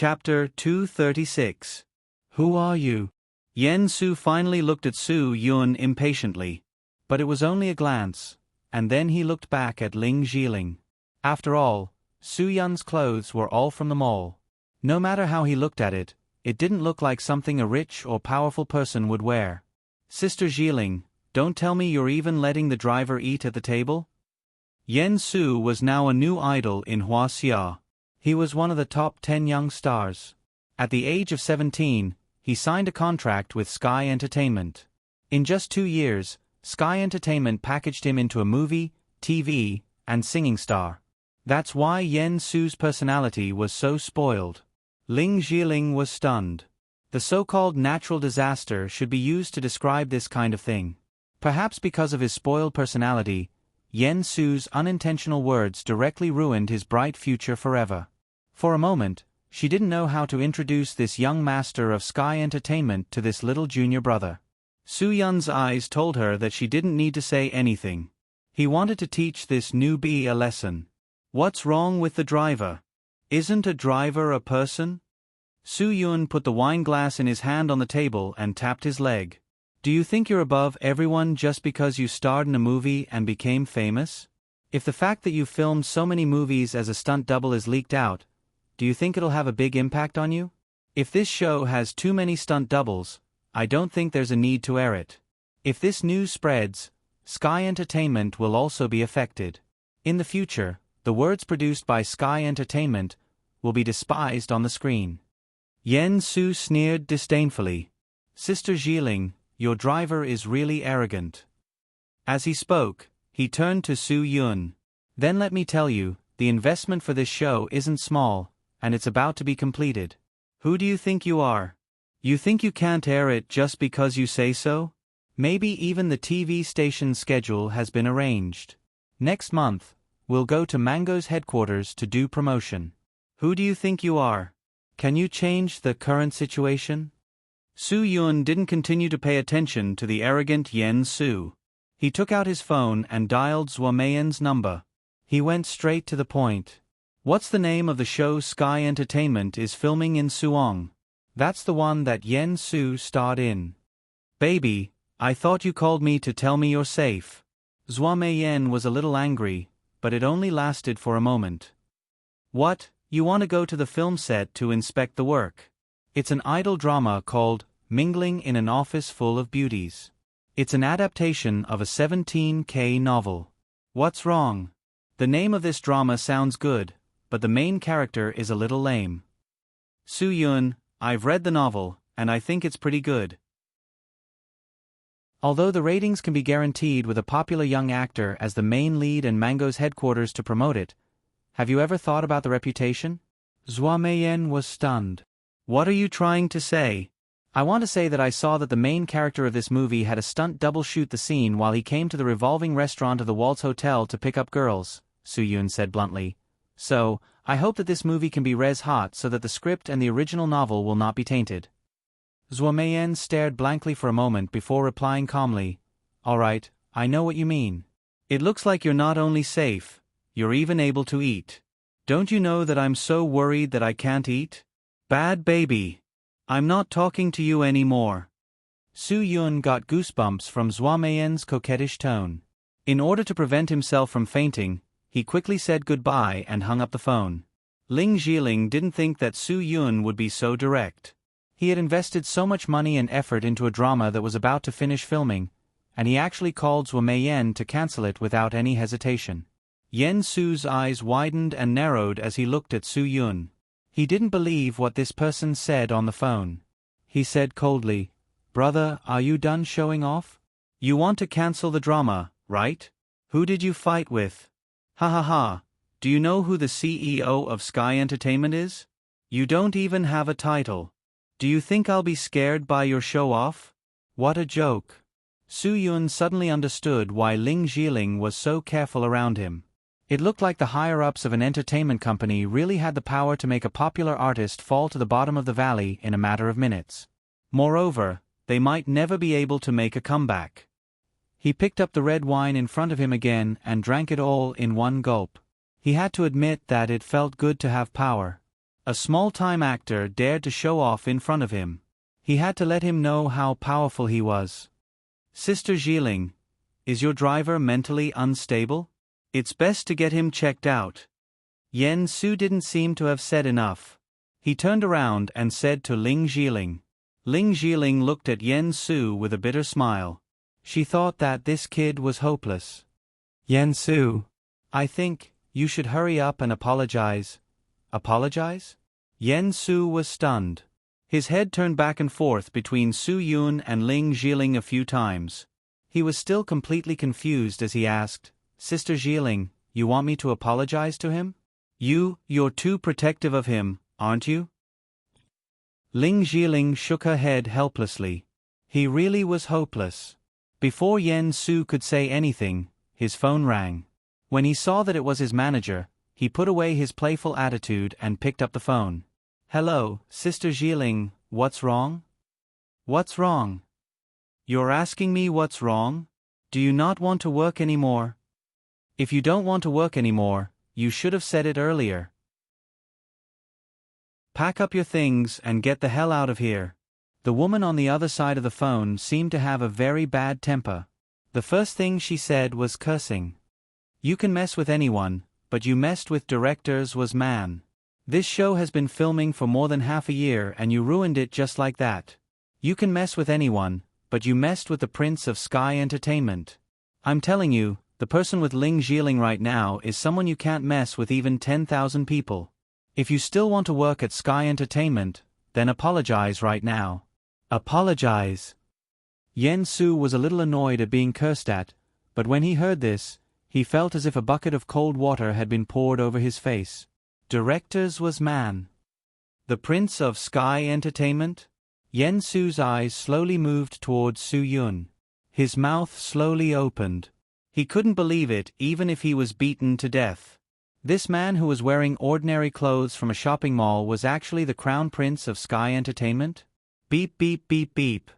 Chapter 236. Who are you? Yen Su finally looked at Su Yun impatiently. But it was only a glance, and then he looked back at Ling Zhiling. After all, Su Yun's clothes were all from the mall. No matter how he looked at it, it didn't look like something a rich or powerful person would wear. Sister Zhiling, don't tell me you're even letting the driver eat at the table? Yen Su was now a new idol in Huaxia. He was one of the top 10 young stars. At the age of 17, he signed a contract with Sky Entertainment. In just 2 years, Sky Entertainment packaged him into a movie, TV, and singing star. That's why Yen Su's personality was so spoiled. Ling Zhiling was stunned. The so-called natural disaster should be used to describe this kind of thing. Perhaps because of his spoiled personality, Yen Su's unintentional words directly ruined his bright future forever. For a moment, she didn't know how to introduce this young master of Sky Entertainment to this little junior brother. Su Yun's eyes told her that she didn't need to say anything. He wanted to teach this newbie a lesson. What's wrong with the driver? Isn't a driver a person? Su Yun put the wine glass in his hand on the table and tapped his leg. Do you think you're above everyone just because you starred in a movie and became famous? If the fact that you filmed so many movies as a stunt double is leaked out, do you think it'll have a big impact on you? If this show has too many stunt doubles, I don't think there's a need to air it. If this news spreads, Sky Entertainment will also be affected. In the future, the words produced by Sky Entertainment will be despised on the screen. Yen Su sneered disdainfully. Sister Zhiling, your driver is really arrogant. As he spoke, he turned to Su Yun. Then let me tell you, the investment for this show isn't small, and it's about to be completed. Who do you think you are? You think you can't air it just because you say so? Maybe even the TV station's schedule has been arranged. Next month, we'll go to Mango's headquarters to do promotion. Who do you think you are? Can you change the current situation? Su Yun didn't continue to pay attention to the arrogant Yen Su. He took out his phone and dialed Zhuo Meiyan's number. He went straight to the point. What's the name of the show Sky Entertainment is filming in Suong? That's the one that Yen Su starred in. Baby, I thought you called me to tell me you're safe. Zhuo Meiyan was a little angry, but it only lasted for a moment. What, you want to go to the film set to inspect the work? It's an idol drama called Mingling in an Office Full of Beauties. It's an adaptation of a 17K novel. What's wrong? The name of this drama sounds good, but the main character is a little lame. Su Yun, I've read the novel, and I think it's pretty good. Although the ratings can be guaranteed with a popular young actor as the main lead and Mango's headquarters to promote it, have you ever thought about the reputation? Zhuo Meiyan was stunned. What are you trying to say? I want to say that I saw that the main character of this movie had a stunt double shoot the scene while he came to the revolving restaurant of the Waltz Hotel to pick up girls, Su Yun said bluntly. So, I hope that this movie can be res hot so that the script and the original novel will not be tainted. Zhuo Meiyan stared blankly for a moment before replying calmly. All right, I know what you mean. It looks like you're not only safe, you're even able to eat. Don't you know that I'm so worried that I can't eat? Bad baby. I'm not talking to you anymore. Su Yun got goosebumps from Zhuo Meiyan's coquettish tone. In order to prevent himself from fainting, he quickly said goodbye and hung up the phone. Ling Zhiling didn't think that Su Yun would be so direct. He had invested so much money and effort into a drama that was about to finish filming, and he actually called Zhuo Meiyan to cancel it without any hesitation. Yen Su's eyes widened and narrowed as he looked at Su Yun. He didn't believe what this person said on the phone. He said coldly, "Brother, are you done showing off? You want to cancel the drama, right? Who did you fight with? Ha ha ha, do you know who the CEO of Sky Entertainment is? You don't even have a title. Do you think I'll be scared by your show-off? What a joke." Su Yun suddenly understood why Ling Zhiling was so careful around him. It looked like the higher-ups of an entertainment company really had the power to make a popular artist fall to the bottom of the valley in a matter of minutes. Moreover, they might never be able to make a comeback. He picked up the red wine in front of him again and drank it all in one gulp. He had to admit that it felt good to have power. A small-time actor dared to show off in front of him. He had to let him know how powerful he was. Sister Zhiling, is your driver mentally unstable? It's best to get him checked out. Yen Su didn't seem to have said enough. He turned around and said to Ling Zhiling. Ling Zhiling looked at Yen Su with a bitter smile. She thought that this kid was hopeless. Yen Su, I think you should hurry up and apologize. Apologize? Yen Su was stunned. His head turned back and forth between Su Yun and Ling Zhiling a few times. He was still completely confused as he asked, Sister Zhiling, you want me to apologize to him? You're too protective of him, aren't you? Ling Zhiling shook her head helplessly. He really was hopeless. Before Yen Su could say anything, his phone rang. When he saw that it was his manager, he put away his playful attitude and picked up the phone. Hello, Sister Zhiling, what's wrong? What's wrong? You're asking me what's wrong? Do you not want to work anymore? If you don't want to work anymore, you should have said it earlier. Pack up your things and get the hell out of here. The woman on the other side of the phone seemed to have a very bad temper. The first thing she said was cursing. You can mess with anyone, but you messed with directors was man. This show has been filming for more than half a year and you ruined it just like that. You can mess with anyone, but you messed with the Prince of Sky Entertainment. I'm telling you, the person with Ling Zhiling right now is someone you can't mess with even 10,000 people. If you still want to work at Sky Entertainment, then apologize right now. Apologize. Yen Su was a little annoyed at being cursed at, but when he heard this, he felt as if a bucket of cold water had been poured over his face. Directors was man. The Prince of Sky Entertainment? Yen Su's eyes slowly moved towards Su Yun. His mouth slowly opened. He couldn't believe it even if he was beaten to death. This man who was wearing ordinary clothes from a shopping mall was actually the Crown Prince of Sky Entertainment? Beep beep beep beep.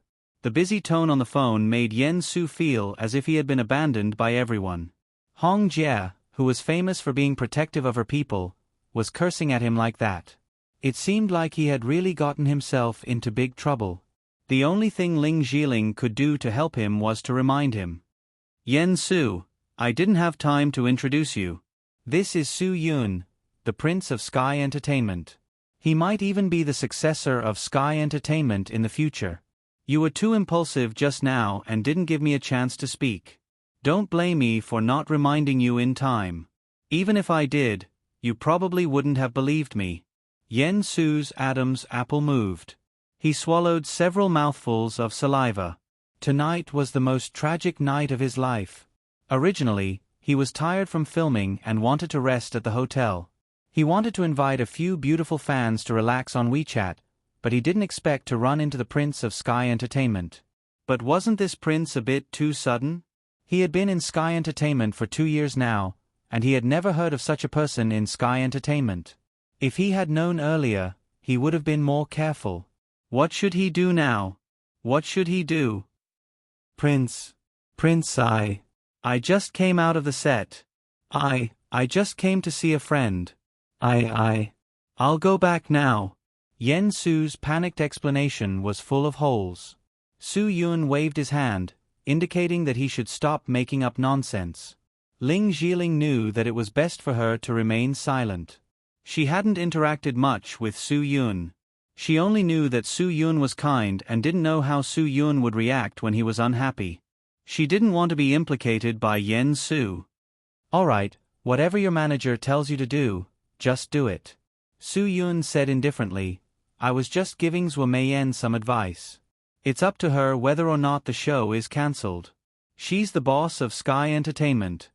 The busy tone on the phone made Yen Su feel as if he had been abandoned by everyone. Hong Jie, who was famous for being protective of her people, was cursing at him like that. It seemed like he had really gotten himself into big trouble. The only thing Ling Zhiling could do to help him was to remind him. Yen Su, I didn't have time to introduce you. This is Su Yun, the Prince of Sky Entertainment. He might even be the successor of Sky Entertainment in the future. You were too impulsive just now and didn't give me a chance to speak. Don't blame me for not reminding you in time. Even if I did, you probably wouldn't have believed me. Yen Su's Adam's apple moved. He swallowed several mouthfuls of saliva. Tonight was the most tragic night of his life. Originally, he was tired from filming and wanted to rest at the hotel. He wanted to invite a few beautiful fans to relax on WeChat, but he didn't expect to run into the Prince of Sky Entertainment. But wasn't this prince a bit too sudden? He had been in Sky Entertainment for 2 years now, and he had never heard of such a person in Sky Entertainment. If he had known earlier, he would have been more careful. What should he do now? What should he do? Prince, I just came out of the set. I just came to see a friend. I'll go back now. Yen Su's panicked explanation was full of holes. Su Yun waved his hand, indicating that he should stop making up nonsense. Ling Zhiling knew that it was best for her to remain silent. She hadn't interacted much with Su Yun. She only knew that Su Yun was kind and didn't know how Su Yun would react when he was unhappy. She didn't want to be implicated by Yen Su. Alright, whatever your manager tells you to do, just do it. Su Yun said indifferently, I was just giving Zhuo Meiyan some advice. It's up to her whether or not the show is cancelled. She's the boss of Sky Entertainment.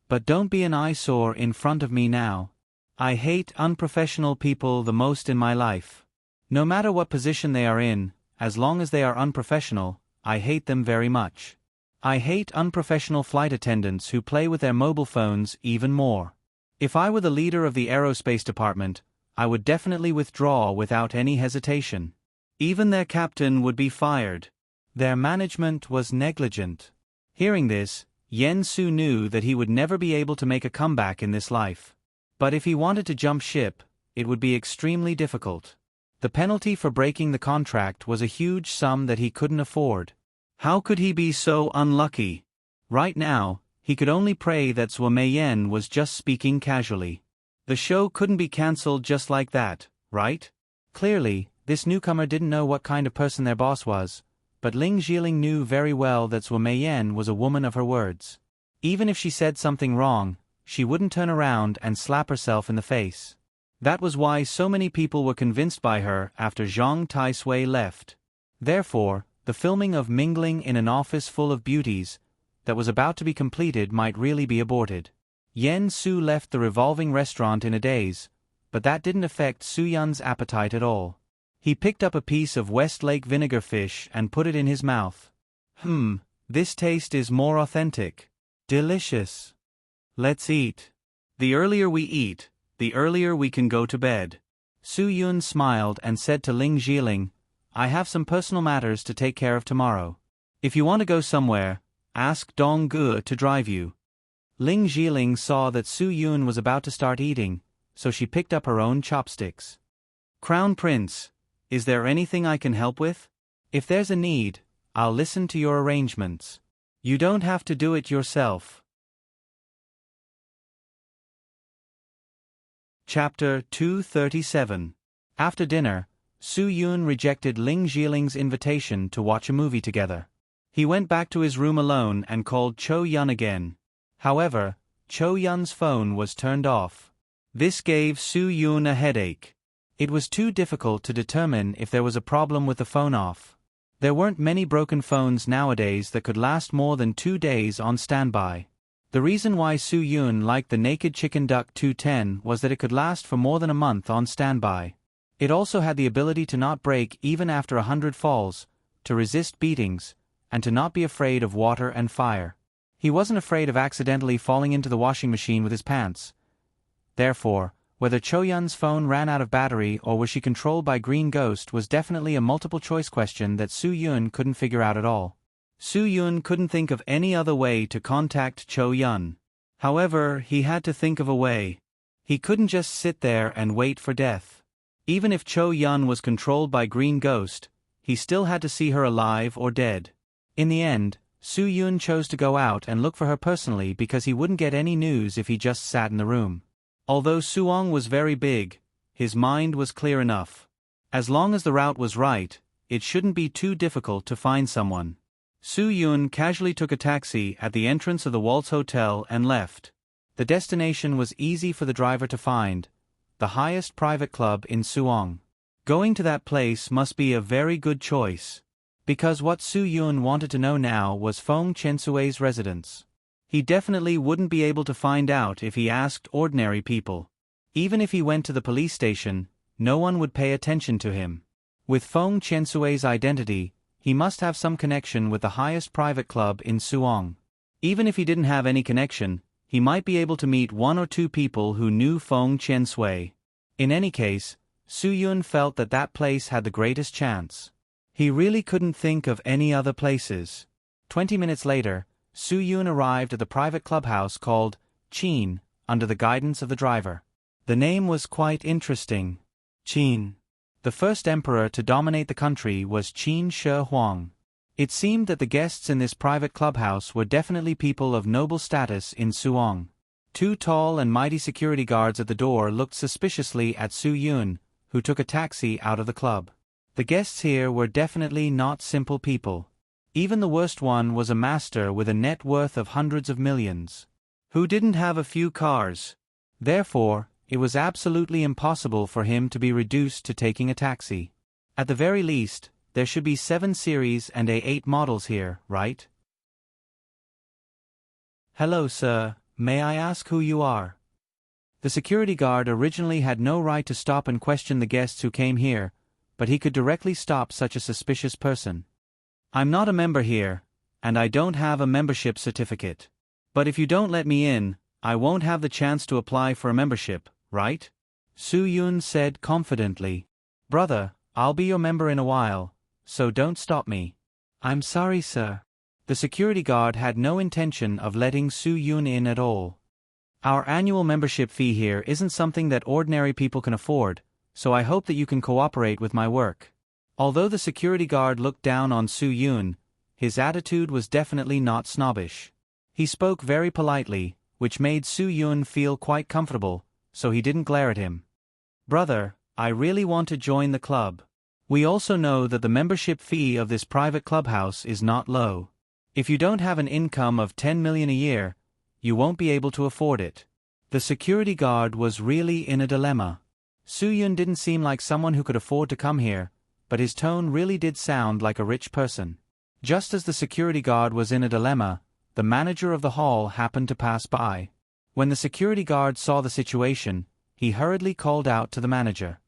But don't be an eyesore in front of me now. I hate unprofessional people the most in my life. No matter what position they are in, as long as they are unprofessional, I hate them very much. I hate unprofessional flight attendants who play with their mobile phones even more. If I were the leader of the aerospace department, I would definitely withdraw without any hesitation. Even their captain would be fired. Their management was negligent. Hearing this, Yen Su knew that he would never be able to make a comeback in this life. But if he wanted to jump ship, it would be extremely difficult. The penalty for breaking the contract was a huge sum that he couldn't afford. How could he be so unlucky? Right now, he could only pray that Zhou Meiyan was just speaking casually. The show couldn't be cancelled just like that, right? Clearly, this newcomer didn't know what kind of person their boss was, but Ling Zhiling knew very well that Zhou Meiyan was a woman of her words. Even if she said something wrong, she wouldn't turn around and slap herself in the face. That was why so many people were convinced by her after Zhang Taisui left. Therefore, the filming of Mingling in an office full of beauties that was about to be completed might really be aborted. Yen Su left the revolving restaurant in a daze, but that didn't affect Su Yun's appetite at all. He picked up a piece of Westlake vinegar fish and put it in his mouth. This taste is more authentic. Delicious. Let's eat. The earlier we eat, the earlier we can go to bed. Su Yun smiled and said to Ling Zhiling, I have some personal matters to take care of tomorrow. If you want to go somewhere, ask Dong Gu to drive you. Ling Zhiling saw that Su Yun was about to start eating, so she picked up her own chopsticks. Crown Prince, is there anything I can help with? If there's a need, I'll listen to your arrangements. You don't have to do it yourself. Chapter 237. After dinner, Su Yun rejected Ling Zhiling's invitation to watch a movie together. He went back to his room alone and called Cho Yun again. However, Cho Yun's phone was turned off. This gave Su Yun a headache. It was too difficult to determine if there was a problem with the phone off. There weren't many broken phones nowadays that could last more than 2 days on standby. The reason why Su Yun liked the Naked Chicken Duck 210 was that it could last for more than a month on standby. It also had the ability to not break even after 100 falls, to resist beatings, and to not be afraid of water and fire. He wasn't afraid of accidentally falling into the washing machine with his pants. Therefore, whether Cho Yun's phone ran out of battery or was she controlled by Green Ghost was definitely a multiple-choice question that Su Yun couldn't figure out at all. Su Yun couldn't think of any other way to contact Cho Yun. However, he had to think of a way. He couldn't just sit there and wait for death. Even if Cho Yun was controlled by Green Ghost, he still had to see her alive or dead. In the end, Su Yun chose to go out and look for her personally because he wouldn't get any news if he just sat in the room. Although Suong was very big, his mind was clear enough. As long as the route was right, it shouldn't be too difficult to find someone. Su Yun casually took a taxi at the entrance of the Waltz Hotel and left. The destination was easy for the driver to find, the highest private club in Suong. Going to that place must be a very good choice. Because what Su Yun wanted to know now was Feng Chensui's residence. He definitely wouldn't be able to find out if he asked ordinary people. Even if he went to the police station, no one would pay attention to him. With Feng Chensui's identity, he must have some connection with the highest private club in Suong. Even if he didn't have any connection, he might be able to meet 1 or 2 people who knew Feng Chensui. In any case, Su Yun felt that that place had the greatest chance. He really couldn't think of any other places. 20 minutes later, Su Yun arrived at the private clubhouse called Qin, under the guidance of the driver. The name was quite interesting. Qin. The first emperor to dominate the country was Qin Shi Huang. It seemed that the guests in this private clubhouse were definitely people of noble status in Suong. 2 tall and mighty security guards at the door looked suspiciously at Su Yun, who took a taxi out of the club. The guests here were definitely not simple people. Even the worst one was a master with a net worth of hundreds of millions, who didn't have a few cars. Therefore, it was absolutely impossible for him to be reduced to taking a taxi. At the very least, there should be 7 series and A8 models here, right? Hello, sir. May I ask who you are? The security guard originally had no right to stop and question the guests who came here, but he could directly stop such a suspicious person. I'm not a member here, and I don't have a membership certificate. But if you don't let me in, I won't have the chance to apply for a membership, right? Su Yun said confidently. Brother, I'll be your member in a while, so don't stop me. I'm sorry, sir. The security guard had no intention of letting Su Yun in at all. Our annual membership fee here isn't something that ordinary people can afford, so I hope that you can cooperate with my work. Although the security guard looked down on Su-Yun, his attitude was definitely not snobbish. He spoke very politely, which made Su-Yun feel quite comfortable, so he didn't glare at him. Brother, I really want to join the club. We also know that the membership fee of this private clubhouse is not low. If you don't have an income of 10 million a year, you won't be able to afford it. The security guard was really in a dilemma. Su-Yun didn't seem like someone who could afford to come here, but his tone really did sound like a rich person. Just as the security guard was in a dilemma, the manager of the hall happened to pass by. When the security guard saw the situation, he hurriedly called out to the manager.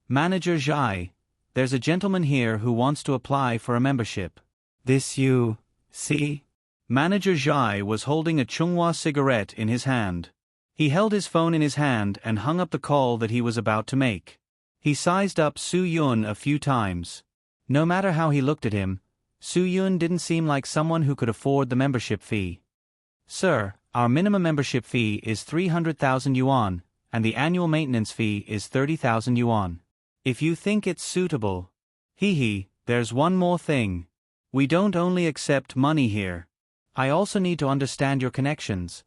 Manager Zhai, there's a gentleman here who wants to apply for a membership. This you see? Manager Zhai was holding a Chunghwa cigarette in his hand. He held his phone in his hand and hung up the call that he was about to make. He sized up Su-Yun a few times. No matter how he looked at him, Su-Yun didn't seem like someone who could afford the membership fee. Sir, our minimum membership fee is 300,000 yuan, and the annual maintenance fee is 30,000 yuan. If you think it's suitable. There's one more thing. We don't only accept money here. I also need to understand your connections.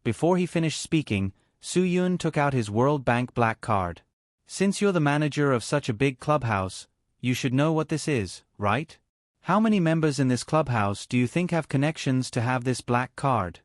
Before he finished speaking, Su-Yun took out his World Bank black card. Since you're the manager of such a big clubhouse, you should know what this is, right? How many members in this clubhouse do you think have connections to have this black card?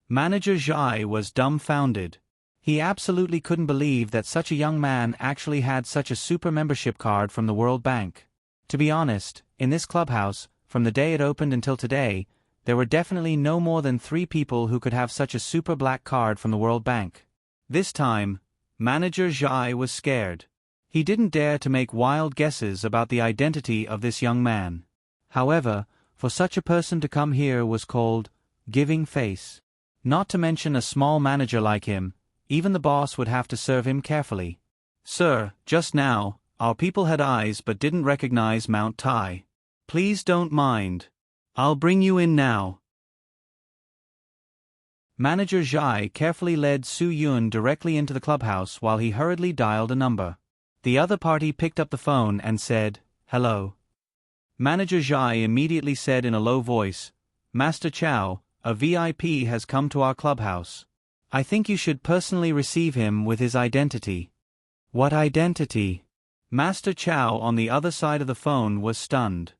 Manager Zhai was dumbfounded. He absolutely couldn't believe that such a young man actually had such a super membership card from the World Bank. To be honest, in this clubhouse, from the day it opened until today, there were definitely no more than 3 people who could have such a super black card from the World Bank. This time, Manager Zhai was scared. He didn't dare to make wild guesses about the identity of this young man. However, for such a person to come here was called giving face. Not to mention a small manager like him, even the boss would have to serve him carefully. Sir, just now, our people had eyes but didn't recognize Mount Tai. Please don't mind. I'll bring you in now. Manager Zhai carefully led Su-Yun directly into the clubhouse while he hurriedly dialed a number. The other party picked up the phone and said, "Hello." Manager Zhai immediately said in a low voice, "Master Chow, a VIP has come to our clubhouse. I think you should personally receive him with his identity." What identity? Master Chow on the other side of the phone was stunned.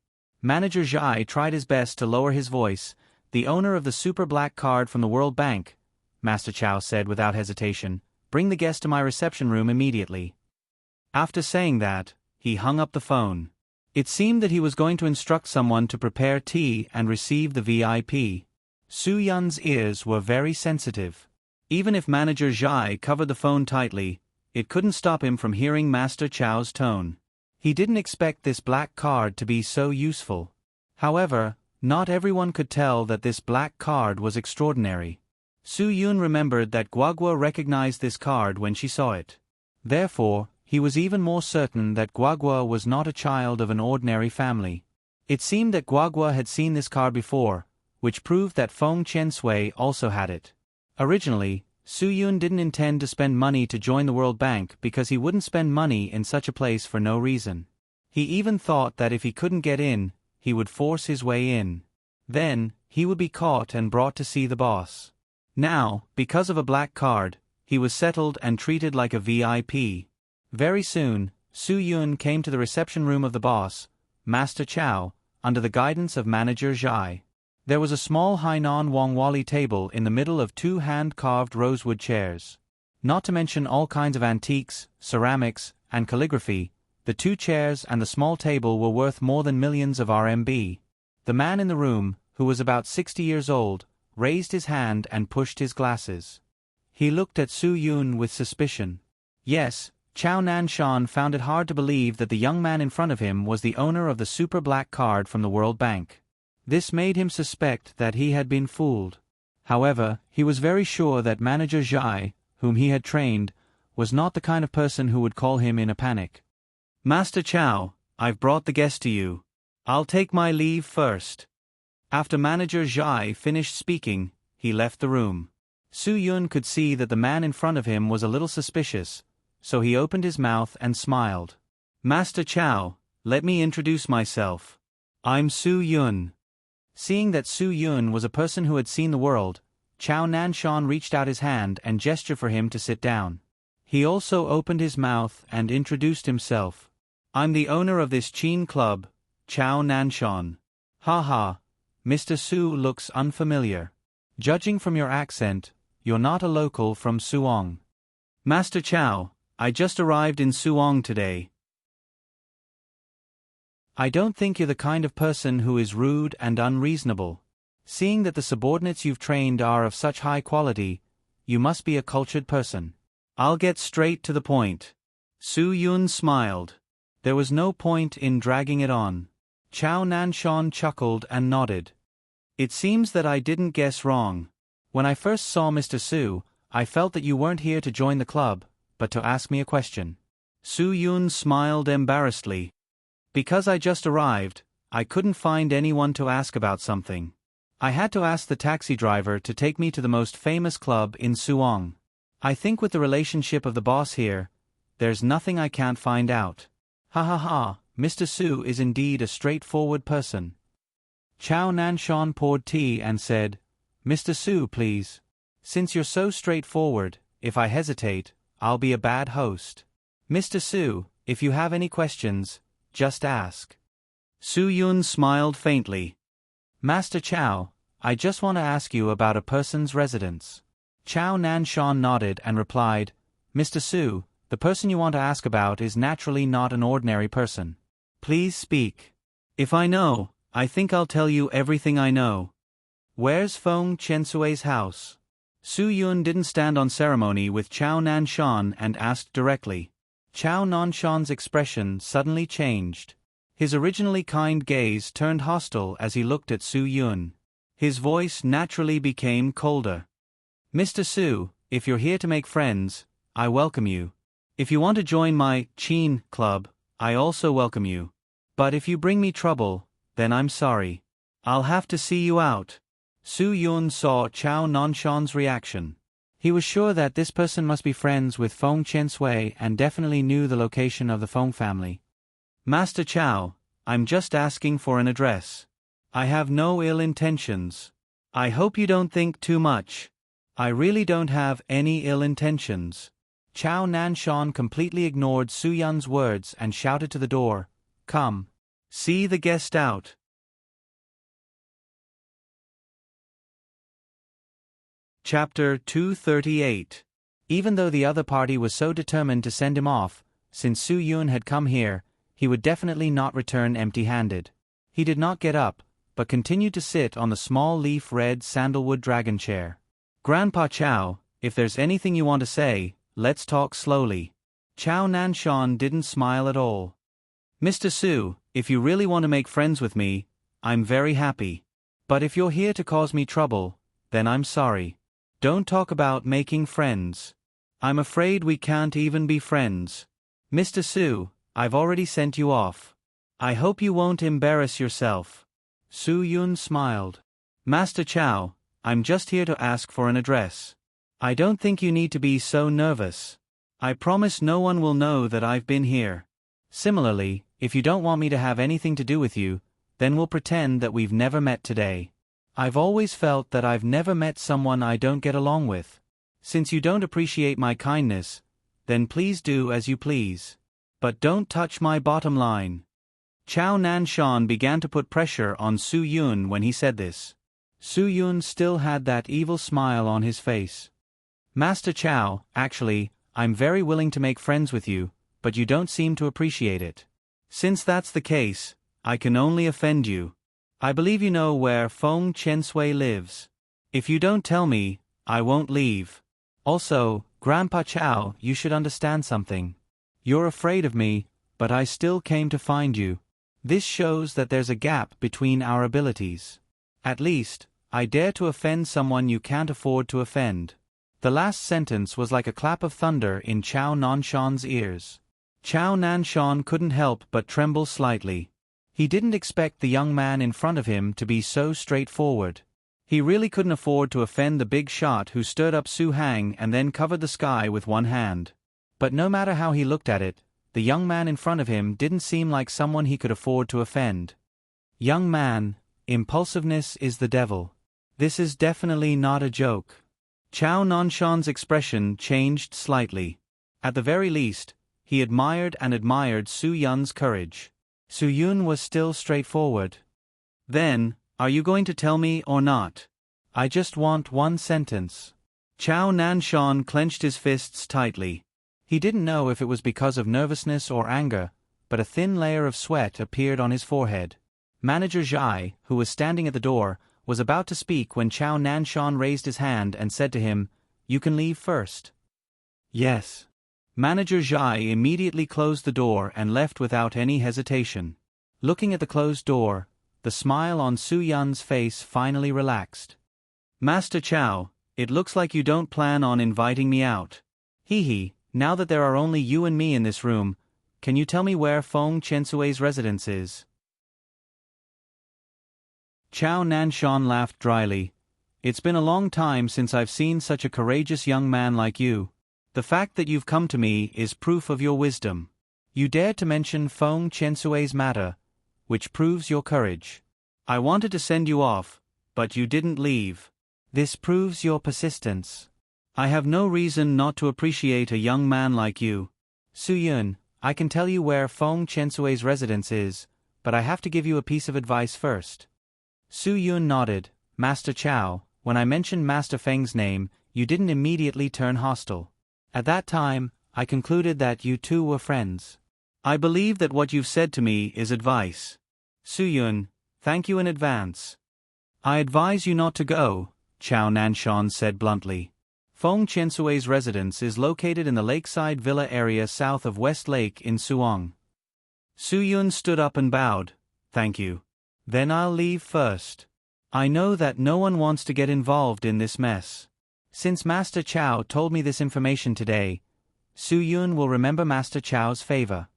Manager Zhai tried his best to lower his voice. The owner of the super black card from the World Bank, Master Chow said without hesitation, "Bring the guest to my reception room immediately." After saying that, he hung up the phone. It seemed that he was going to instruct someone to prepare tea and receive the VIP. Su-Yun's ears were very sensitive. Even if Manager Zhai covered the phone tightly, it couldn't stop him from hearing Master Chow's tone. He didn't expect this black card to be so useful. However, not everyone could tell that this black card was extraordinary. Su-Yun remembered that Guagua recognized this card when she saw it. Therefore, he was even more certain that Guagua was not a child of an ordinary family. It seemed that Guagua had seen this card before, which proved that Feng Chen-sui also had it. Originally, Su-Yun didn't intend to spend money to join the World Bank because he wouldn't spend money in such a place for no reason. He even thought that if he couldn't get in, he would force his way in. Then, he would be caught and brought to see the boss. Now, because of a black card, he was settled and treated like a VIP. Very soon, Su-Yun came to the reception room of the boss, Master Chow, under the guidance of Manager Zhai. There was a small Hainan Wangwali table in the middle of 2 hand-carved rosewood chairs. Not to mention all kinds of antiques, ceramics, and calligraphy, the 2 chairs and the small table were worth more than millions of RMB. The man in the room, who was about 60 years old, raised his hand and pushed his glasses. He looked at Su-Yun with suspicion. Yes, Chow Nanshan found it hard to believe that the young man in front of him was the owner of the super black card from the World Bank. This made him suspect that he had been fooled. However, he was very sure that Manager Zhai, whom he had trained, was not the kind of person who would call him in a panic. "Master Chow, I've brought the guest to you. I'll take my leave first." After Manager Zhai finished speaking, he left the room. Su Yun could see that the man in front of him was a little suspicious, so he opened his mouth and smiled. Master Chow, let me introduce myself. I'm Su Yun. Seeing that Su Yun was a person who had seen the world, Chow Nanshan reached out his hand and gestured for him to sit down. He also opened his mouth and introduced himself. I'm the owner of this Chin club, Chow Nanshan. Ha, Mr. Su looks unfamiliar. Judging from your accent, you're not a local from Suong. Master Chow, I just arrived in Suong today. I don't think you're the kind of person who is rude and unreasonable. Seeing that the subordinates you've trained are of such high quality, you must be a cultured person. I'll get straight to the point. Su Yun smiled. There was no point in dragging it on. Chow Nanshan chuckled and nodded. It seems that I didn't guess wrong. When I first saw Mr. Su, I felt that you weren't here to join the club, but to ask me a question. Su Yun smiled embarrassedly. Because I just arrived, I couldn't find anyone to ask about something. I had to ask the taxi driver to take me to the most famous club in Suong. I think with the relationship of the boss here, there's nothing I can't find out. Ha, Mr. Su is indeed a straightforward person. Chow Nanshan poured tea and said, Mr. Su, please. Since you're so straightforward, if I hesitate, I'll be a bad host. Mr. Su, if you have any questions, just ask. Su Yun smiled faintly. Master Chow, I just want to ask you about a person's residence. Chow Nanshan nodded and replied, Mr. Su, the person you want to ask about is naturally not an ordinary person. Please speak. If I know, I think I'll tell you everything I know. Where's Feng Chensue's house? Su Yun didn't stand on ceremony with Chow Nanshan and asked directly. Chow Nanshan's expression suddenly changed. His originally kind gaze turned hostile as he looked at Su Yun. His voice naturally became colder. Mr. Su, if you're here to make friends, I welcome you. If you want to join my Chin club, I also welcome you. But if you bring me trouble, then I'm sorry. I'll have to see you out. Su Yun saw Chow Nanshan's reaction. He was sure that this person must be friends with Feng Chensui and definitely knew the location of the Feng family. Master Chow, I'm just asking for an address. I have no ill intentions. I hope you don't think too much. I really don't have any ill intentions. Chow Nanshan completely ignored Su Yun's words and shouted to the door, Come. See the guest out. Chapter 238. Even though the other party was so determined to send him off, since Su Yun had come here, he would definitely not return empty-handed. He did not get up, but continued to sit on the small leaf-red sandalwood dragon chair. Grandpa Chow, if there's anything you want to say, let's talk slowly. Chow Nanshan didn't smile at all. Mr. Su, if you really want to make friends with me, I'm very happy. But if you're here to cause me trouble, then I'm sorry. Don't talk about making friends. I'm afraid we can't even be friends. Mr. Su, I've already sent you off. I hope you won't embarrass yourself. Su Yun smiled. Master Chow, I'm just here to ask for an address. I don't think you need to be so nervous. I promise no one will know that I've been here. Similarly, if you don't want me to have anything to do with you, then we'll pretend that we've never met today. I've always felt that I've never met someone I don't get along with. Since you don't appreciate my kindness, then please do as you please. But don't touch my bottom line. Chow Nanshan began to put pressure on Su Yun when he said this. Su Yun still had that evil smile on his face. Master Chow, actually, I'm very willing to make friends with you, but you don't seem to appreciate it. Since that's the case, I can only offend you. I believe you know where Feng Chensui lives. If you don't tell me, I won't leave. Also, Grandpa Chow, you should understand something. You're afraid of me, but I still came to find you. This shows that there's a gap between our abilities. At least, I dare to offend someone you can't afford to offend. The last sentence was like a clap of thunder in Chow Nanshan's ears. Chow Nanshan couldn't help but tremble slightly. He didn't expect the young man in front of him to be so straightforward. He really couldn't afford to offend the big shot who stood up Su Hang and then covered the sky with one hand. But no matter how he looked at it, the young man in front of him didn't seem like someone he could afford to offend. Young man, impulsiveness is the devil. This is definitely not a joke. Chao Nanshan's expression changed slightly. At the very least, he admired Su Yun's courage. Su Yun was still straightforward. Then, are you going to tell me or not? I just want one sentence. Chao Nanshan clenched his fists tightly. He didn't know if it was because of nervousness or anger, but a thin layer of sweat appeared on his forehead. Manager Zhai, who was standing at the door, was about to speak when Chao Nanshan raised his hand and said to him, "You can leave first." Yes. Manager Zhai immediately closed the door and left without any hesitation. Looking at the closed door, the smile on Su Yun's face finally relaxed. Master Chao, it looks like you don't plan on inviting me out. Hee, now that there are only you and me in this room, can you tell me where Feng Chensui's residence is? Chao Nanshan laughed dryly. It's been a long time since I've seen such a courageous young man like you. The fact that you've come to me is proof of your wisdom. You dared to mention Feng Chensui's matter, which proves your courage. I wanted to send you off, but you didn't leave. This proves your persistence. I have no reason not to appreciate a young man like you. Su Yun, I can tell you where Feng Chensui's residence is, but I have to give you a piece of advice first. Su Yun nodded. Master Chao, when I mentioned Master Feng's name, you didn't immediately turn hostile. At that time, I concluded that you two were friends. I believe that what you've said to me is advice. Su Yun, thank you in advance. I advise you not to go, Chao Nanshan said bluntly. Feng Chensui's residence is located in the lakeside villa area south of West Lake in Suong. Su Yun stood up and bowed. Thank you. Then I'll leave first. I know that no one wants to get involved in this mess. Since Master Chao told me this information today, Su Yun will remember Master Chao's favor.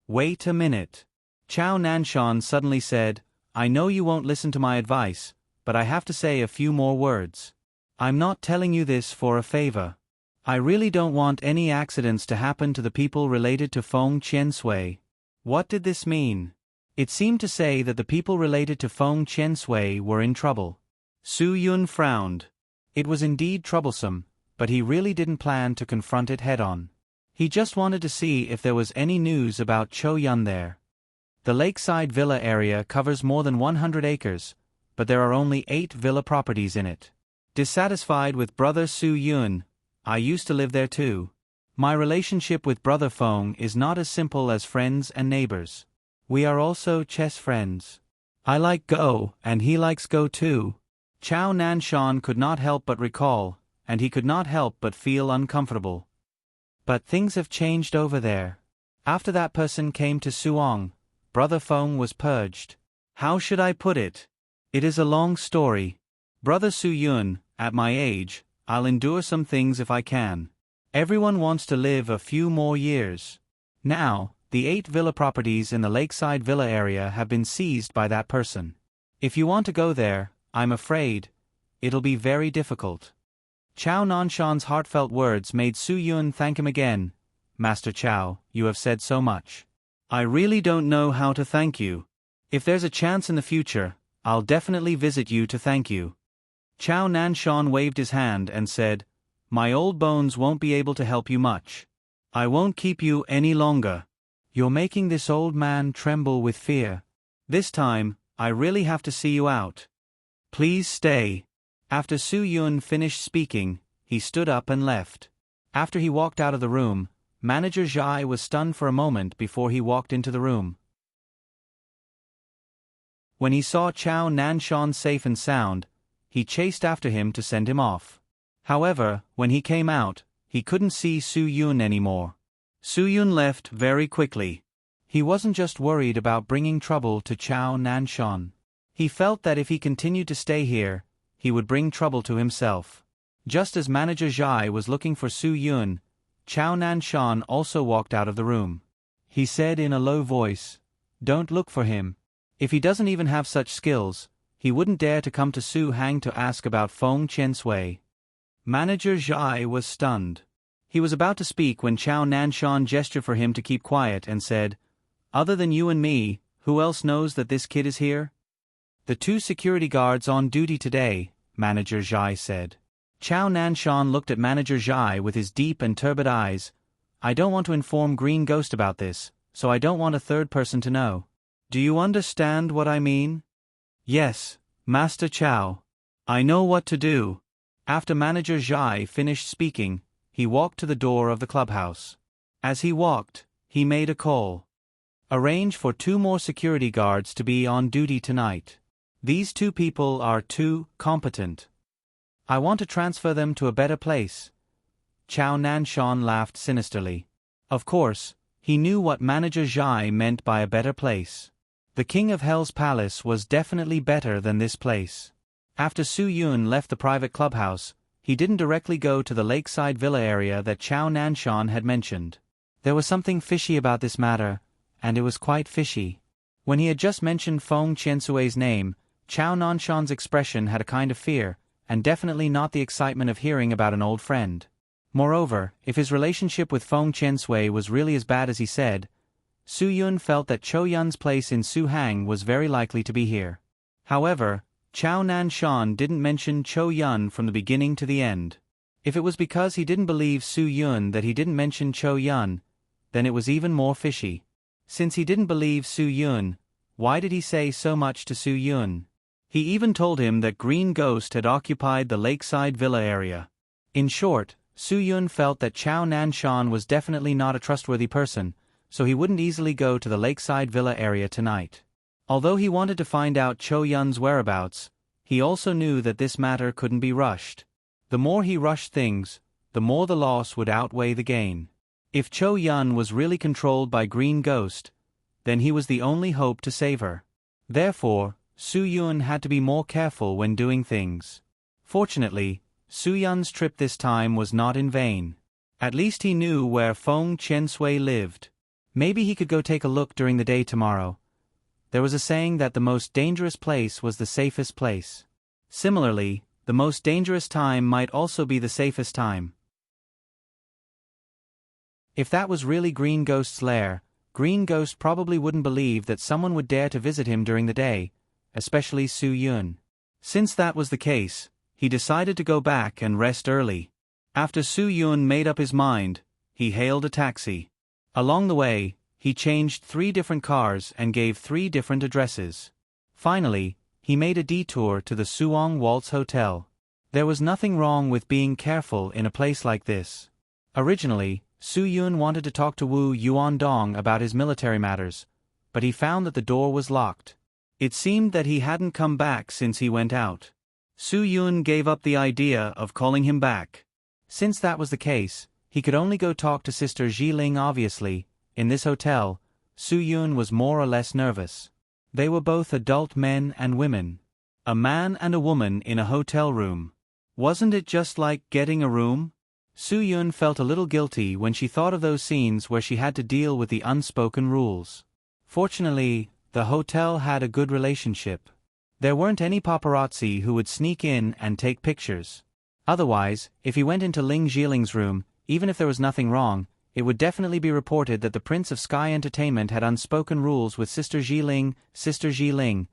Wait a minute. Chao Nanshan suddenly said, I know you won't listen to my advice, but I have to say a few more words. I'm not telling you this for a favor. I really don't want any accidents to happen to the people related to Feng Chensui. What did this mean? It seemed to say that the people related to Feng Chensui were in trouble. Su Yun frowned. It was indeed troublesome, but he really didn't plan to confront it head-on. He just wanted to see if there was any news about Cho Yun there. The lakeside villa area covers more than 100 acres, but there are only 8 villa properties in it. Dissatisfied with brother Su Yun, I used to live there too. My relationship with brother Feng is not as simple as friends and neighbors. We are also chess friends. I like Go, and he likes Go too. Chao Nanshan could not help but recall, and he could not help but feel uncomfortable. But things have changed over there. After that person came to Suong, Brother Feng was purged. How should I put it? It is a long story. Brother Su Yun, at my age, I'll endure some things if I can. Everyone wants to live a few more years. Now, the 8 villa properties in the lakeside villa area have been seized by that person. If you want to go there, I'm afraid it'll be very difficult. Chao Nanshan's heartfelt words made Su Yun thank him again. Master Chao, you have said so much. I really don't know how to thank you. If there's a chance in the future, I'll definitely visit you to thank you. Chao Nanshan waved his hand and said, My old bones won't be able to help you much. I won't keep you any longer. You're making this old man tremble with fear. This time, I really have to see you out. Please stay. After Su Yun finished speaking, he stood up and left. After he walked out of the room, Manager Zhai was stunned for a moment before he walked into the room. When he saw Chao Nanshan safe and sound, he chased after him to send him off. However, when he came out, he couldn't see Su Yun anymore. Su Yun left very quickly. He wasn't just worried about bringing trouble to Chao Nanshan. He felt that if he continued to stay here, he would bring trouble to himself. Just as Manager Zhai was looking for Su Yun, Chao Nanshan also walked out of the room. He said in a low voice, Don't look for him. If he doesn't even have such skills, he wouldn't dare to come to Su Hang to ask about Feng Qiansui. Manager Zhai was stunned. He was about to speak when Chao Nanshan gestured for him to keep quiet and said, "Other than you and me, who else knows that this kid is here?" "The 2 security guards on duty today," Manager Zhai said. Chao Nanshan looked at Manager Zhai with his deep and turbid eyes. "I don't want to inform Green Ghost about this, so I don't want a third person to know. Do you understand what I mean?" "Yes, Master Chao. I know what to do." After Manager Zhai finished speaking, he walked to the door of the clubhouse. As he walked, he made a call. "Arrange for 2 more security guards to be on duty tonight. These 2 people are too competent. I want to transfer them to a better place." Chao Nanshan laughed sinisterly. Of course, he knew what Manager Zhai meant by a better place. The King of Hell's palace was definitely better than this place. After Su Yun left the private clubhouse, he didn't directly go to the lakeside villa area that Chao Nanshan had mentioned. There was something fishy about this matter, and it was quite fishy. When he had just mentioned Feng Qiansui's name, Chao Nanshan's expression had a kind of fear, and definitely not the excitement of hearing about an old friend. Moreover, if his relationship with Feng Qiansui was really as bad as he said, Su Yun felt that Chou Yun's place in Su Hang was very likely to be here. However, Chao Nanshan didn't mention Chou Yun from the beginning to the end. If it was because he didn't believe Su Yun that he didn't mention Chou Yun, then it was even more fishy. Since he didn't believe Su Yun, why did he say so much to Su Yun? He even told him that Green Ghost had occupied the lakeside villa area. In short, Su Yun felt that Chao Nanshan was definitely not a trustworthy person, so he wouldn't easily go to the lakeside villa area tonight. Although he wanted to find out Chou Yun's whereabouts, he also knew that this matter couldn't be rushed. The more he rushed things, the more the loss would outweigh the gain. If Chou Yun was really controlled by Green Ghost, then he was the only hope to save her. Therefore, Su Yun had to be more careful when doing things. Fortunately, Su Yun's trip this time was not in vain. At least he knew where Feng Qiansui lived. Maybe he could go take a look during the day tomorrow. There was a saying that the most dangerous place was the safest place. Similarly, the most dangerous time might also be the safest time. If that was really Green Ghost's lair, Green Ghost probably wouldn't believe that someone would dare to visit him during the day, especially Su Yun. Since that was the case, he decided to go back and rest early. After Su Yun made up his mind, he hailed a taxi. Along the way, he changed 3 different cars and gave 3 different addresses. Finally, he made a detour to the Suong Waltz Hotel. There was nothing wrong with being careful in a place like this. Originally, Su Yun wanted to talk to Wu Yuandong about his military matters, but he found that the door was locked. It seemed that he hadn't come back since he went out. Su Yun gave up the idea of calling him back. Since that was the case, he could only go talk to Sister Jiling. Obviously, in this hotel, Su Yun was more or less nervous. They were both adult men and women. A man and a woman in a hotel room. Wasn't it just like getting a room? Su Yun felt a little guilty when she thought of those scenes where she had to deal with the unspoken rules. Fortunately, the hotel had a good relationship. There weren't any paparazzi who would sneak in and take pictures. Otherwise, if he went into Ling Jiling's room, even if there was nothing wrong, it would definitely be reported that the Prince of Sky Entertainment had unspoken rules with Sister Jiling. Sister Jiling.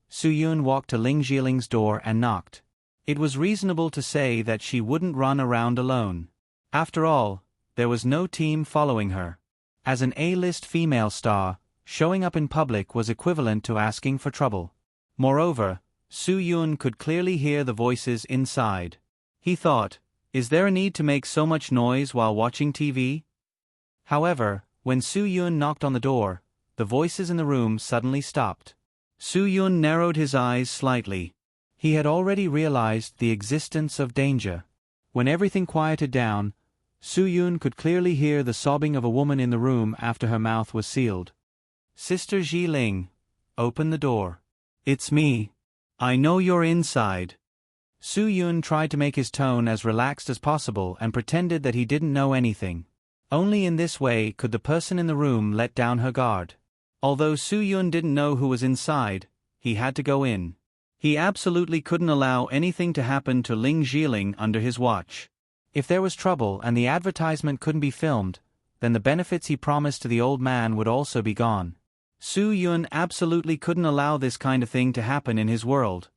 Su Yun walked to Ling Jiling's door and knocked. It was reasonable to say that she wouldn't run around alone. After all, there was no team following her. As an A-list female star, showing up in public was equivalent to asking for trouble. Moreover, Su Yun could clearly hear the voices inside. He thought, is there a need to make so much noise while watching TV? However, when Su Yun knocked on the door, the voices in the room suddenly stopped. Su Yun narrowed his eyes slightly. He had already realized the existence of danger. When everything quieted down, Su Yun could clearly hear the sobbing of a woman in the room after her mouth was sealed. Sister Jiling, open the door. It's me. I know you're inside. Su Yun tried to make his tone as relaxed as possible and pretended that he didn't know anything. Only in this way could the person in the room let down her guard. Although Su Yun didn't know who was inside, he had to go in. He absolutely couldn't allow anything to happen to Ling Zhiling under his watch. If there was trouble and the advertisement couldn't be filmed, then the benefits he promised to the old man would also be gone. Su Yun absolutely couldn't allow this kind of thing to happen in his world.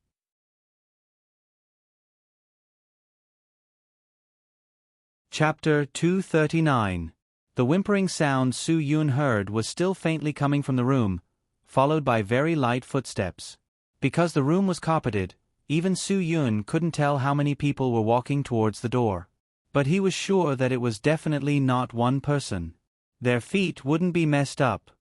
Chapter 239. The whimpering sound Su Yun heard was still faintly coming from the room, followed by very light footsteps. Because the room was carpeted, even Su Yun couldn't tell how many people were walking towards the door. But he was sure that it was definitely not one person. Their feet wouldn't be messed up.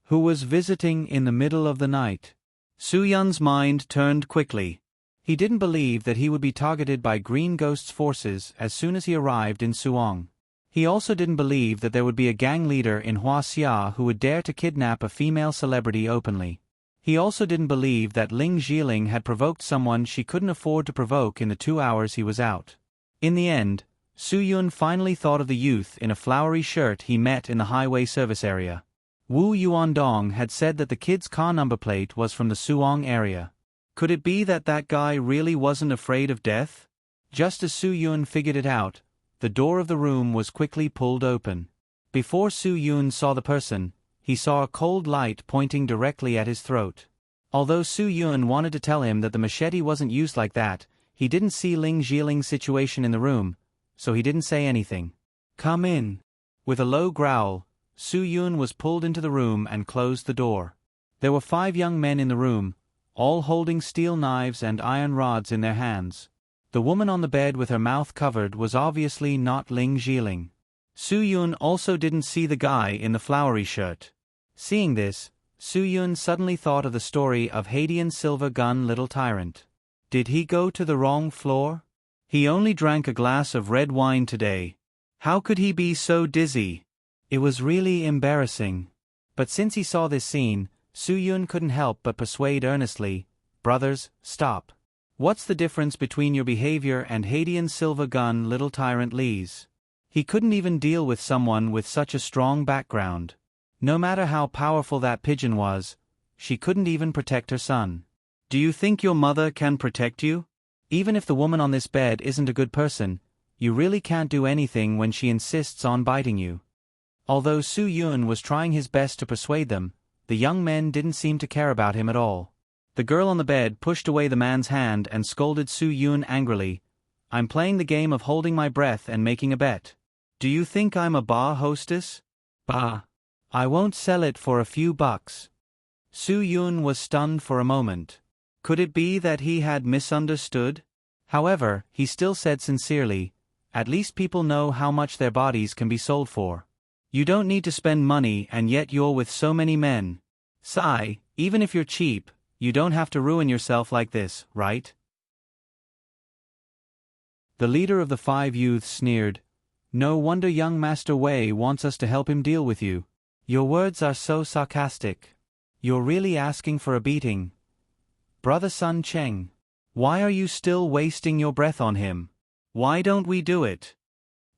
Who was visiting in the middle of the night? Su Yun's mind turned quickly. He didn't believe that he would be targeted by Green Ghost's forces as soon as he arrived in Suong. He also didn't believe that there would be a gang leader in Huaxia who would dare to kidnap a female celebrity openly. He also didn't believe that Ling Zhiling had provoked someone she couldn't afford to provoke in the 2 hours he was out. In the end, Su Yun finally thought of the youth in a flowery shirt he met in the highway service area. Wu Yuandong had said that the kid's car number plate was from the Suong area. Could it be that that guy really wasn't afraid of death? Just as Su Yun figured it out, the door of the room was quickly pulled open. Before Su Yun saw the person, he saw a cold light pointing directly at his throat. Although Su Yun wanted to tell him that the machete wasn't used like that, he didn't see Ling Zhiling's situation in the room, so he didn't say anything. "Come in." With a low growl, Su Yun was pulled into the room and closed the door. There were 5 young men in the room, all holding steel knives and iron rods in their hands. The woman on the bed with her mouth covered was obviously not Ling Zhiling. Su Yun also didn't see the guy in the flowery shirt. Seeing this, Su Yun suddenly thought of the story of Hadian Silver Gun Little Tyrant. Did he go to the wrong floor? He only drank a glass of red wine today. How could he be so dizzy? It was really embarrassing. But since he saw this scene, Su Yun couldn't help but persuade earnestly, "Brothers, stop. What's the difference between your behavior and Hadian Silver Gun Little Tyrant Lee's?" He couldn't even deal with someone with such a strong background. No matter how powerful that pigeon was, she couldn't even protect her son. "Do you think your mother can protect you? Even if the woman on this bed isn't a good person, you really can't do anything when she insists on biting you." Although Su Yun was trying his best to persuade them, the young men didn't seem to care about him at all. The girl on the bed pushed away the man's hand and scolded Su Yun angrily. "I'm playing the game of holding my breath and making a bet. Do you think I'm a bar hostess? Bah. I won't sell it for a few bucks." Su Yun was stunned for a moment. Could it be that he had misunderstood? However, he still said sincerely, "At least people know how much their bodies can be sold for. You don't need to spend money and yet you're with so many men. Sigh, even if you're cheap, you don't have to ruin yourself like this, right?" The leader of the 5 youths sneered, "No wonder young Master Wei wants us to help him deal with you. Your words are so sarcastic. You're really asking for a beating. Brother Sun Cheng, why are you still wasting your breath on him? Why don't we do it?"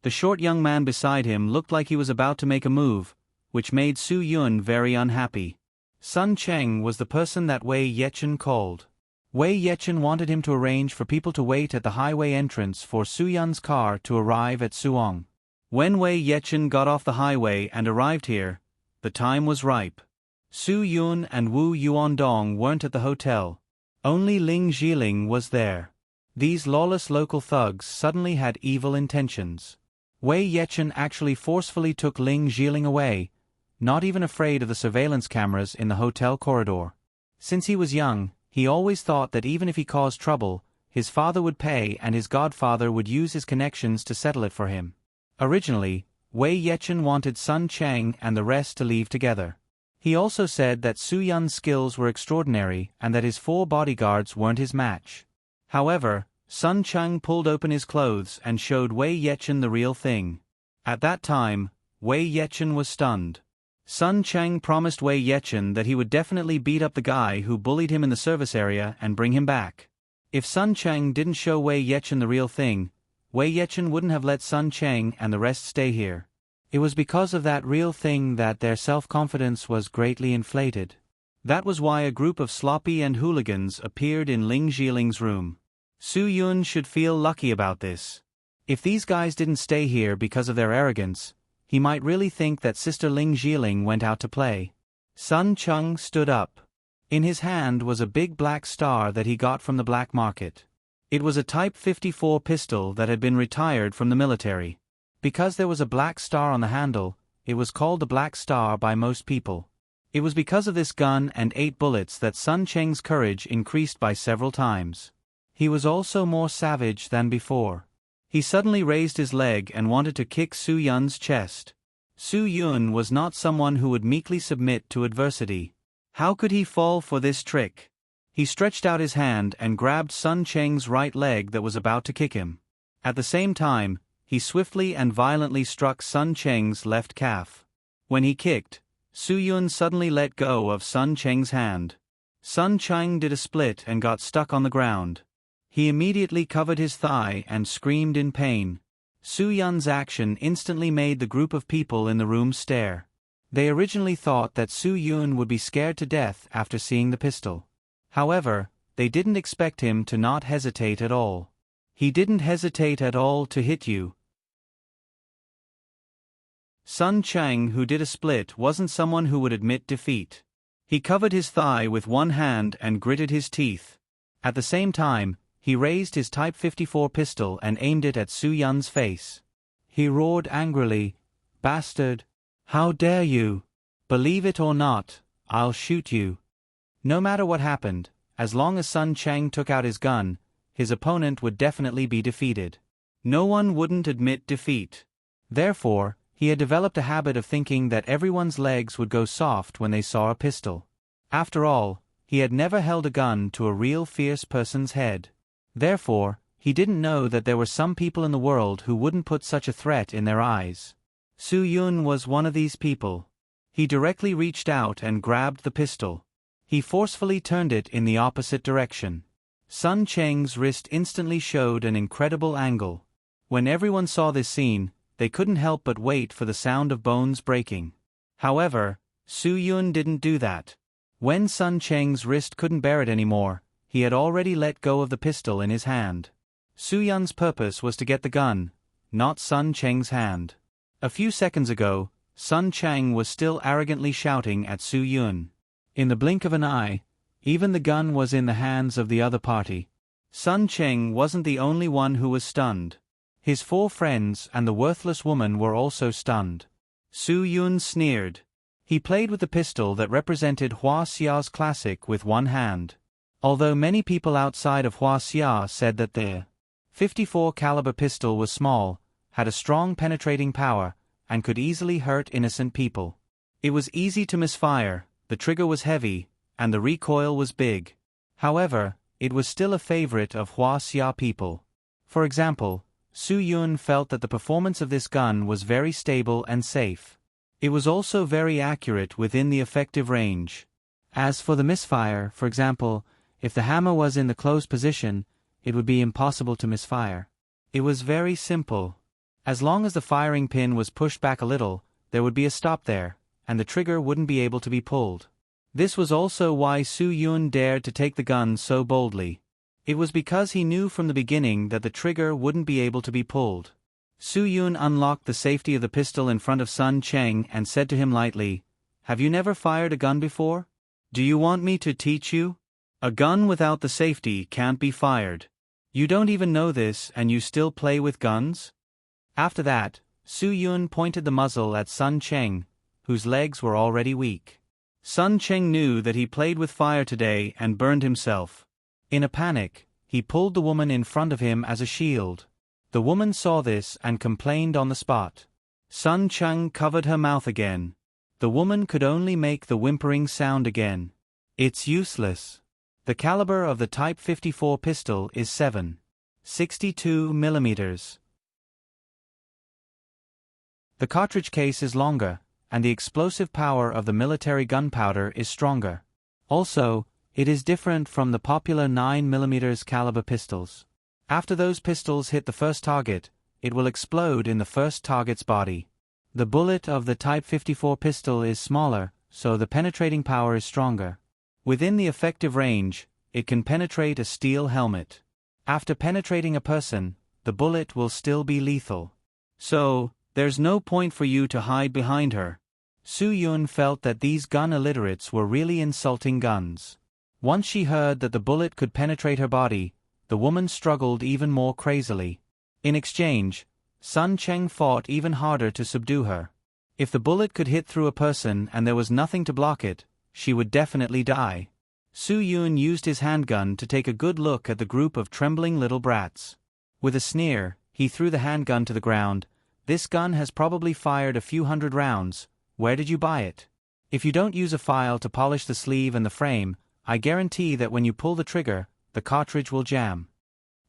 The short young man beside him looked like he was about to make a move, which made Su Yun very unhappy. Sun Cheng was the person that Wei Yechen called. Wei Yechen wanted him to arrange for people to wait at the highway entrance for Su Yun's car to arrive at Suong. When Wei Yechen got off the highway and arrived here, the time was ripe. Su Yun and Wu Yuandong weren't at the hotel. Only Ling Zhiling was there. These lawless local thugs suddenly had evil intentions. Wei Yechen actually forcefully took Ling Zhiling away, not even afraid of the surveillance cameras in the hotel corridor. Since he was young, he always thought that even if he caused trouble, his father would pay and his godfather would use his connections to settle it for him. Originally, Wei Yechen wanted Sun Cheng and the rest to leave together. He also said that Su Yun's skills were extraordinary and that his 4 bodyguards weren't his match. However, Sun Cheng pulled open his clothes and showed Wei Yechen the real thing. At that time, Wei Yechen was stunned. Sun Cheng promised Wei Yechen that he would definitely beat up the guy who bullied him in the service area and bring him back. If Sun Cheng didn't show Wei Yechen the real thing, Wei Yechen wouldn't have let Sun Cheng and the rest stay here. It was because of that real thing that their self-confidence was greatly inflated. That was why a group of sloppy and hooligans appeared in Ling Zhiling's room. Su Yun should feel lucky about this. If these guys didn't stay here because of their arrogance, he might really think that Sister Ling Zhiling went out to play. Sun Chung stood up. In his hand was a big black star that he got from the black market. It was a Type 54 pistol that had been retired from the military. Because there was a black star on the handle, it was called the Black Star by most people. It was because of this gun and 8 bullets that Sun Cheng's courage increased by several times. He was also more savage than before. He suddenly raised his leg and wanted to kick Su Yun's chest. Su Yun was not someone who would meekly submit to adversity. How could he fall for this trick? He stretched out his hand and grabbed Sun Cheng's right leg that was about to kick him. At the same time, he swiftly and violently struck Sun Cheng's left calf. When he kicked, Su Yun suddenly let go of Sun Cheng's hand. Sun Cheng did a split and got stuck on the ground. He immediately covered his thigh and screamed in pain. Su Yun's action instantly made the group of people in the room stare. They originally thought that Su Yun would be scared to death after seeing the pistol. However, they didn't expect him to not hesitate at all. He didn't hesitate at all to hit you. Sun Cheng, who did a split, wasn't someone who would admit defeat. He covered his thigh with one hand and gritted his teeth. At the same time, he raised his Type 54 pistol and aimed it at Su Yun's face. He roared angrily, "Bastard! How dare you? Believe it or not, I'll shoot you." No matter what happened, as long as Sun Cheng took out his gun, his opponent would definitely be defeated. No one wouldn't admit defeat. Therefore, he had developed a habit of thinking that everyone's legs would go soft when they saw a pistol. After all, he had never held a gun to a real fierce person's head. Therefore, he didn't know that there were some people in the world who wouldn't put such a threat in their eyes. Su Yun was one of these people. He directly reached out and grabbed the pistol. He forcefully turned it in the opposite direction. Sun Cheng's wrist instantly showed an incredible angle. When everyone saw this scene, they couldn't help but wait for the sound of bones breaking. However, Su Yun didn't do that. When Sun Cheng's wrist couldn't bear it anymore, he had already let go of the pistol in his hand. Su Yun's purpose was to get the gun, not Sun Cheng's hand. A few seconds ago, Sun Cheng was still arrogantly shouting at Su Yun. In the blink of an eye, even the gun was in the hands of the other party. Sun Cheng wasn't the only one who was stunned. His 4 friends and the worthless woman were also stunned. Su Yun sneered. He played with the pistol that represented Hua Xia's classic with one hand. Although many people outside of Hua Xia said that their 54 caliber pistol was small, had a strong penetrating power, and could easily hurt innocent people. It was easy to misfire, the trigger was heavy, and the recoil was big. However, it was still a favorite of Hua Xia people. For example, Su Yun felt that the performance of this gun was very stable and safe. It was also very accurate within the effective range. As for the misfire, for example, if the hammer was in the closed position, it would be impossible to misfire. It was very simple. As long as the firing pin was pushed back a little, there would be a stop there, and the trigger wouldn't be able to be pulled. This was also why Su Yun dared to take the gun so boldly. It was because he knew from the beginning that the trigger wouldn't be able to be pulled. Su Yun unlocked the safety of the pistol in front of Sun Cheng and said to him lightly, "Have you never fired a gun before? Do you want me to teach you? A gun without the safety can't be fired. You don't even know this and you still play with guns?" After that, Su Yun pointed the muzzle at Sun Cheng, whose legs were already weak. Sun Cheng knew that he played with fire today and burned himself. In a panic, he pulled the woman in front of him as a shield. The woman saw this and complained on the spot. Sun Cheng covered her mouth again. The woman could only make the whimpering sound again. It's useless. The caliber of the Type 54 pistol is 7.62 millimeters. The cartridge case is longer, and the explosive power of the military gunpowder is stronger. Also, it is different from the popular 9mm caliber pistols. After those pistols hit the first target, it will explode in the first target's body. The bullet of the Type 54 pistol is smaller, so the penetrating power is stronger. Within the effective range, it can penetrate a steel helmet. After penetrating a person, the bullet will still be lethal. So, there's no point for you to hide behind her. Su Yun felt that these gun illiterates were really insulting guns. Once she heard that the bullet could penetrate her body, the woman struggled even more crazily. In exchange, Sun Cheng fought even harder to subdue her. If the bullet could hit through a person and there was nothing to block it, she would definitely die. Su Yun used his handgun to take a good look at the group of trembling little brats. With a sneer, he threw the handgun to the ground. This gun has probably fired a few hundred rounds. Where did you buy it? If you don't use a file to polish the sleeve and the frame, I guarantee that when you pull the trigger, the cartridge will jam.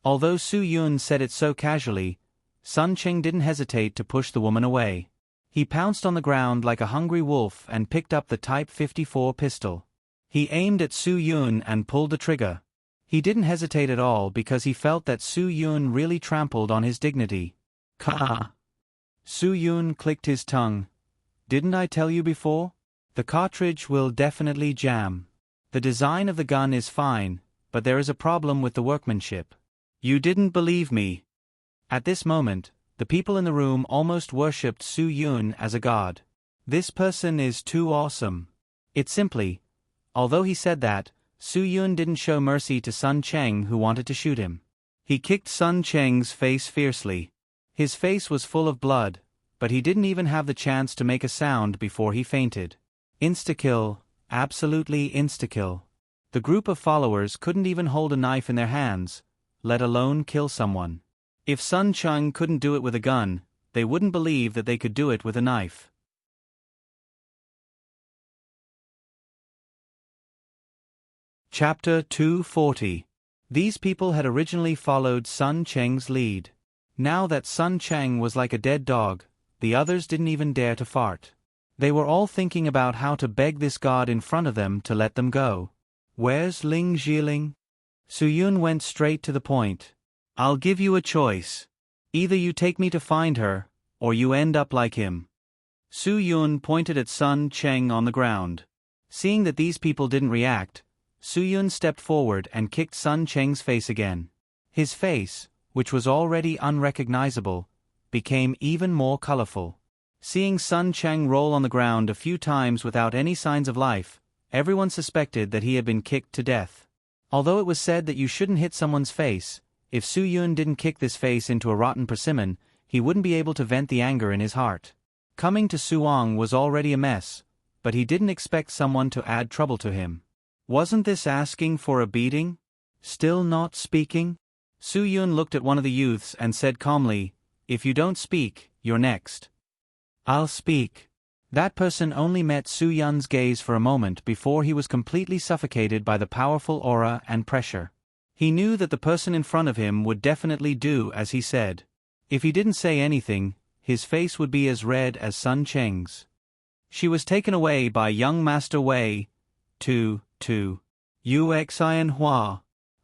Although Su Yun said it so casually, Sun Cheng didn't hesitate to push the woman away. He pounced on the ground like a hungry wolf and picked up the Type 54 pistol. He aimed at Su Yun and pulled the trigger. He didn't hesitate at all because he felt that Su Yun really trampled on his dignity. Ka! Su Yun clicked his tongue. Didn't I tell you before? The cartridge will definitely jam. The design of the gun is fine, but there is a problem with the workmanship. You didn't believe me. At this moment, the people in the room almost worshipped Su Yun as a god. This person is too awesome. It's simply, although he said that, Su Yun didn't show mercy to Sun Cheng who wanted to shoot him. He kicked Sun Cheng's face fiercely. His face was full of blood, but he didn't even have the chance to make a sound before he fainted. Insta-kill, absolutely insta-kill. The group of followers couldn't even hold a knife in their hands, let alone kill someone. If Sun Cheng couldn't do it with a gun, they wouldn't believe that they could do it with a knife. Chapter 240. These people had originally followed Sun Cheng's lead. Now that Sun Cheng was like a dead dog, the others didn't even dare to fart. They were all thinking about how to beg this god in front of them to let them go. Where's Ling Jiling? Su Yun went straight to the point. I'll give you a choice. Either you take me to find her, or you end up like him. Su Yun pointed at Sun Cheng on the ground. Seeing that these people didn't react, Su Yun stepped forward and kicked Sun Cheng's face again. His face, which was already unrecognizable, became even more colorful. Seeing Sun Cheng roll on the ground a few times without any signs of life, everyone suspected that he had been kicked to death. Although it was said that you shouldn't hit someone's face, if Su Yun didn't kick this face into a rotten persimmon, he wouldn't be able to vent the anger in his heart. Coming to Suong was already a mess, but he didn't expect someone to add trouble to him. Wasn't this asking for a beating? Still not speaking? Su Yun looked at one of the youths and said calmly, "If you don't speak, you're next." "I'll speak." That person only met Su Yun's gaze for a moment before he was completely suffocated by the powerful aura and pressure. He knew that the person in front of him would definitely do as he said. If he didn't say anything, his face would be as red as Sun Cheng's. She was taken away by young Master Wei to Uxian Hua,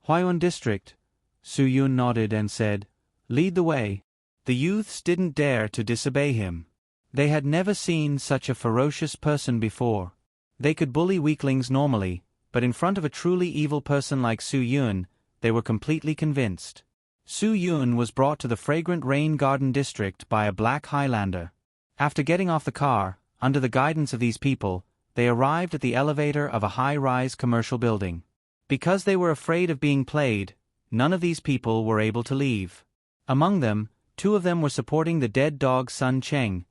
Huayuan District. Su Yun nodded and said, "Lead the way." The youths didn't dare to disobey him. They had never seen such a ferocious person before. They could bully weaklings normally, but in front of a truly evil person like Su Yun, they were completely convinced. Su Yun was brought to the Fragrant Rain Garden District by a black Highlander. After getting off the car, under the guidance of these people, they arrived at the elevator of a high-rise commercial building. Because they were afraid of being played, none of these people were able to leave. Among them, 2 of them were supporting the dead dog Sun Cheng,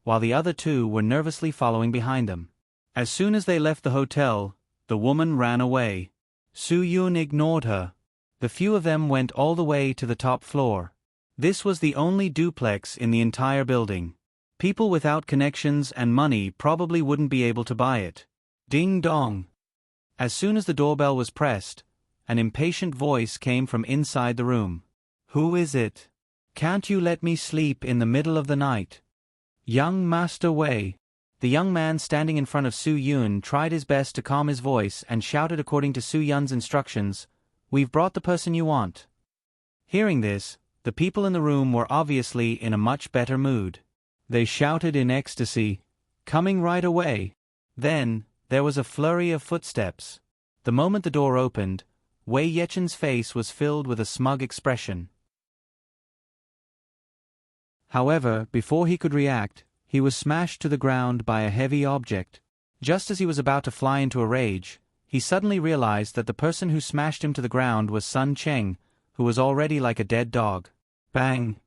while the other 2 were nervously following behind them. As soon as they left the hotel, the woman ran away. Su Yun ignored her. The few of them went all the way to the top floor. This was the only duplex in the entire building. People without connections and money probably wouldn't be able to buy it. Ding dong. As soon as the doorbell was pressed, an impatient voice came from inside the room. "Who is it? Can't you let me sleep in the middle of the night?" "Young Master Wei." The young man standing in front of Su Yun tried his best to calm his voice and shouted according to Su Yun's instructions, "We've brought the person you want." Hearing this, the people in the room were obviously in a much better mood. They shouted in ecstasy, "Coming right away." Then, there was a flurry of footsteps. The moment the door opened, Wei Yechen's face was filled with a smug expression. However, before he could react, he was smashed to the ground by a heavy object. Just as he was about to fly into a rage, he suddenly realized that the person who smashed him to the ground was Sun Cheng, who was already like a dead dog. Bang!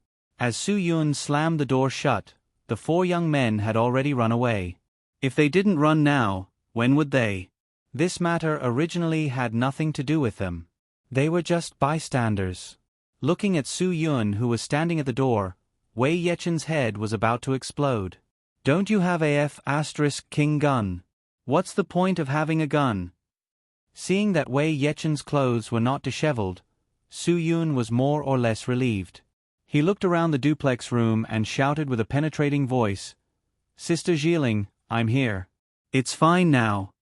As Su Yun slammed the door shut, the 4 young men had already run away. If they didn't run now, when would they? This matter originally had nothing to do with them. They were just bystanders. Looking at Su Yun, who was standing at the door, Wei Yechen's head was about to explode. Don't you have a F***king gun? What's the point of having a gun? Seeing that Wei Yechen's clothes were not disheveled, Su Yun was more or less relieved. He looked around the duplex room and shouted with a penetrating voice, "Sister Jieling, I'm here. It's fine now."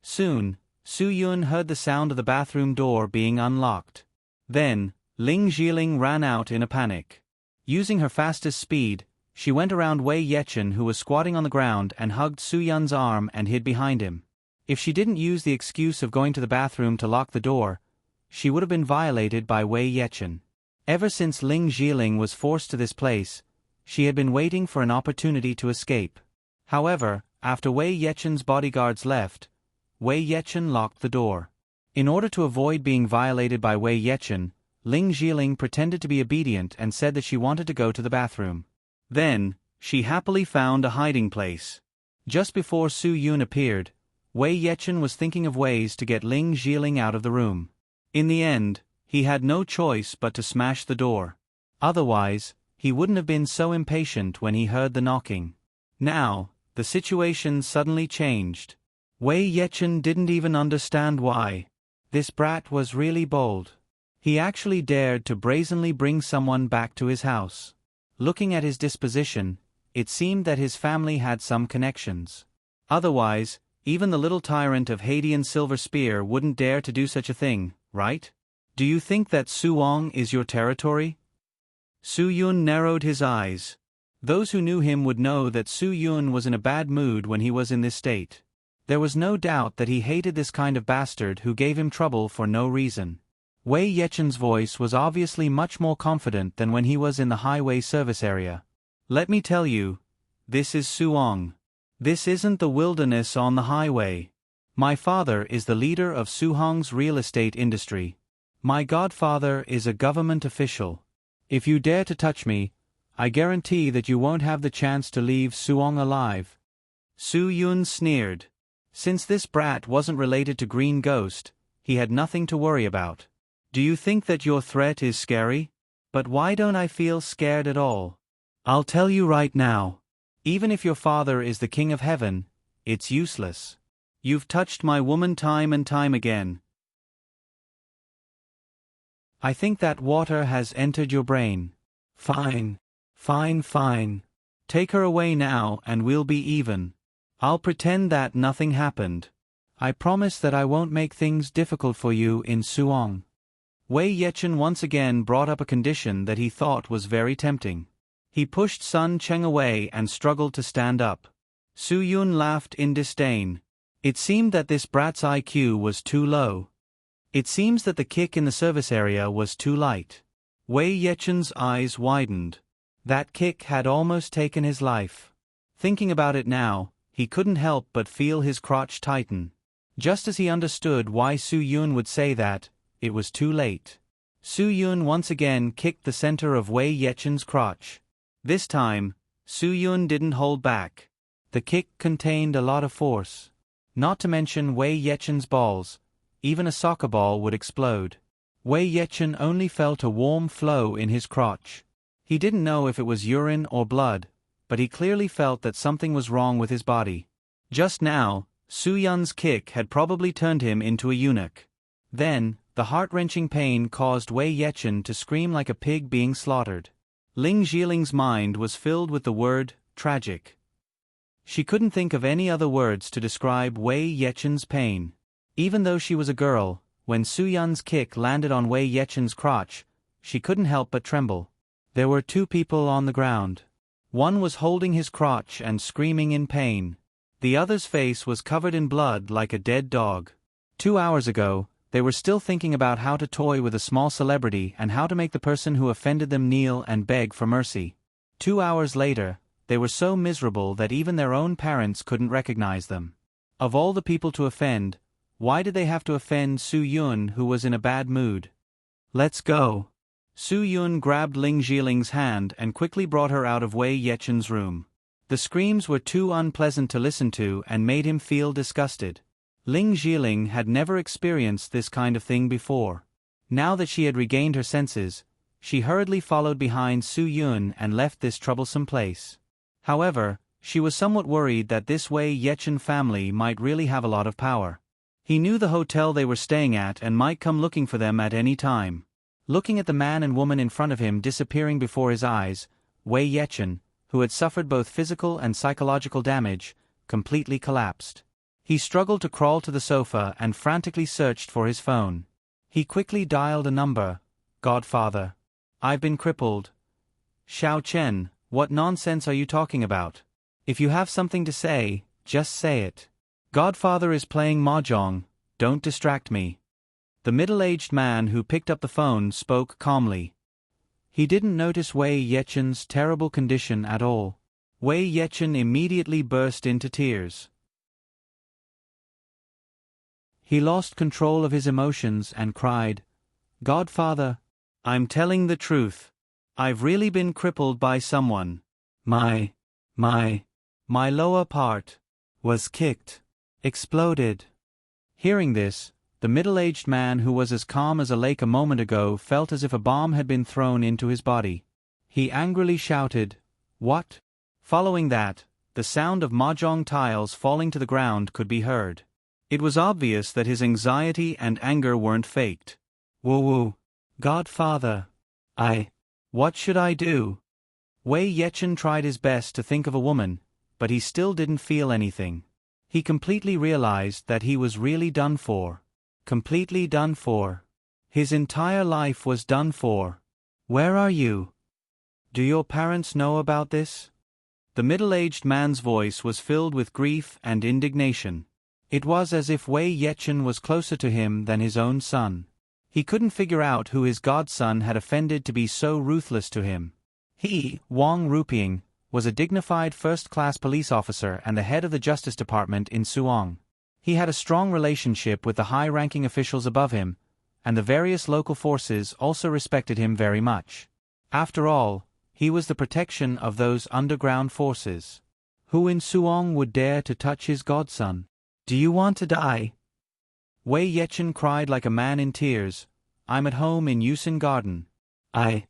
Soon, Su Yun heard the sound of the bathroom door being unlocked. Then, Ling Jieling ran out in a panic. Using her fastest speed, she went around Wei Yechen, who was squatting on the ground, and hugged Su Yun's arm and hid behind him. If she didn't use the excuse of going to the bathroom to lock the door, she would have been violated by Wei Yechen. Ever since Ling Jieling was forced to this place, she had been waiting for an opportunity to escape. However, after Wei Yechen's bodyguards left, Wei Yechen locked the door. In order to avoid being violated by Wei Yechen, Ling Jieling pretended to be obedient and said that she wanted to go to the bathroom. Then, she happily found a hiding place. Just before Su Yun appeared, Wei Yechen was thinking of ways to get Ling Jieling out of the room. In the end, he had no choice but to smash the door. Otherwise, he wouldn't have been so impatient when he heard the knocking. Now, the situation suddenly changed. Wei Yechen didn't even understand why. This brat was really bold. He actually dared to brazenly bring someone back to his house. Looking at his disposition, it seemed that his family had some connections. Otherwise, even the little tyrant of Hadean Silver Spear wouldn't dare to do such a thing, right? Do you think that Suong is your territory? Su Yun narrowed his eyes. Those who knew him would know that Su Yun was in a bad mood when he was in this state. There was no doubt that he hated this kind of bastard who gave him trouble for no reason. Wei Yechen's voice was obviously much more confident than when he was in the highway service area. Let me tell you, this is Suong. This isn't the wilderness on the highway. My father is the leader of Suhong's real estate industry. My godfather is a government official. If you dare to touch me, I guarantee that you won't have the chance to leave Suong alive. Su Yun sneered. Since this brat wasn't related to Green Ghost, he had nothing to worry about. Do you think that your threat is scary? But why don't I feel scared at all? I'll tell you right now. Even if your father is the king of heaven, it's useless. You've touched my woman time and time again. I think that water has entered your brain. Fine. Fine. Take her away now and we'll be even. I'll pretend that nothing happened. I promise that I won't make things difficult for you in Suong. Wei Yechen once again brought up a condition that he thought was very tempting. He pushed Sun Cheng away and struggled to stand up. Su Yun laughed in disdain. It seemed that this brat's IQ was too low. It seems that the kick in the service area was too light. Wei Yechen's eyes widened. That kick had almost taken his life. Thinking about it now, he couldn't help but feel his crotch tighten. Just as he understood why Su Yun would say that, it was too late. Su Yun once again kicked the center of Wei Yechen's crotch. This time, Su Yun didn't hold back. The kick contained a lot of force. Not to mention Wei Yechen's balls, even a soccer ball would explode. Wei Yechen only felt a warm flow in his crotch. He didn't know if it was urine or blood, but he clearly felt that something was wrong with his body. Just now, Su Yun's kick had probably turned him into a eunuch. Then, the heart-wrenching pain caused Wei Yechen to scream like a pig being slaughtered. Ling Jieling's mind was filled with the word, tragic. She couldn't think of any other words to describe Wei Yechen's pain. Even though she was a girl, when Su Yun's kick landed on Wei Yechen's crotch, she couldn't help but tremble. There were 2 people on the ground. One was holding his crotch and screaming in pain. The other's face was covered in blood like a dead dog. 2 hours ago, they were still thinking about how to toy with a small celebrity and how to make the person who offended them kneel and beg for mercy. 2 hours later, they were so miserable that even their own parents couldn't recognize them. Of all the people to offend, why did they have to offend Su Yun, who was in a bad mood? Let's go. Su Yun grabbed Ling Jiling's hand and quickly brought her out of Wei Yechen's room. The screams were too unpleasant to listen to and made him feel disgusted. Ling Jiling had never experienced this kind of thing before. Now that she had regained her senses, she hurriedly followed behind Su Yun and left this troublesome place. However, she was somewhat worried that this Wei Yechen family might really have a lot of power. He knew the hotel they were staying at and might come looking for them at any time. Looking at the man and woman in front of him disappearing before his eyes, Wei Yechen, who had suffered both physical and psychological damage, completely collapsed. He struggled to crawl to the sofa and frantically searched for his phone. He quickly dialed a number. Godfather. I've been crippled. Xiao Chen, what nonsense are you talking about? If you have something to say, just say it. Godfather is playing mahjong, don't distract me. The middle-aged man who picked up the phone spoke calmly. He didn't notice Wei Yechen's terrible condition at all. Wei Yechen immediately burst into tears. He lost control of his emotions and cried, Godfather, I'm telling the truth. I've really been crippled by someone. My lower part was kicked, exploded. Hearing this, the middle-aged man who was as calm as a lake a moment ago felt as if a bomb had been thrown into his body. He angrily shouted, What? Following that, the sound of mahjong tiles falling to the ground could be heard. It was obvious that his anxiety and anger weren't faked. Woo-woo. Godfather. What should I do? Wei Yechen tried his best to think of a woman, but he still didn't feel anything. He completely realized that he was really done for. Completely done for. His entire life was done for. Where are you? Do your parents know about this? The middle-aged man's voice was filled with grief and indignation. It was as if Wei Yechen was closer to him than his own son. He couldn't figure out who his godson had offended to be so ruthless to him. He, Wang Rupiang, was a dignified first-class police officer and the head of the Justice Department in Suong. He had a strong relationship with the high-ranking officials above him, and the various local forces also respected him very much. After all, he was the protection of those underground forces. Who in Suong would dare to touch his godson? Do you want to die? Wei Yechen cried like a man in tears. I'm at home in Yusen Garden. I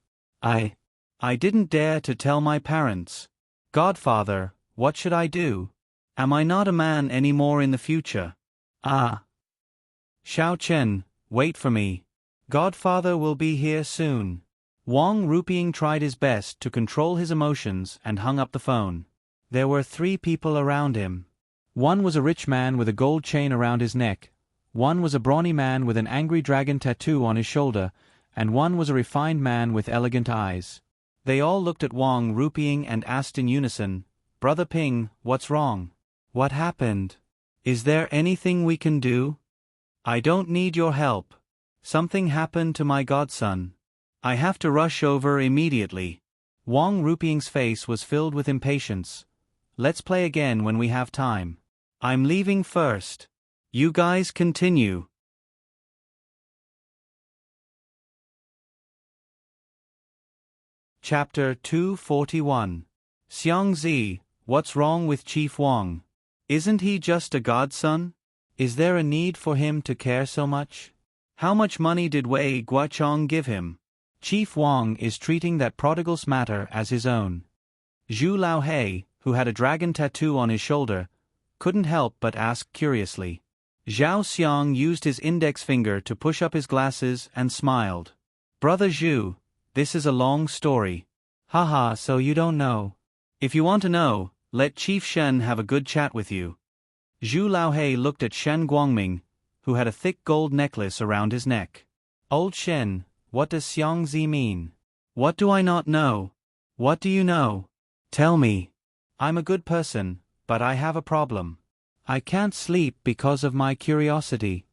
didn't dare to tell my parents. Godfather, what should I do? Am I not a man anymore in the future? Xiao Chen, wait for me. Godfather will be here soon. Wang Rupiang tried his best to control his emotions and hung up the phone. There were 3 people around him. One was a rich man with a gold chain around his neck, one was a brawny man with an angry dragon tattoo on his shoulder, and one was a refined man with elegant eyes. They all looked at Wang Rupiang and asked in unison, Brother Ping, what's wrong? What happened? Is there anything we can do? I don't need your help. Something happened to my godson. I have to rush over immediately. Wang Rupiang's face was filled with impatience. Let's play again when we have time. I'm leaving first. You guys continue. Chapter 241. Xiangzi, what's wrong with Chief Wang? Isn't he just a godson? Is there a need for him to care so much? How much money did Wei Guochong give him? Chief Wang is treating that prodigal's matter as his own. Zhu Laohei, who had a dragon tattoo on his shoulder, couldn't help but ask curiously. Zhao Xiang used his index finger to push up his glasses and smiled. Brother Zhu, this is a long story. Haha, so you don't know. If you want to know, let Chief Shen have a good chat with you. Zhu Laohei looked at Shen Guangming, who had a thick gold necklace around his neck. Old Shen, what does Xiangzi mean? What do I not know? What do you know? Tell me. I'm a good person, but I have a problem. I can't sleep because of my curiosity.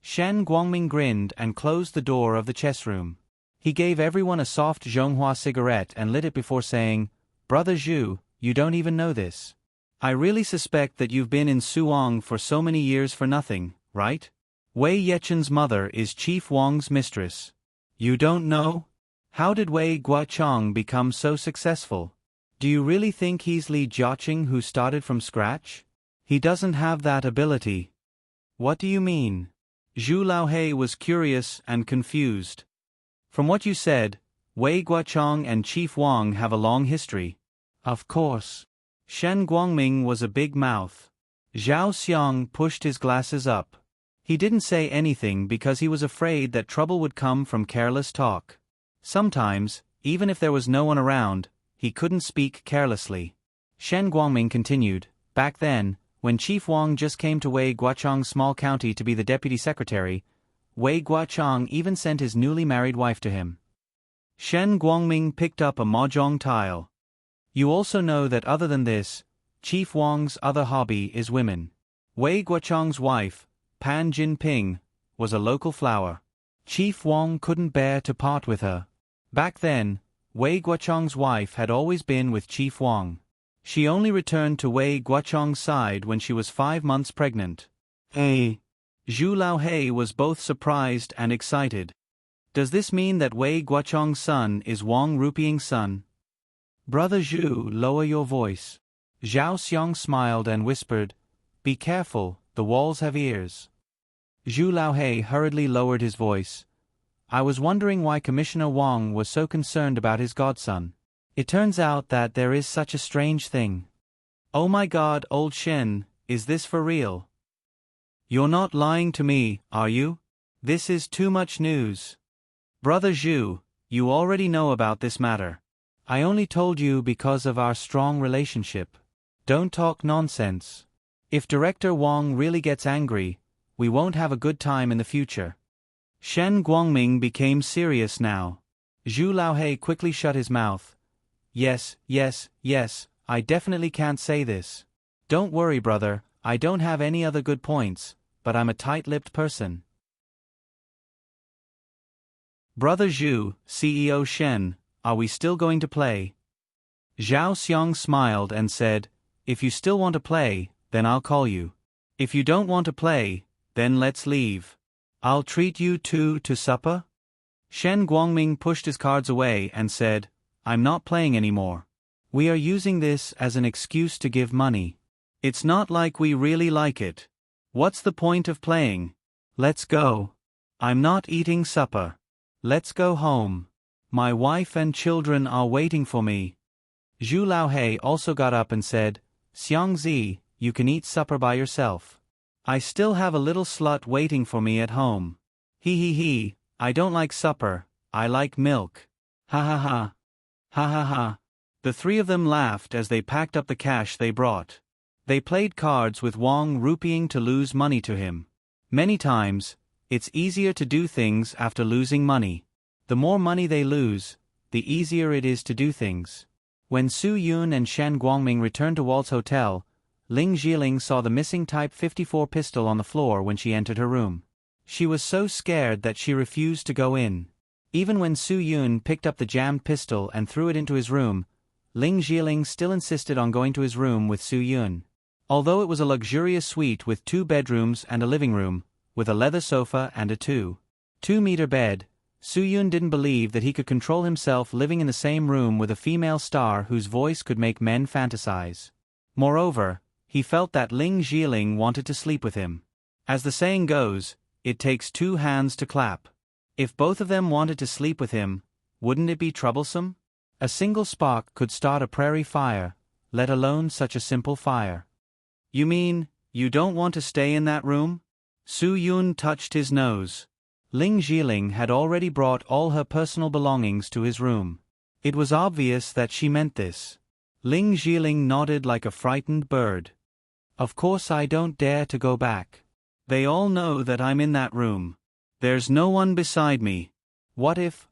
Shen Guangming grinned and closed the door of the chess room. He gave everyone a soft Zhonghua cigarette and lit it before saying, "Brother Zhu, you don't even know this. I really suspect that you've been in Suong for so many years for nothing, right? Wei Yechen's mother is Chief Wang's mistress. You don't know? How did Wei Guochang become so successful? Do you really think he's Li Jiaqing who started from scratch? He doesn't have that ability." "What do you mean?" Zhu Laohei was curious and confused. "From what you said, Wei Guochang and Chief Wang have a long history." "Of course." Shen Guangming was a big mouth. Zhao Xiang pushed his glasses up. He didn't say anything because he was afraid that trouble would come from careless talk. Sometimes, even if there was no one around, he couldn't speak carelessly. Shen Guangming continued, "Back then, when Chief Wang just came to Wei Guochang's small county to be the deputy secretary, Wei Guochang even sent his newly married wife to him." Shen Guangming picked up a mahjong tile. "You also know that other than this, Chief Wang's other hobby is women. Wei Guochang's wife, Pan Jinping, was a local flower. Chief Wang couldn't bear to part with her. Back then, Wei Guochang's wife had always been with Chief Wang. She only returned to Wei Guochang's side when she was 5 months pregnant." Zhu Laohei was both surprised and excited. "Does this mean that Wei Guochang's son is Wang Rupiying's son?" "Brother Zhu, lower your voice." Zhao Xiang smiled and whispered, "Be careful, the walls have ears." Zhu Laohei hurriedly lowered his voice. "I was wondering why Commissioner Wang was so concerned about his godson. It turns out that there is such a strange thing." "Oh my God, old Shen, is this for real? You're not lying to me, are you? This is too much news." "Brother Zhu, you already know about this matter. I only told you because of our strong relationship. Don't talk nonsense. If Director Wang really gets angry, we won't have a good time in the future." Shen Guangming became serious now. Zhu Laohei quickly shut his mouth. Yes, I definitely can't say this. Don't worry, brother, I don't have any other good points, but I'm a tight-lipped person." "Brother Zhu, CEO Shen, are we still going to play?" Zhao Xiang smiled and said, "If you still want to play, then I'll call you. If you don't want to play, then let's leave. I'll treat you two to supper." Shen Guangming pushed his cards away and said, "I'm not playing anymore. We are using this as an excuse to give money. It's not like we really like it. What's the point of playing? Let's go. I'm not eating supper. Let's go home. My wife and children are waiting for me." Zhu Laohei also got up and said, "Xiangzi, you can eat supper by yourself. I still have a little slut waiting for me at home. He, I don't like supper, I like milk. Ha ha ha. Ha ha ha." The three of them laughed as they packed up the cash they brought. They played cards with Wang Rupiying to lose money to him. Many times, it's easier to do things after losing money. The more money they lose, the easier it is to do things. When Su Yun and Shen Guangming returned to Walt's hotel, Ling Jiling saw the missing Type 54 pistol on the floor when she entered her room. She was so scared that she refused to go in. Even when Su Yun picked up the jammed pistol and threw it into his room, Ling Jiling still insisted on going to his room with Su Yun. Although it was a luxurious suite with 2 bedrooms and a living room, with a leather sofa and a 2-meter bed, Su Yun didn't believe that he could control himself living in the same room with a female star whose voice could make men fantasize. Moreover, he felt that Ling Jiling wanted to sleep with him. As the saying goes, it takes 2 hands to clap. If both of them wanted to sleep with him, wouldn't it be troublesome? A single spark could start a prairie fire, let alone such a simple fire. "You mean, you don't want to stay in that room?" Su Yun touched his nose. Ling Jiling had already brought all her personal belongings to his room. It was obvious that she meant this. Ling Jiling nodded like a frightened bird. "Of course I don't dare to go back. They all know that I'm in that room. There's no one beside me. What if?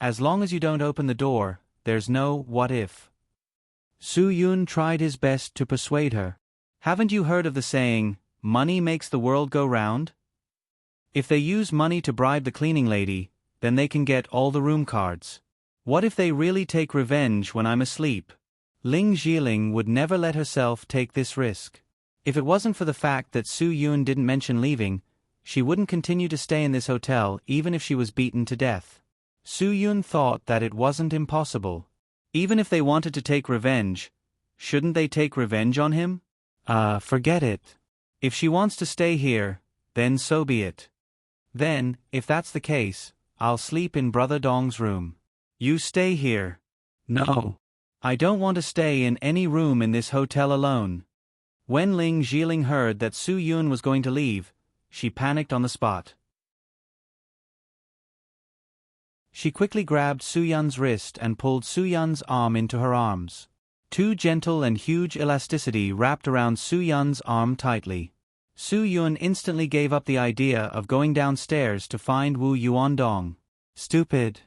As long as you don't open the door, there's no what if." Su Yun tried his best to persuade her. "Haven't you heard of the saying, money makes the world go round? If they use money to bribe the cleaning lady, then they can get all the room cards. What if they really take revenge when I'm asleep? Ling Jiling would never let herself take this risk. If it wasn't for the fact that Su Yun didn't mention leaving, she wouldn't continue to stay in this hotel even if she was beaten to death. Su Yun thought that it wasn't impossible. Even if they wanted to take revenge, shouldn't they take revenge on him? Forget it. If she wants to stay here, then so be it. Then, if that's the case, I'll sleep in Brother Dong's room. You stay here. No. I don't want to stay in any room in this hotel alone. When Ling Jiling heard that Su Yun was going to leave, she panicked on the spot. She quickly grabbed Su Yun's wrist and pulled Su Yun's arm into her arms. Two gentle and huge elasticity wrapped around Su Yun's arm tightly. Su Yun instantly gave up the idea of going downstairs to find Wu Yuandong. Stupid.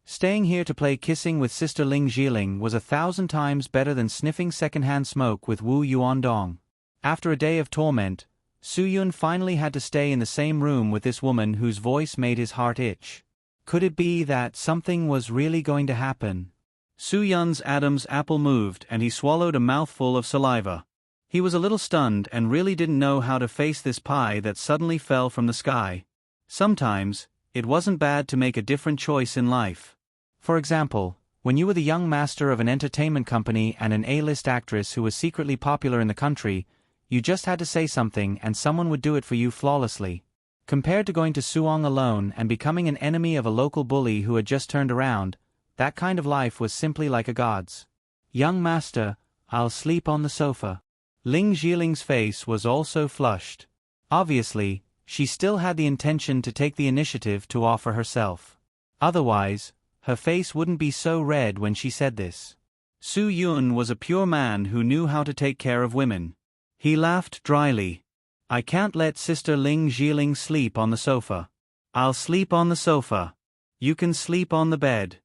Staying here to play kissing with Sister Ling Jiling was 1,000 times better than sniffing secondhand smoke with Wu Yuandong. After a day of torment, Su Yun finally had to stay in the same room with this woman whose voice made his heart itch. Could it be that something was really going to happen? Su Yun's Adam's apple moved and he swallowed a mouthful of saliva. He was a little stunned and really didn't know how to face this pie that suddenly fell from the sky. Sometimes, it wasn't bad to make a different choice in life. For example, when you were the young master of an entertainment company and an A-list actress who was secretly popular in the country, you just had to say something and someone would do it for you flawlessly. Compared to going to Suong alone and becoming an enemy of a local bully who had just turned around, that kind of life was simply like a god's. Young master, I'll sleep on the sofa. Ling Jiling's face was also flushed. Obviously, she still had the intention to take the initiative to offer herself. Otherwise, her face wouldn't be so red when she said this. Su Yun was a pure man who knew how to take care of women. He laughed dryly. I can't let Sister Ling Jiling sleep on the sofa. I'll sleep on the sofa. You can sleep on the bed.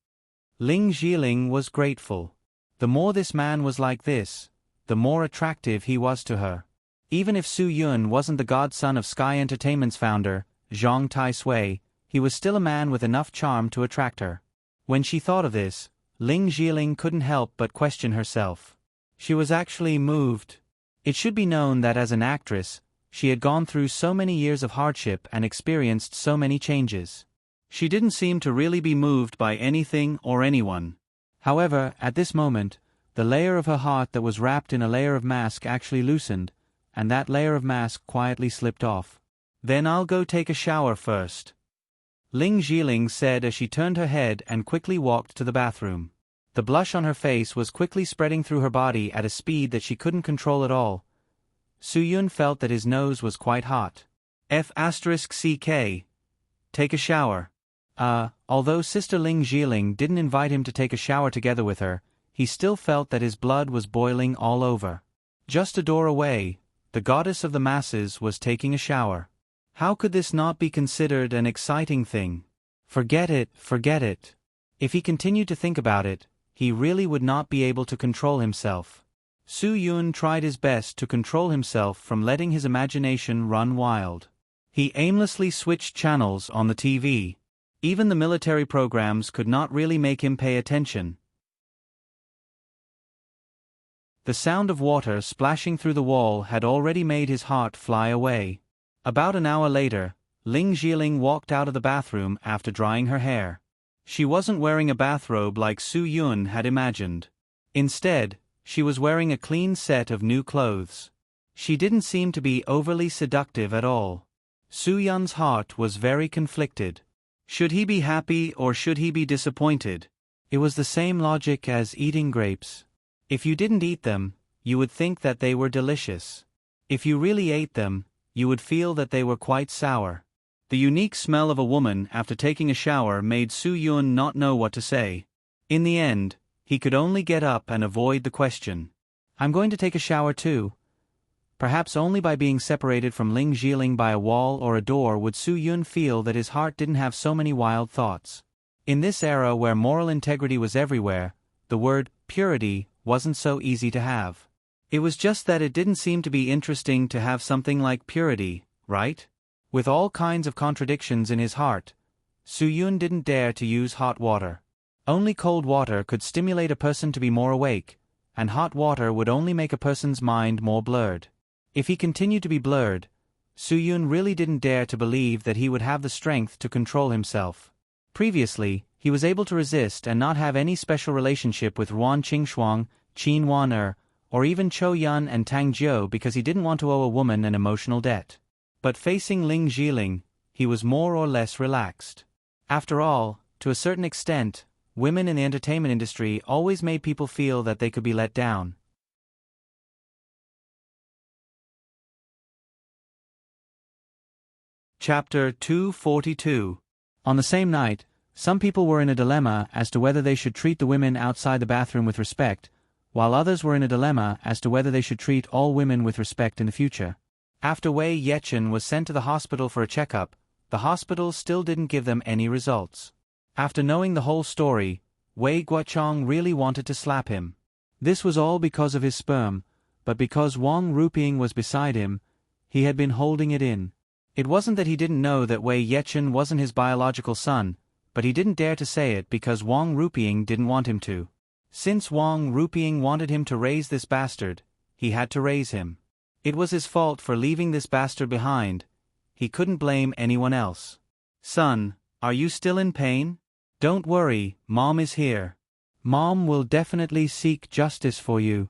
Ling Jiling was grateful. The more this man was like this, the more attractive he was to her. Even if Su Yun wasn't the godson of Sky Entertainment's founder, Zhang Tai-sui, he was still a man with enough charm to attract her. When she thought of this, Ling Jiling couldn't help but question herself. She was actually moved. It should be known that as an actress, she had gone through so many years of hardship and experienced so many changes. She didn't seem to really be moved by anything or anyone. However, at this moment, the layer of her heart that was wrapped in a layer of mask actually loosened, and that layer of mask quietly slipped off. Then I'll go take a shower first. Ling Jiling said as she turned her head and quickly walked to the bathroom. The blush on her face was quickly spreading through her body at a speed that she couldn't control at all. Su Yun felt that his nose was quite hot. F***CK. Take a shower. Although Sister Ling Jiling didn't invite him to take a shower together with her, he still felt that his blood was boiling all over. Just a door away, the goddess of the masses was taking a shower. How could this not be considered an exciting thing? Forget it, forget it. If he continued to think about it, he really would not be able to control himself. Su Yun tried his best to control himself from letting his imagination run wild. He aimlessly switched channels on the TV. Even the military programs could not really make him pay attention. The sound of water splashing through the wall had already made his heart fly away. About an hour later, Ling Jiling walked out of the bathroom after drying her hair. She wasn't wearing a bathrobe like Su Yun had imagined. Instead, she was wearing a clean set of new clothes. She didn't seem to be overly seductive at all. Su Yun's heart was very conflicted. Should he be happy or should he be disappointed? It was the same logic as eating grapes. If you didn't eat them, you would think that they were delicious. If you really ate them, you would feel that they were quite sour. The unique smell of a woman after taking a shower made Su Yun not know what to say. In the end, he could only get up and avoid the question. I'm going to take a shower too. Perhaps only by being separated from Ling Jiling by a wall or a door would Su Yun feel that his heart didn't have so many wild thoughts. In this era where moral integrity was everywhere, the word purity wasn't so easy to have. It was just that it didn't seem to be interesting to have something like purity, right? With all kinds of contradictions in his heart, Soo-yoon didn't dare to use hot water. Only cold water could stimulate a person to be more awake, and hot water would only make a person's mind more blurred. If he continued to be blurred, Soo-yoon really didn't dare to believe that he would have the strength to control himself. Previously, he was able to resist and not have any special relationship with Ruan Qingxuang, Qin Wan-er, or even Cho Yun and Tang Jiu because he didn't want to owe a woman an emotional debt. But facing Ling Jiling, he was more or less relaxed. After all, to a certain extent, women in the entertainment industry always made people feel that they could be let down. Chapter 242. On the same night, some people were in a dilemma as to whether they should treat the women outside the bathroom with respect, while others were in a dilemma as to whether they should treat all women with respect in the future. After Wei Yechen was sent to the hospital for a checkup, the hospital still didn't give them any results. After knowing the whole story, Wei Guochong really wanted to slap him. This was all because of his sperm, but because Wang Ruping was beside him, he had been holding it in. It wasn't that he didn't know that Wei Yechen wasn't his biological son, but he didn't dare to say it because Wang Ruping didn't want him to. Since Wang Ruping wanted him to raise this bastard, he had to raise him. It was his fault for leaving this bastard behind. He couldn't blame anyone else. Son, are you still in pain? Don't worry, Mom is here. Mom will definitely seek justice for you.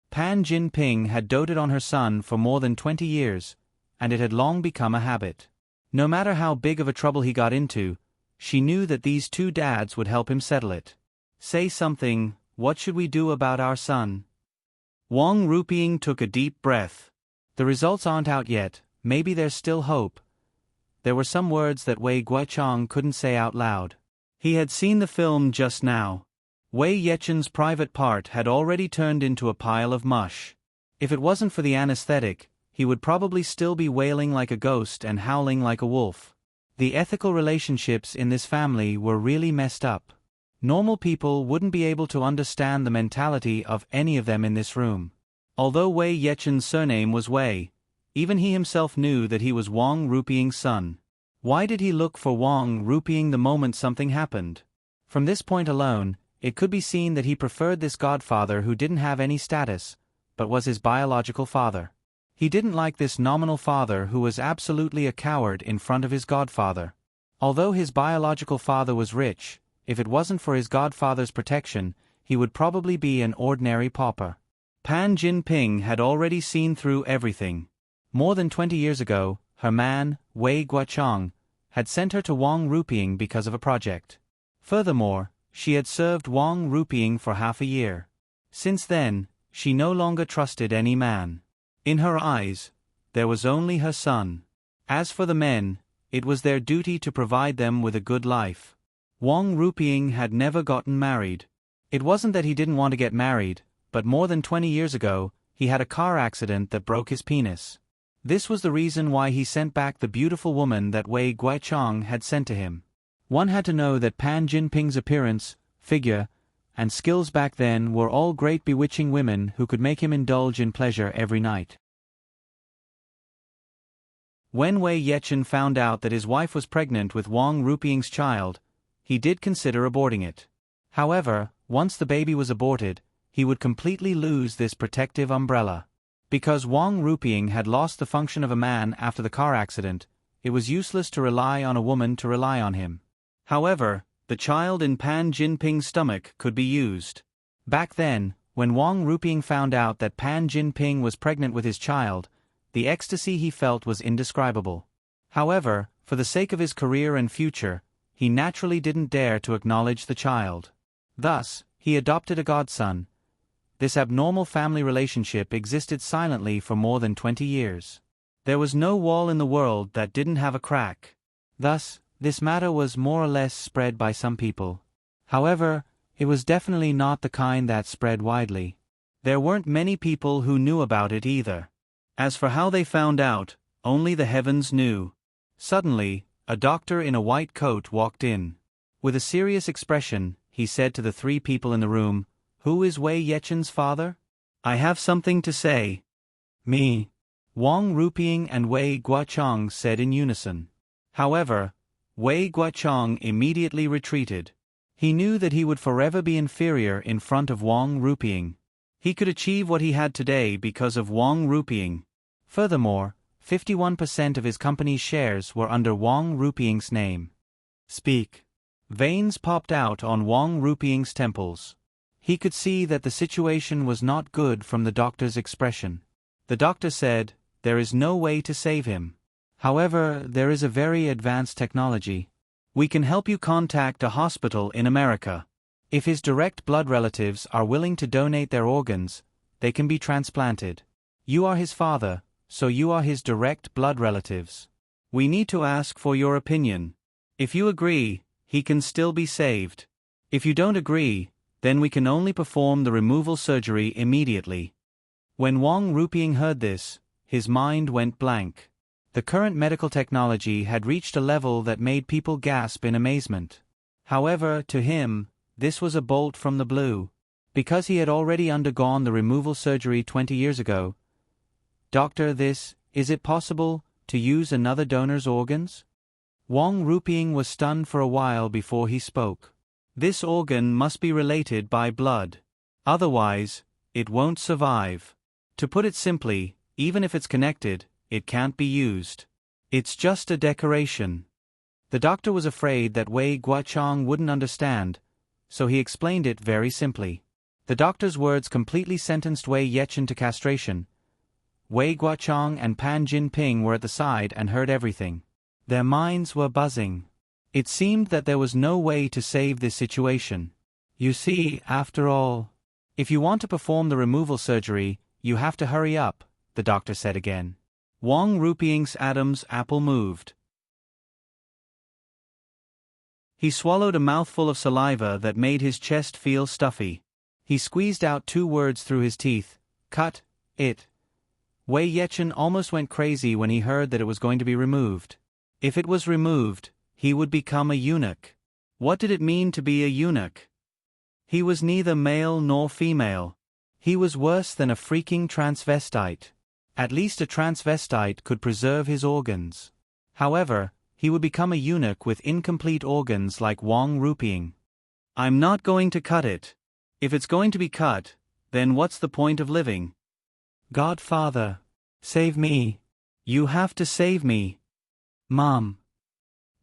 Pan Jinping had doted on her son for more than 20 years, and it had long become a habit. No matter how big of a trouble he got into, she knew that these two dads would help him settle it. Say something, what should we do about our son? Wang Ruping took a deep breath. The results aren't out yet, maybe there's still hope. There were some words that Wei Guochong couldn't say out loud. He had seen the film just now. Wei Yechen's private part had already turned into a pile of mush. If it wasn't for the anesthetic, he would probably still be wailing like a ghost and howling like a wolf. The ethical relationships in this family were really messed up. Normal people wouldn't be able to understand the mentality of any of them in this room. Although Wei Yechen's surname was Wei, even he himself knew that he was Wang Ruping's son. Why did he look for Wang Ruping the moment something happened? From this point alone, it could be seen that he preferred this godfather who didn't have any status, but was his biological father. He didn't like this nominal father who was absolutely a coward in front of his godfather. Although his biological father was rich, if it wasn't for his godfather's protection, he would probably be an ordinary pauper. Pan Jinping had already seen through everything. More than 20 years ago, her man, Wei Guochong, had sent her to Wang Ruping because of a project. Furthermore, she had served Wang Ruping for half a year. Since then, she no longer trusted any man. In her eyes, there was only her son. As for the men, it was their duty to provide them with a good life. Wang Ruping had never gotten married. It wasn't that he didn't want to get married, but more than 20 years ago, he had a car accident that broke his penis. This was the reason why he sent back the beautiful woman that Wei Guochong had sent to him. One had to know that Pan Jinping's appearance, figure, and skills back then were all great bewitching women who could make him indulge in pleasure every night. When Wei Yechen found out that his wife was pregnant with Wang Ruping's child, he did consider aborting it. However, once the baby was aborted, he would completely lose this protective umbrella. Because Wang Ruping had lost the function of a man after the car accident, it was useless to rely on a woman to rely on him. However, the child in Pan Jinping's stomach could be used. Back then, when Wang Ruping found out that Pan Jinping was pregnant with his child, the ecstasy he felt was indescribable. However, for the sake of his career and future, he naturally didn't dare to acknowledge the child. Thus, he adopted a godson. This abnormal family relationship existed silently for more than 20 years. There was no wall in the world that didn't have a crack. Thus, this matter was more or less spread by some people. However, it was definitely not the kind that spread widely. There weren't many people who knew about it either. As for how they found out, only the heavens knew. Suddenly, a doctor in a white coat walked in. With a serious expression, he said to the three people in the room, "Who is Wei Yechen's father?" I have something to say. Me. Wang Ruping and Wei Guochang said in unison. However, Wei Guochang immediately retreated. He knew that he would forever be inferior in front of Wang Ruping. He could achieve what he had today because of Wang Ruping. Furthermore, 51% of his company's shares were under Wang Ruping's name. Speak. Veins popped out on Wang Ruping's temples. He could see that the situation was not good from the doctor's expression. The doctor said, "There is no way to save him. However, there is a very advanced technology. We can help you contact a hospital in America. If his direct blood relatives are willing to donate their organs, they can be transplanted. You are his father, so you are his direct blood relatives. We need to ask for your opinion. If you agree, he can still be saved. If you don't agree, then we can only perform the removal surgery immediately." When Wang Ruping heard this, his mind went blank. The current medical technology had reached a level that made people gasp in amazement. However, to him, this was a bolt from the blue. Because he had already undergone the removal surgery 20 years ago. "Doctor, is it possible to use another donor's organs?" Wang Ruping was stunned for a while before he spoke. "This organ must be related by blood. Otherwise, it won't survive. To put it simply, even if it's connected, it can't be used. It's just a decoration." The doctor was afraid that Wei Guochang wouldn't understand, so he explained it very simply. The doctor's words completely sentenced Wei Yechen to castration. Wei Guochang and Pan Jinping were at the side and heard everything. Their minds were buzzing. It seemed that there was no way to save this situation. "You see, after all, if you want to perform the removal surgery, you have to hurry up," the doctor said again. Wang Ruping's Adam's apple moved. He swallowed a mouthful of saliva that made his chest feel stuffy. He squeezed out 2 words through his teeth. "Cut it." Wei Yechen almost went crazy when he heard that it was going to be removed. If it was removed, he would become a eunuch. What did it mean to be a eunuch? He was neither male nor female. He was worse than a freaking transvestite. At least a transvestite could preserve his organs. However, he would become a eunuch with incomplete organs like Wang Ruping. "I'm not going to cut it. If it's going to be cut, then what's the point of living? Godfather, save me. You have to save me. Mom."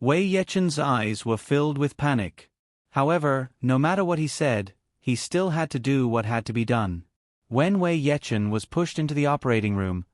Wei Yechen's eyes were filled with panic. However, no matter what he said, he still had to do what had to be done. When Wei Yechen was pushed into the operating room,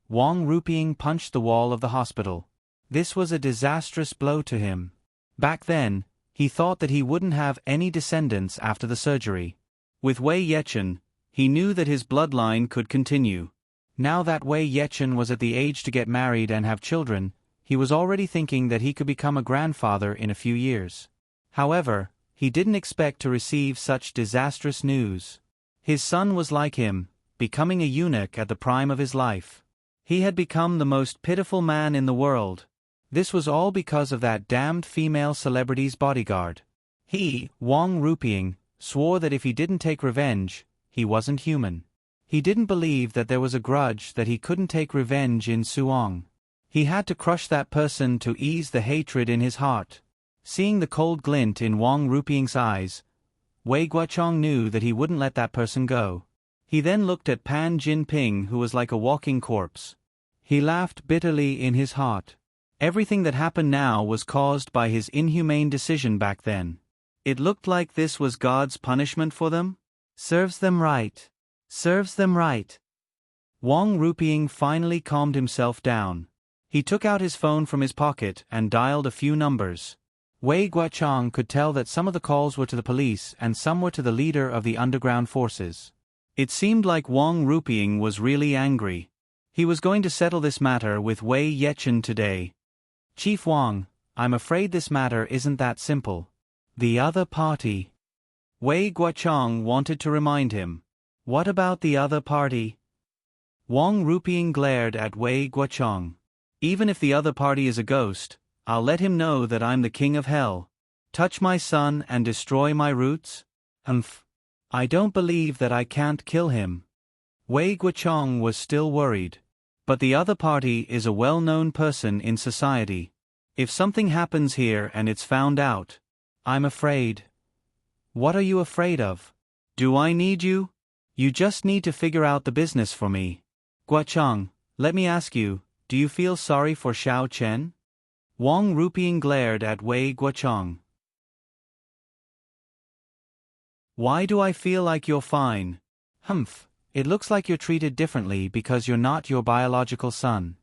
Wang Ruping punched the wall of the hospital. This was a disastrous blow to him. Back then, he thought that he wouldn't have any descendants after the surgery. With Wei Yechen, he knew that his bloodline could continue. Now that Wei Yechen was at the age to get married and have children, he was already thinking that he could become a grandfather in a few years. However, he didn't expect to receive such disastrous news. His son was like him, becoming a eunuch at the prime of his life. He had become the most pitiful man in the world. This was all because of that damned female celebrity's bodyguard. He, Wang Ruping, swore that if he didn't take revenge, he wasn't human. He didn't believe that there was a grudge that he couldn't take revenge in Suong. He had to crush that person to ease the hatred in his heart. Seeing the cold glint in Wang Ruping's eyes, Wei Guochang knew that he wouldn't let that person go. He then looked at Pan Jinping, who was like a walking corpse. He laughed bitterly in his heart. Everything that happened now was caused by his inhumane decision back then. It looked like this was God's punishment for them. Serves them right. Serves them right. Wang Ruping finally calmed himself down. He took out his phone from his pocket and dialed a few numbers. Wei Guochang could tell that some of the calls were to the police and some were to the leader of the underground forces. It seemed like Wang Ruping was really angry. He was going to settle this matter with Wei Yechen today. "Chief Wang, I'm afraid this matter isn't that simple. The other party." Wei Guochang wanted to remind him. "What about the other party?" Wang Ruping glared at Wei Guochang. "Even if the other party is a ghost, I'll let him know that I'm the king of hell. Touch my son and destroy my roots? I don't believe that I can't kill him." Wei Guochong was still worried. But the other party is a well-known person in society. If something happens here and it's found out, I'm afraid. What are you afraid of? Do I need you? You just need to figure out the business for me. Guochong, let me ask you, do you feel sorry for Xiao Chen? Wang Ruping glared at Wei Guochong. Why do I feel like you're fine? Humph, it looks like you're treated differently because you're not your biological son.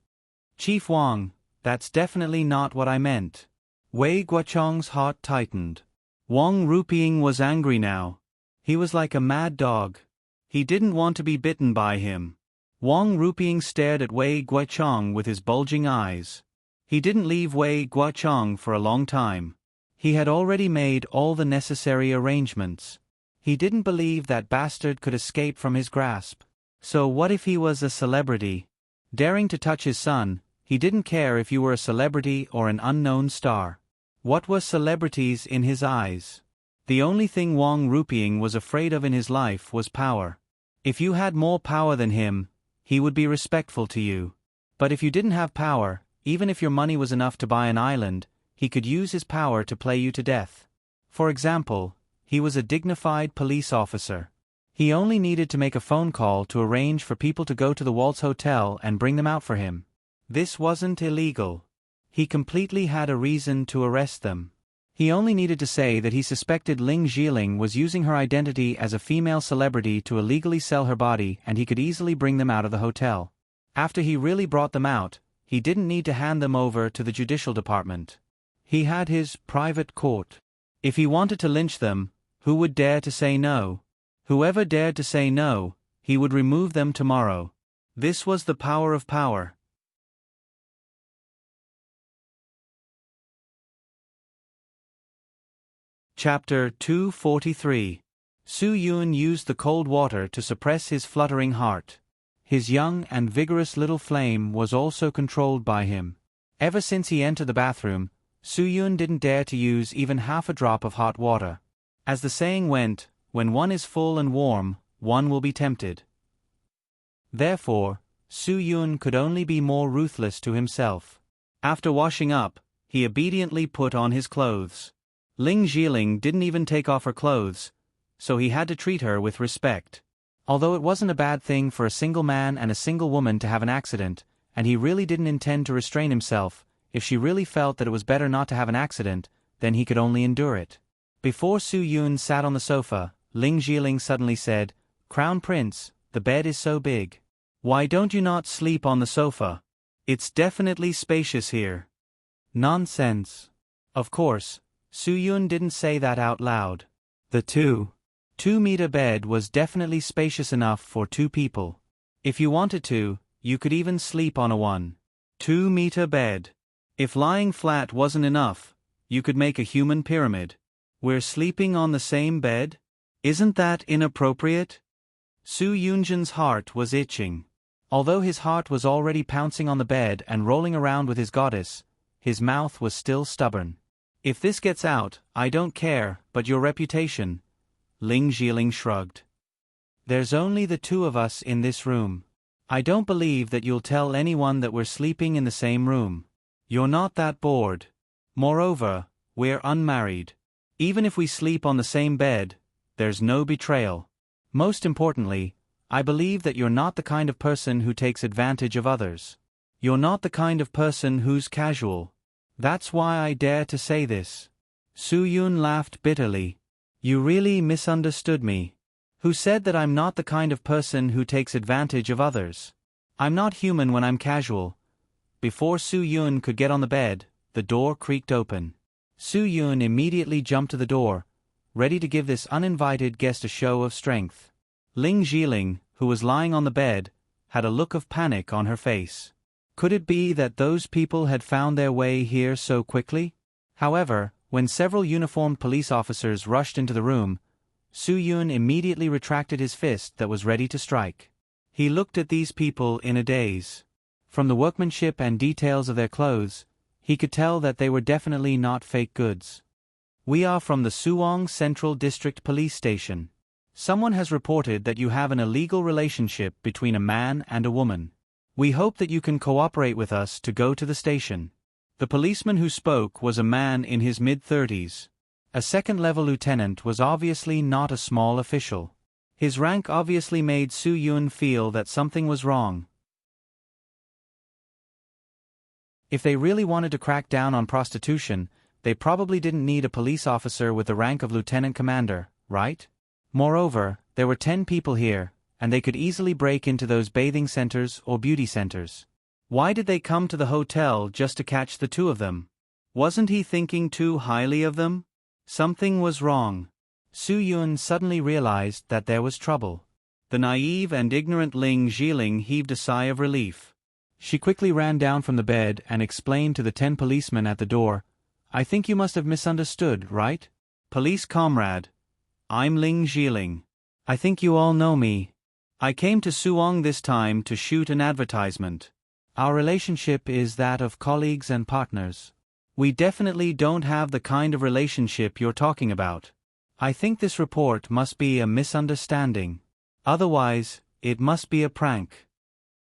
Chief Wang, that's definitely not what I meant. Wei Guochong's heart tightened. Wang Ruping was angry now. He was like a mad dog. He didn't want to be bitten by him. Wang Ruping stared at Wei Guochong with his bulging eyes. He didn't leave Wei Guochong for a long time. He had already made all the necessary arrangements. He didn't believe that bastard could escape from his grasp. So what if he was a celebrity? Daring to touch his son, he didn't care if you were a celebrity or an unknown star. What were celebrities in his eyes? The only thing Wang Ruping was afraid of in his life was power. If you had more power than him, he would be respectful to you. But if you didn't have power, even if your money was enough to buy an island, he could use his power to play you to death. For example, he was a dignified police officer. He only needed to make a phone call to arrange for people to go to the Waltz Hotel and bring them out for him. This wasn't illegal. He completely had a reason to arrest them. He only needed to say that he suspected Ling Zhiling was using her identity as a female celebrity to illegally sell her body, and he could easily bring them out of the hotel. After he really brought them out, he didn't need to hand them over to the judicial department. He had his private court. If he wanted to lynch them, who would dare to say no? Whoever dared to say no, he would remove them tomorrow. This was the power of power. Chapter 243. Su Yun used the cold water to suppress his fluttering heart. His young and vigorous little flame was also controlled by him. Ever since he entered the bathroom, Su Yun didn't dare to use even half a drop of hot water. As the saying went, when one is full and warm, one will be tempted. Therefore, Su Yun could only be more ruthless to himself. After washing up, he obediently put on his clothes. Ling Zhiling didn't even take off her clothes, so he had to treat her with respect. Although it wasn't a bad thing for a single man and a single woman to have an accident, and he really didn't intend to restrain himself, if she really felt that it was better not to have an accident, then he could only endure it. Before Su Yun sat on the sofa, Ling Zhiling suddenly said, "Crown Prince, the bed is so big. Why don't you not sleep on the sofa? It's definitely spacious here." Nonsense. Of course, Su Yun didn't say that out loud. The 2-meter bed was definitely spacious enough for 2 people. If you wanted to, you could even sleep on a 1-2-meter bed. If lying flat wasn't enough, you could make a human pyramid. We're sleeping on the same bed? Isn't that inappropriate? Su Yunjin's heart was itching. Although his heart was already pouncing on the bed and rolling around with his goddess, his mouth was still stubborn. If this gets out, I don't care, but your reputation. Ling Zhiling shrugged. There's only the 2 of us in this room. I don't believe that you'll tell anyone that we're sleeping in the same room. You're not that bored. Moreover, we're unmarried. Even if we sleep on the same bed, there's no betrayal. Most importantly, I believe that you're not the kind of person who takes advantage of others. You're not the kind of person who's casual. That's why I dare to say this. Su Yun laughed bitterly. You really misunderstood me. Who said that I'm not the kind of person who takes advantage of others? I'm not human when I'm casual. Before Su Yun could get on the bed, the door creaked open. Su Yun immediately jumped to the door, ready to give this uninvited guest a show of strength. Ling Zhiling, who was lying on the bed, had a look of panic on her face. Could it be that those people had found their way here so quickly? However, when several uniformed police officers rushed into the room, Su Yun immediately retracted his fist that was ready to strike. He looked at these people in a daze. From the workmanship and details of their clothes, he could tell that they were definitely not fake goods. We are from the Suwong Central District Police Station. Someone has reported that you have an illegal relationship between a man and a woman. We hope that you can cooperate with us to go to the station. The policeman who spoke was a man in his mid-30s. A second-level lieutenant was obviously not a small official. His rank obviously made Su Yun feel that something was wrong. If they really wanted to crack down on prostitution, they probably didn't need a police officer with the rank of lieutenant commander, right? Moreover, there were 10 people here, and they could easily break into those bathing centers or beauty centers. Why did they come to the hotel just to catch the two of them? Wasn't he thinking too highly of them? Something was wrong. Su Yun suddenly realized that there was trouble. The naive and ignorant Ling Jiling heaved a sigh of relief. She quickly ran down from the bed and explained to the 10 policemen at the door, "I think you must have misunderstood, right? Police comrade. I'm Ling Jiling. I think you all know me. I came to Suwong this time to shoot an advertisement. Our relationship is that of colleagues and partners. We definitely don't have the kind of relationship you're talking about. I think this report must be a misunderstanding. Otherwise, it must be a prank."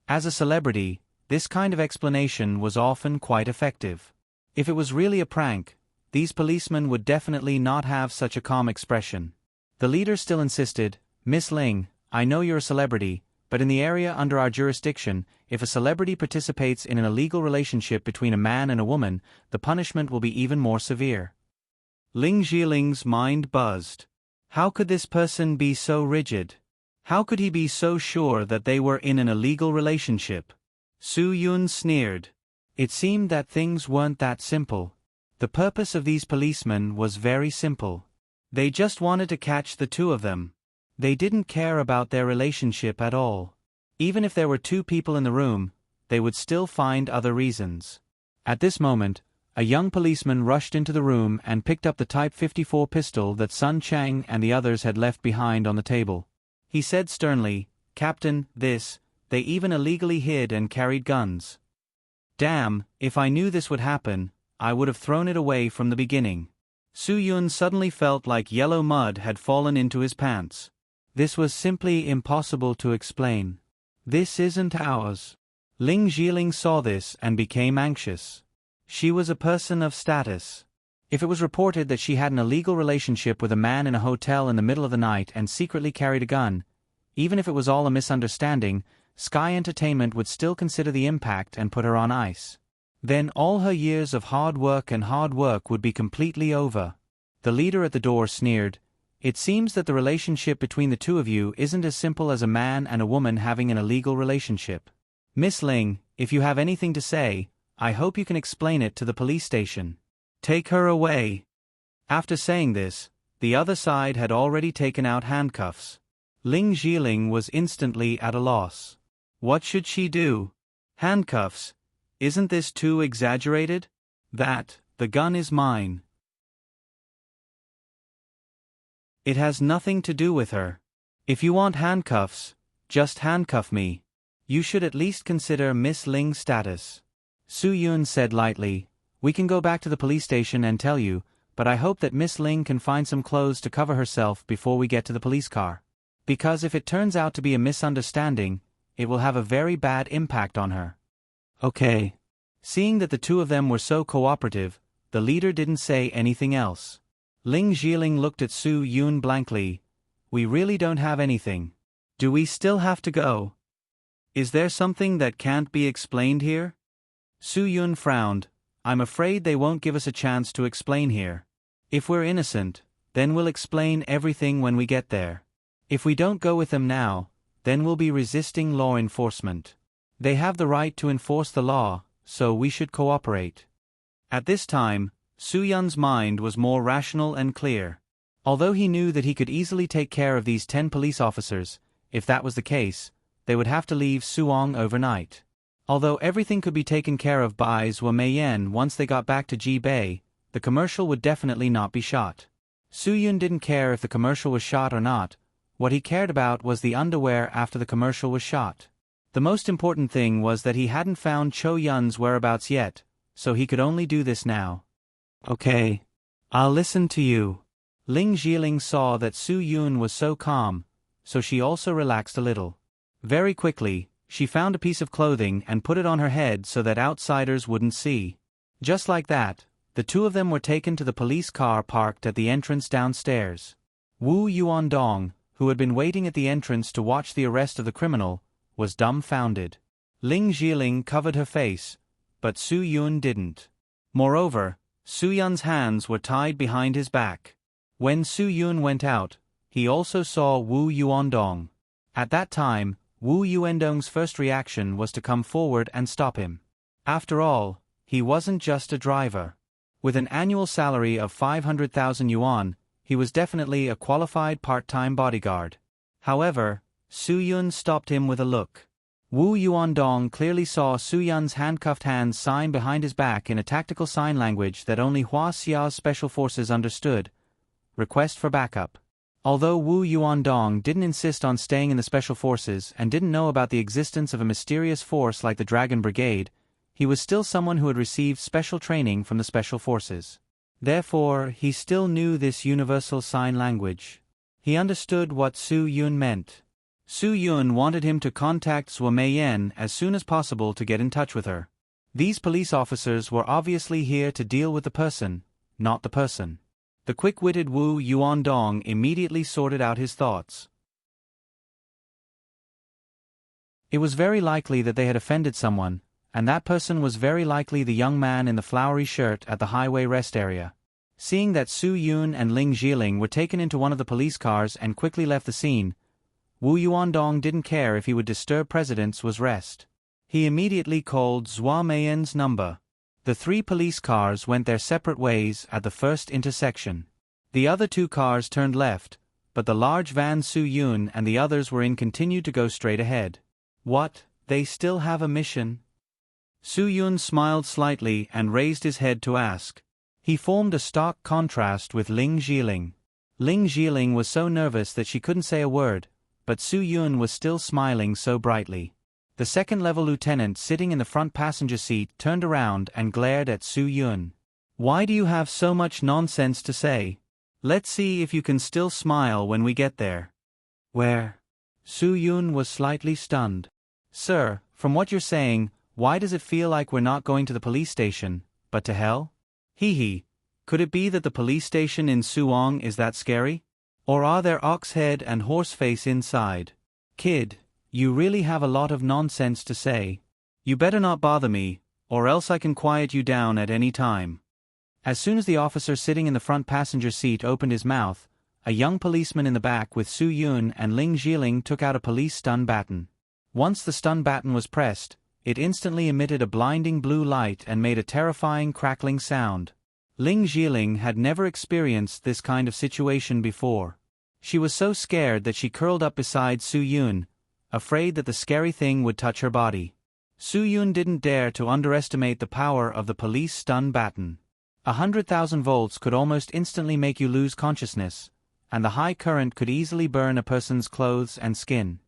As a celebrity, this kind of explanation was often quite effective. If it was really a prank, these policemen would definitely not have such a calm expression. The leader still insisted, "Miss Ling, I know you're a celebrity, but in the area under our jurisdiction, if a celebrity participates in an illegal relationship between a man and a woman, the punishment will be even more severe." Ling Jiling's mind buzzed. How could this person be so rigid? How could he be so sure that they were in an illegal relationship? Su Yun sneered. It seemed that things weren't that simple. The purpose of these policemen was very simple. They just wanted to catch the two of them. They didn't care about their relationship at all. Even if there were 2 people in the room, they would still find other reasons. At this moment, a young policeman rushed into the room and picked up the Type 54 pistol that Sun Chang and the others had left behind on the table. He said sternly, "Captain, they even illegally hid and carried guns. Damn, if I knew this would happen, I would have thrown it away from the beginning." Su Yun suddenly felt like yellow mud had fallen into his pants. This was simply impossible to explain. "This isn't ours." Ling Jiling saw this and became anxious. She was a person of status. If it was reported that she had an illegal relationship with a man in a hotel in the middle of the night and secretly carried a gun, even if it was all a misunderstanding, Sky Entertainment would still consider the impact and put her on ice. Then all her years of hard work would be completely over. The leader at the door sneered, "It seems that the relationship between the two of you isn't as simple as a man and a woman having an illegal relationship. Miss Ling, if you have anything to say, I hope you can explain it to the police station. Take her away." After saying this, the other side had already taken out handcuffs. Ling Jiling was instantly at a loss. What should she do? Handcuffs? Isn't this too exaggerated? The gun is mine. It has nothing to do with her. If you want handcuffs, just handcuff me. You should at least consider Miss Ling's status. Su Yun said lightly, "We can go back to the police station and tell you, but I hope that Miss Ling can find some clothes to cover herself before we get to the police car. Because if it turns out to be a misunderstanding, it will have a very bad impact on her." Okay. Seeing that the two of them were so cooperative, the leader didn't say anything else. Ling Jiling looked at Su Yun blankly. "We really don't have anything. Do we still have to go? Is there something that can't be explained here?" Su Yun frowned. "I'm afraid they won't give us a chance to explain here. If we're innocent, then we'll explain everything when we get there. If we don't go with them now, then we'll be resisting law enforcement. They have the right to enforce the law, so we should cooperate." At this time, Su Yun's mind was more rational and clear. Although he knew that he could easily take care of these 10 police officers, if that was the case, they would have to leave Suwong overnight. Although everything could be taken care of by Zhou Meiyan once they got back to Ji-Bei, the commercial would definitely not be shot. Su Yun didn't care if the commercial was shot or not. What he cared about was the underwear after the commercial was shot. The most important thing was that he hadn't found Cho Yun's whereabouts yet, so he could only do this now. "Okay. I'll listen to you." Ling Jiling saw that Su Yun was so calm, so she also relaxed a little. Very quickly, she found a piece of clothing and put it on her head so that outsiders wouldn't see. Just like that, the two of them were taken to the police car parked at the entrance downstairs. Wu Yuandong, who had been waiting at the entrance to watch the arrest of the criminal, was dumbfounded. Ling Jiling covered her face, but Su Yun didn't. Moreover, Su Yun's hands were tied behind his back. When Su Yun went out, he also saw Wu Yuandong. At that time, Wu Yuandong's first reaction was to come forward and stop him. After all, he wasn't just a driver. With an annual salary of 500,000 yuan, he was definitely a qualified part-time bodyguard. However, Su Yun stopped him with a look. Wu Yuandong clearly saw Su Yun's handcuffed hands sign behind his back in a tactical sign language that only Hua Xiao's special forces understood. Request for backup. Although Wu Yuandong didn't insist on staying in the special forces and didn't know about the existence of a mysterious force like the Dragon Brigade, he was still someone who had received special training from the special forces. Therefore, he still knew this universal sign language. He understood what Su Yun meant. Su Yun wanted him to contact Zhuo Meiyan as soon as possible to get in touch with her. These police officers were obviously here to deal with the person, not the person. The quick-witted Wu Yuandong immediately sorted out his thoughts. It was very likely that they had offended someone, and that person was very likely the young man in the flowery shirt at the highway rest area. Seeing that Su Yun and Ling Jiling were taken into one of the police cars and quickly left the scene, Wu Yuandong didn't care if he would disturb President's rest. He immediately called Zhuo Meiyan's number. The three police cars went their separate ways at the first intersection. The other two cars turned left, but the large van Su Yun and the others were in continued to go straight ahead. What, they still have a mission? Su Yun smiled slightly and raised his head to ask. He formed a stark contrast with Ling Jiling. Ling Jiling was so nervous that she couldn't say a word, but Su Yun was still smiling so brightly. The second-level lieutenant sitting in the front passenger seat turned around and glared at Su Yun. Why do you have so much nonsense to say? Let's see if you can still smile when we get there. Where? Su Yun was slightly stunned. Sir, from what you're saying, why does it feel like we're not going to the police station, but to hell? Hee. Could it be that the police station in Suong is that scary? Or are there Oxhead and Horseface inside? Kid, you really have a lot of nonsense to say. You better not bother me, or else I can quiet you down at any time. As soon as the officer sitting in the front passenger seat opened his mouth, a young policeman in the back with Su Yun and Ling Jiling took out a police stun baton. Once the stun baton was pressed, it instantly emitted a blinding blue light and made a terrifying crackling sound. Ling Jiling had never experienced this kind of situation before. She was so scared that she curled up beside Su Yun, afraid that the scary thing would touch her body. Su Yun didn't dare to underestimate the power of the police stun baton. 100,000 volts could almost instantly make you lose consciousness, and the high current could easily burn a person's clothes and skin.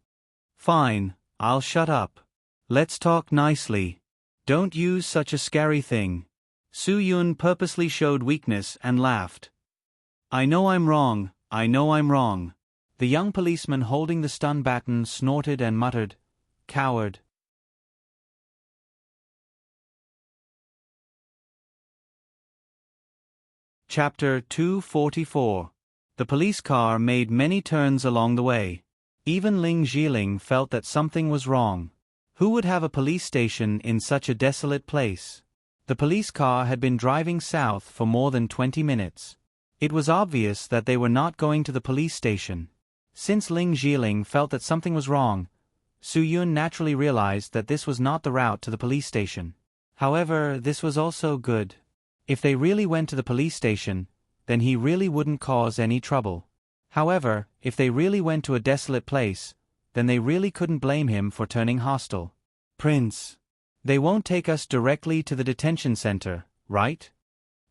Fine, I'll shut up. Let's talk nicely. Don't use such a scary thing. Su Yun purposely showed weakness and laughed. I know I'm wrong, I know I'm wrong. The young policeman holding the stun baton snorted and muttered, Coward. Chapter 244. The police car made many turns along the way. Even Ling Jiling felt that something was wrong. Who would have a police station in such a desolate place? The police car had been driving south for more than 20 minutes. It was obvious that they were not going to the police station. Since Ling Jiling felt that something was wrong, Su Yun naturally realized that this was not the route to the police station. However, this was also good. If they really went to the police station, then he really wouldn't cause any trouble. However, if they really went to a desolate place, then they really couldn't blame him for turning hostile. Prince, they won't take us directly to the detention center, right?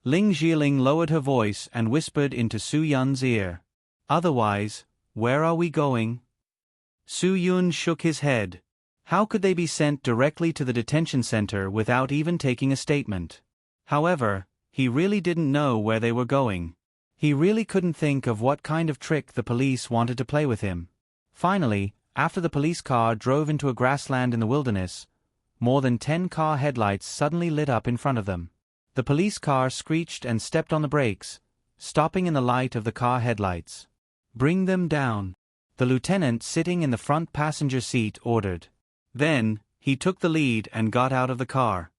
Ling Jiling lowered her voice and whispered into Su Yun's ear. Otherwise, where are we going? Su Yun shook his head. How could they be sent directly to the detention center without even taking a statement? However, he really didn't know where they were going. He really couldn't think of what kind of trick the police wanted to play with him. Finally, after the police car drove into a grassland in the wilderness, more than 10 car headlights suddenly lit up in front of them. The police car screeched and stepped on the brakes, stopping in the light of the car headlights. "Bring them down," the lieutenant sitting in the front passenger seat ordered. Then, he took the lead and got out of the car.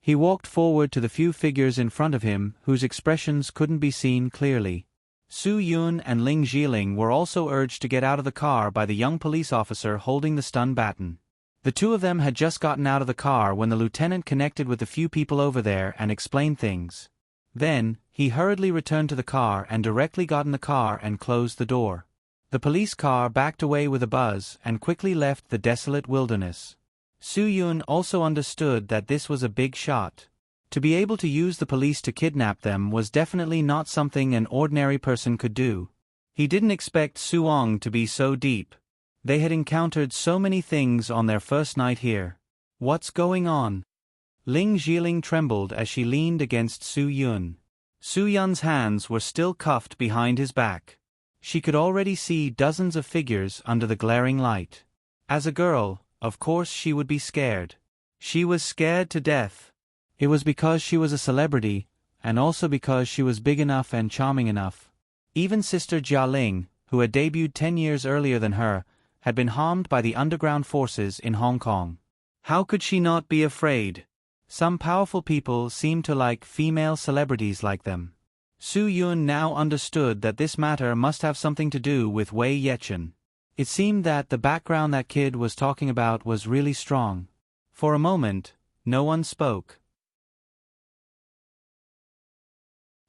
He walked forward to the few figures in front of him whose expressions couldn't be seen clearly. Su Yun and Ling Jiling were also urged to get out of the car by the young police officer holding the stun baton. The two of them had just gotten out of the car when the lieutenant connected with the few people over there and explained things. Then, he hurriedly returned to the car and directly got in the car and closed the door. The police car backed away with a buzz and quickly left the desolate wilderness. Su Yun also understood that this was a big shot. To be able to use the police to kidnap them was definitely not something an ordinary person could do. He didn't expect Suong to be so deep. They had encountered so many things on their first night here. What's going on? Ling Jiling trembled as she leaned against Su Yun. Su Yun's hands were still cuffed behind his back. She could already see dozens of figures under the glaring light. As a girl, of course she would be scared. She was scared to death. It was because she was a celebrity, and also because she was big enough and charming enough. Even Sister Jia Ling, who had debuted 10 years earlier than her, had been harmed by the underground forces in Hong Kong. How could she not be afraid? Some powerful people seemed to like female celebrities like them. Su Yun now understood that this matter must have something to do with Wei Yechen. It seemed that the background that kid was talking about was really strong. For a moment, no one spoke.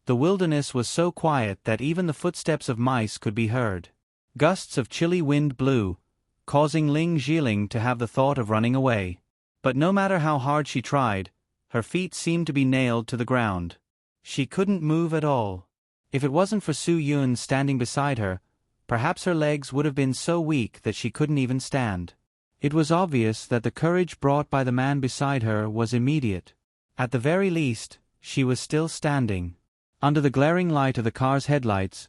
The wilderness was so quiet that even the footsteps of mice could be heard. Gusts of chilly wind blew, causing Ling Jiling to have the thought of running away. But no matter how hard she tried, her feet seemed to be nailed to the ground. She couldn't move at all. If it wasn't for Su Yun standing beside her, perhaps her legs would have been so weak that she couldn't even stand. It was obvious that the courage brought by the man beside her was immediate. At the very least, she was still standing. Under the glaring light of the car's headlights,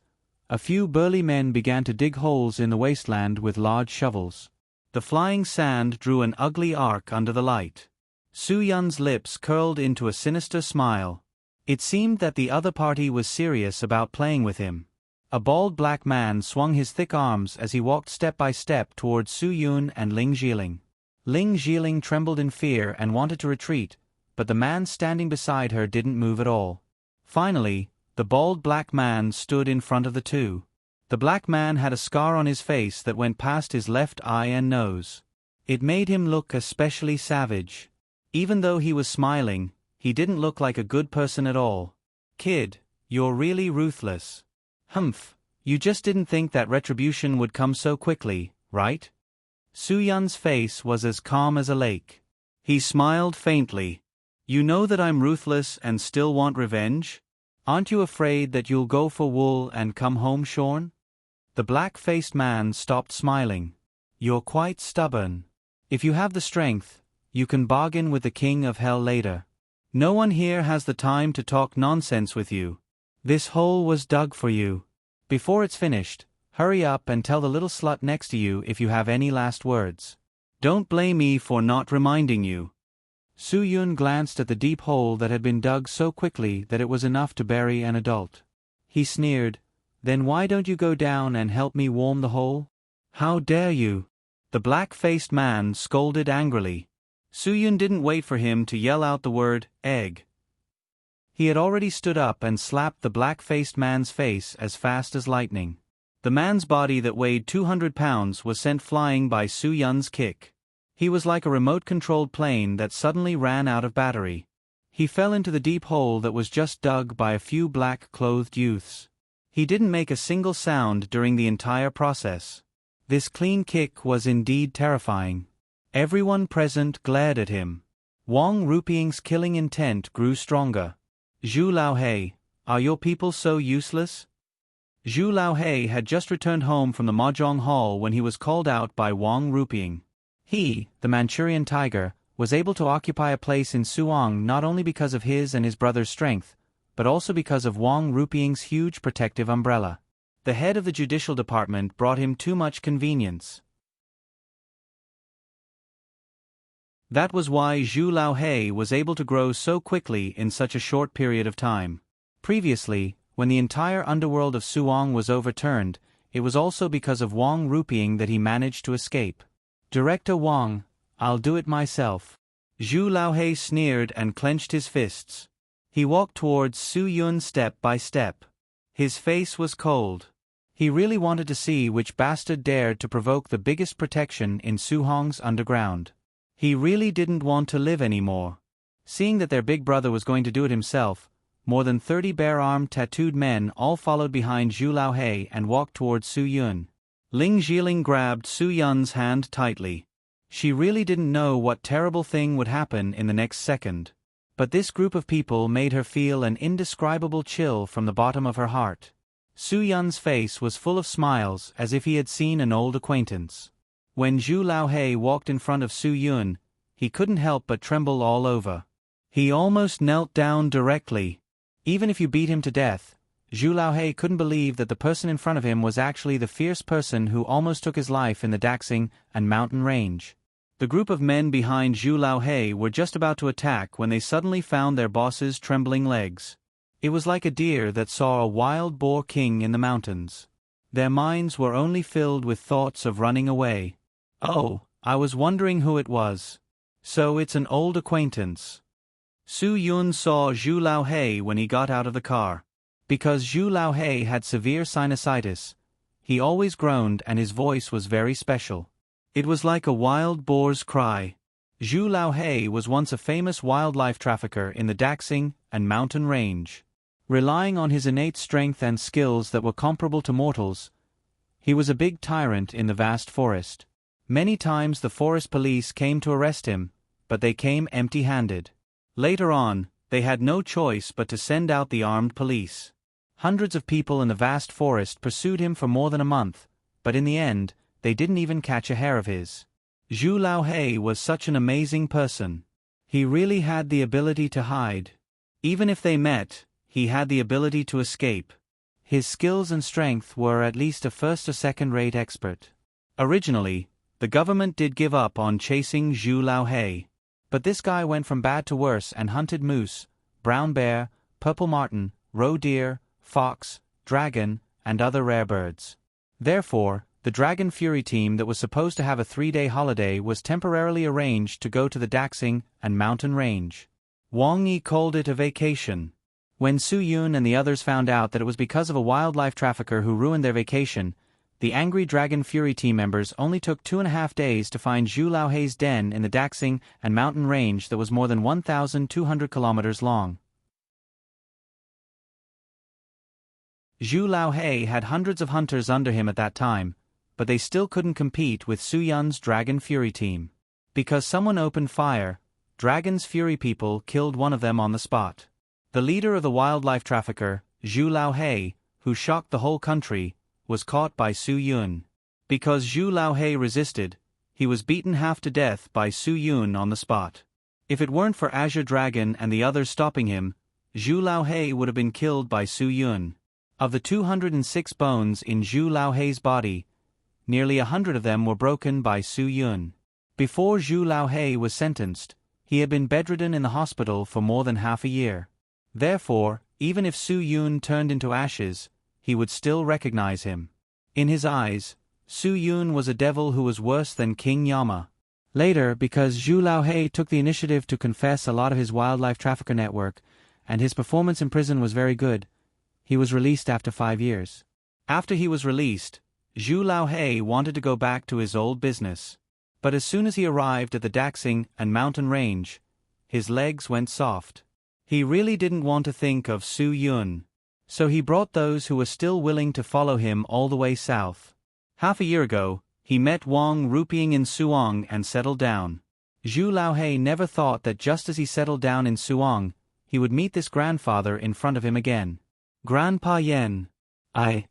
a few burly men began to dig holes in the wasteland with large shovels. The flying sand drew an ugly arc under the light. Su Yun's lips curled into a sinister smile. It seemed that the other party was serious about playing with him. A bald black man swung his thick arms as he walked step by step towards Su Yun and Ling Jiling. Ling Jiling trembled in fear and wanted to retreat, but the man standing beside her didn't move at all. Finally, the bald black man stood in front of the two. The black man had a scar on his face that went past his left eye and nose. It made him look especially savage. Even though he was smiling, he didn't look like a good person at all. "Kid, you're really ruthless." "Humph, you just didn't think that retribution would come so quickly, right?" Su Yun's face was as calm as a lake. He smiled faintly. "You know that I'm ruthless and still want revenge? Aren't you afraid that you'll go for wool and come home shorn?" The black-faced man stopped smiling. "You're quite stubborn. If you have the strength, you can bargain with the King of Hell later. No one here has the time to talk nonsense with you. This hole was dug for you. Before it's finished, hurry up and tell the little slut next to you if you have any last words. Don't blame me for not reminding you." Su Yun glanced at the deep hole that had been dug so quickly that it was enough to bury an adult. He sneered, "Then why don't you go down and help me warm the hole?" "How dare you?" The black-faced man scolded angrily. Su Yun didn't wait for him to yell out the word, "egg." He had already stood up and slapped the black-faced man's face as fast as lightning. The man's body that weighed 200 pounds was sent flying by Su Yun's kick. He was like a remote-controlled plane that suddenly ran out of battery. He fell into the deep hole that was just dug by a few black-clothed youths. He didn't make a single sound during the entire process. This clean kick was indeed terrifying. Everyone present glared at him. Wang Rupieng's killing intent grew stronger. "Zhu Laohei, are your people so useless?" Zhu Laohei had just returned home from the Mahjong Hall when he was called out by Wang Rupieng. He, the Manchurian tiger, was able to occupy a place in Suong not only because of his and his brother's strength, but also because of Wang Rupiang's huge protective umbrella. The head of the judicial department brought him too much convenience. That was why Zhu Laohei was able to grow so quickly in such a short period of time. Previously, when the entire underworld of Suong was overturned, it was also because of Wang Rupiang that he managed to escape. "Director Wang, I'll do it myself." Zhu Laohei sneered and clenched his fists. He walked towards Su Yun step by step. His face was cold. He really wanted to see which bastard dared to provoke the biggest protection in Suhong's underground. He really didn't want to live anymore. Seeing that their big brother was going to do it himself, more than 30 bare-armed tattooed men all followed behind Zhu Laohei and walked towards Su Yun. Ling Zhiling grabbed Su Yun's hand tightly. She really didn't know what terrible thing would happen in the next second. But this group of people made her feel an indescribable chill from the bottom of her heart. Su Yun's face was full of smiles as if he had seen an old acquaintance. When Zhu Laohei walked in front of Su Yun, he couldn't help but tremble all over. He almost knelt down directly. Even if you beat him to death, Zhu Laohei couldn't believe that the person in front of him was actually the fierce person who almost took his life in the Daxing and Mountain Range. The group of men behind Zhu Laohei were just about to attack when they suddenly found their boss's trembling legs. It was like a deer that saw a wild boar king in the mountains. Their minds were only filled with thoughts of running away. "Oh, I was wondering who it was. So it's an old acquaintance." Su Yun saw Zhu Laohei when he got out of the car. Because Zhu Laohei had severe sinusitis, he always groaned and his voice was very special. It was like a wild boar's cry. Zhu Laohei was once a famous wildlife trafficker in the Daxing and Mountain Range. Relying on his innate strength and skills that were comparable to mortals, he was a big tyrant in the vast forest. Many times the forest police came to arrest him, but they came empty-handed. Later on, they had no choice but to send out the armed police. Hundreds of people in the vast forest pursued him for more than a month, but in the end, they didn't even catch a hair of his. Zhu Laohei was such an amazing person. He really had the ability to hide. Even if they met, he had the ability to escape. His skills and strength were at least a first or second-rate expert. Originally, the government did give up on chasing Zhu Laohei. But this guy went from bad to worse and hunted moose, brown bear, purple marten, roe deer, fox, dragon, and other rare birds. Therefore, the Dragon Fury team that was supposed to have a 3-day holiday was temporarily arranged to go to the Daxing and Mountain Range. Wang Yi called it a vacation. When Su Yun and the others found out that it was because of a wildlife trafficker who ruined their vacation, the angry Dragon Fury team members only took 2.5 days to find Zhu Laohei's den in the Daxing and Mountain Range that was more than 1,200 kilometers long. Zhu Laohei had hundreds of hunters under him at that time, but they still couldn't compete with Su Yun's Dragon Fury team. Because someone opened fire, Dragon's Fury people killed one of them on the spot. The leader of the wildlife trafficker, Zhu Laohei, who shocked the whole country, was caught by Su Yun. Because Zhu Laohei resisted, he was beaten half to death by Su Yun on the spot. If it weren't for Azure Dragon and the others stopping him, Zhu Laohei would have been killed by Su Yun. Of the 206 bones in Zhu Laohei's body, nearly 100 of them were broken by Su Yun. Before Zhu Laohei was sentenced, he had been bedridden in the hospital for more than half a year. Therefore, even if Su Yun turned into ashes, he would still recognize him. In his eyes, Su Yun was a devil who was worse than King Yama. Later, because Zhu Laohei took the initiative to confess a lot of his wildlife trafficker network, and his performance in prison was very good, he was released after 5 years. After he was released, Zhu Laohei wanted to go back to his old business. But as soon as he arrived at the Daxing and Mountain Range, his legs went soft. He really didn't want to think of Su Yun. So he brought those who were still willing to follow him all the way south. Half a year ago, he met Wang Rupiang in Suong and settled down. Zhu Laohei never thought that just as he settled down in Suong, he would meet this grandfather in front of him again. "Grandpa Yen, I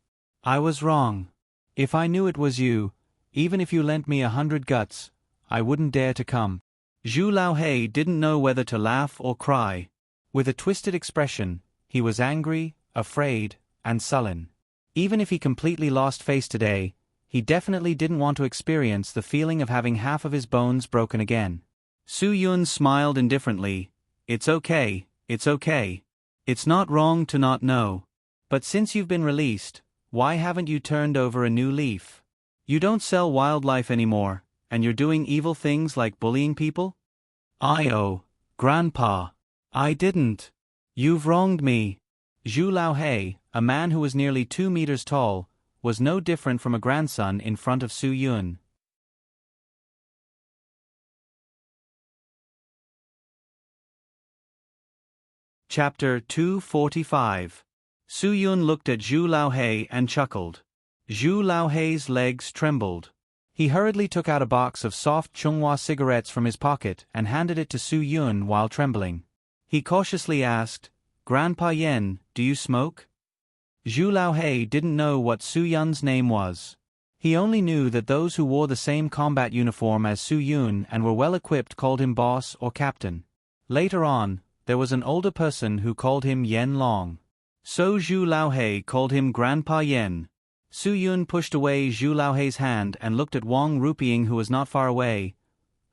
was wrong. If I knew it was you, even if you lent me 100 guts, I wouldn't dare to come." Zhu Laohei didn't know whether to laugh or cry. With a twisted expression, He was angry, afraid, and sullen. Even if he completely lost face today, he definitely didn't want to experience the feeling of having half of his bones broken again. Su Yun smiled indifferently. It's okay, it's okay. It's not wrong to not know. But since you've been released, why haven't you turned over a new leaf? You don't sell wildlife anymore, and you're doing evil things like bullying people? Oh, Grandpa. I didn't. You've wronged me. Zhu Laohei, a man who was nearly 2 meters tall, was no different from a grandson in front of Su Yun. Chapter 245. Su Yun looked at Zhu Laohei and chuckled. Zhu Laohei's legs trembled. He hurriedly took out a box of soft Chunghwa cigarettes from his pocket and handed it to Su Yun while trembling. He cautiously asked, "Grandpa Yen, do you smoke?" Zhu Laohei didn't know what Su Yun's name was. He only knew that those who wore the same combat uniform as Su Yun and were well equipped called him boss or captain. Later on, there was an older person who called him Yen Long. So Zhu Laohei called him Grandpa Yen. Su Yun pushed away Zhu Laohei's hand and looked at Wang Ruping, who was not far away.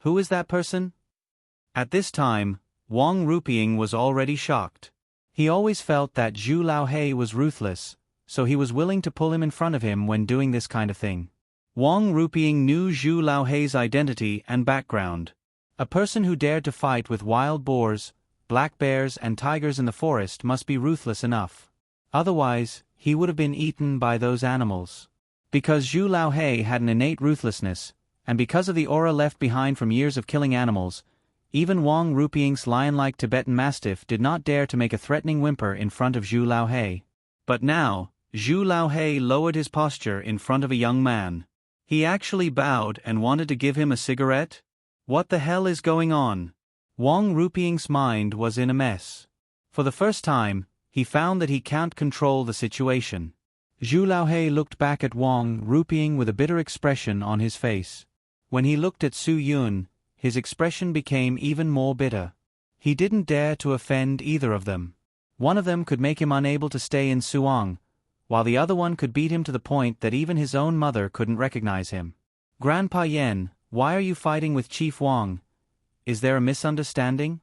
Who is that person? At this time, Wang Ruping was already shocked. He always felt that Zhu Laohei was ruthless, so he was willing to pull him in front of him when doing this kind of thing. Wang Ruping knew Zhu Laohei's identity and background. A person who dared to fight with wild boars, black bears and tigers in the forest must be ruthless enough. Otherwise, he would have been eaten by those animals. Because Zhu Laohei had an innate ruthlessness, and because of the aura left behind from years of killing animals, even Wang Ruping's lion-like Tibetan Mastiff did not dare to make a threatening whimper in front of Zhu Laohei. But now, Zhu Laohei lowered his posture in front of a young man. He actually bowed and wanted to give him a cigarette? What the hell is going on? Wang Ruping's mind was in a mess. For the first time, he found that he can't control the situation. Zhu Laohei looked back at Wang Ruping with a bitter expression on his face. When he looked at Su Yun, his expression became even more bitter. He didn't dare to offend either of them. One of them could make him unable to stay in Suang, while the other one could beat him to the point that even his own mother couldn't recognize him. Grandpa Yen, why are you fighting with Chief Wang? Is there a misunderstanding?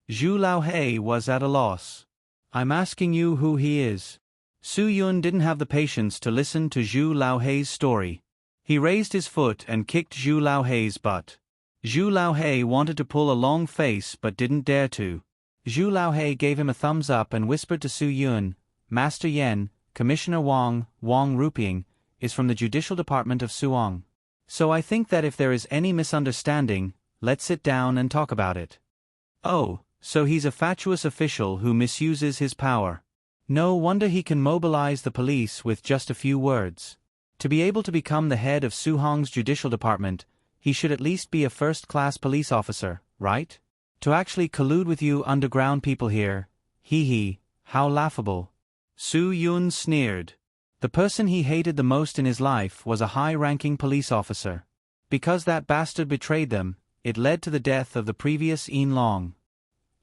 Zhu Laohei was at a loss. I'm asking you who he is. Su Yun didn't have the patience to listen to Zhu Laohei's story. He raised his foot and kicked Zhu Laohei's butt. Zhu Laohei wanted to pull a long face but didn't dare to. Zhu Laohei gave him a thumbs up and whispered to Su Yun, Master Yen, Commissioner Wang Ruping, is from the Judicial Department of Suang. So I think that if there is any misunderstanding, let's sit down and talk about it. Oh, so he's a fatuous official who misuses his power. No wonder he can mobilize the police with just a few words. To be able to become the head of Suhong's judicial department, he should at least be a first-class police officer, right? To actually collude with you underground people here, how laughable. Su Yun sneered. The person he hated the most in his life was a high-ranking police officer. Because that bastard betrayed them, it led to the death of the previous Yin Long.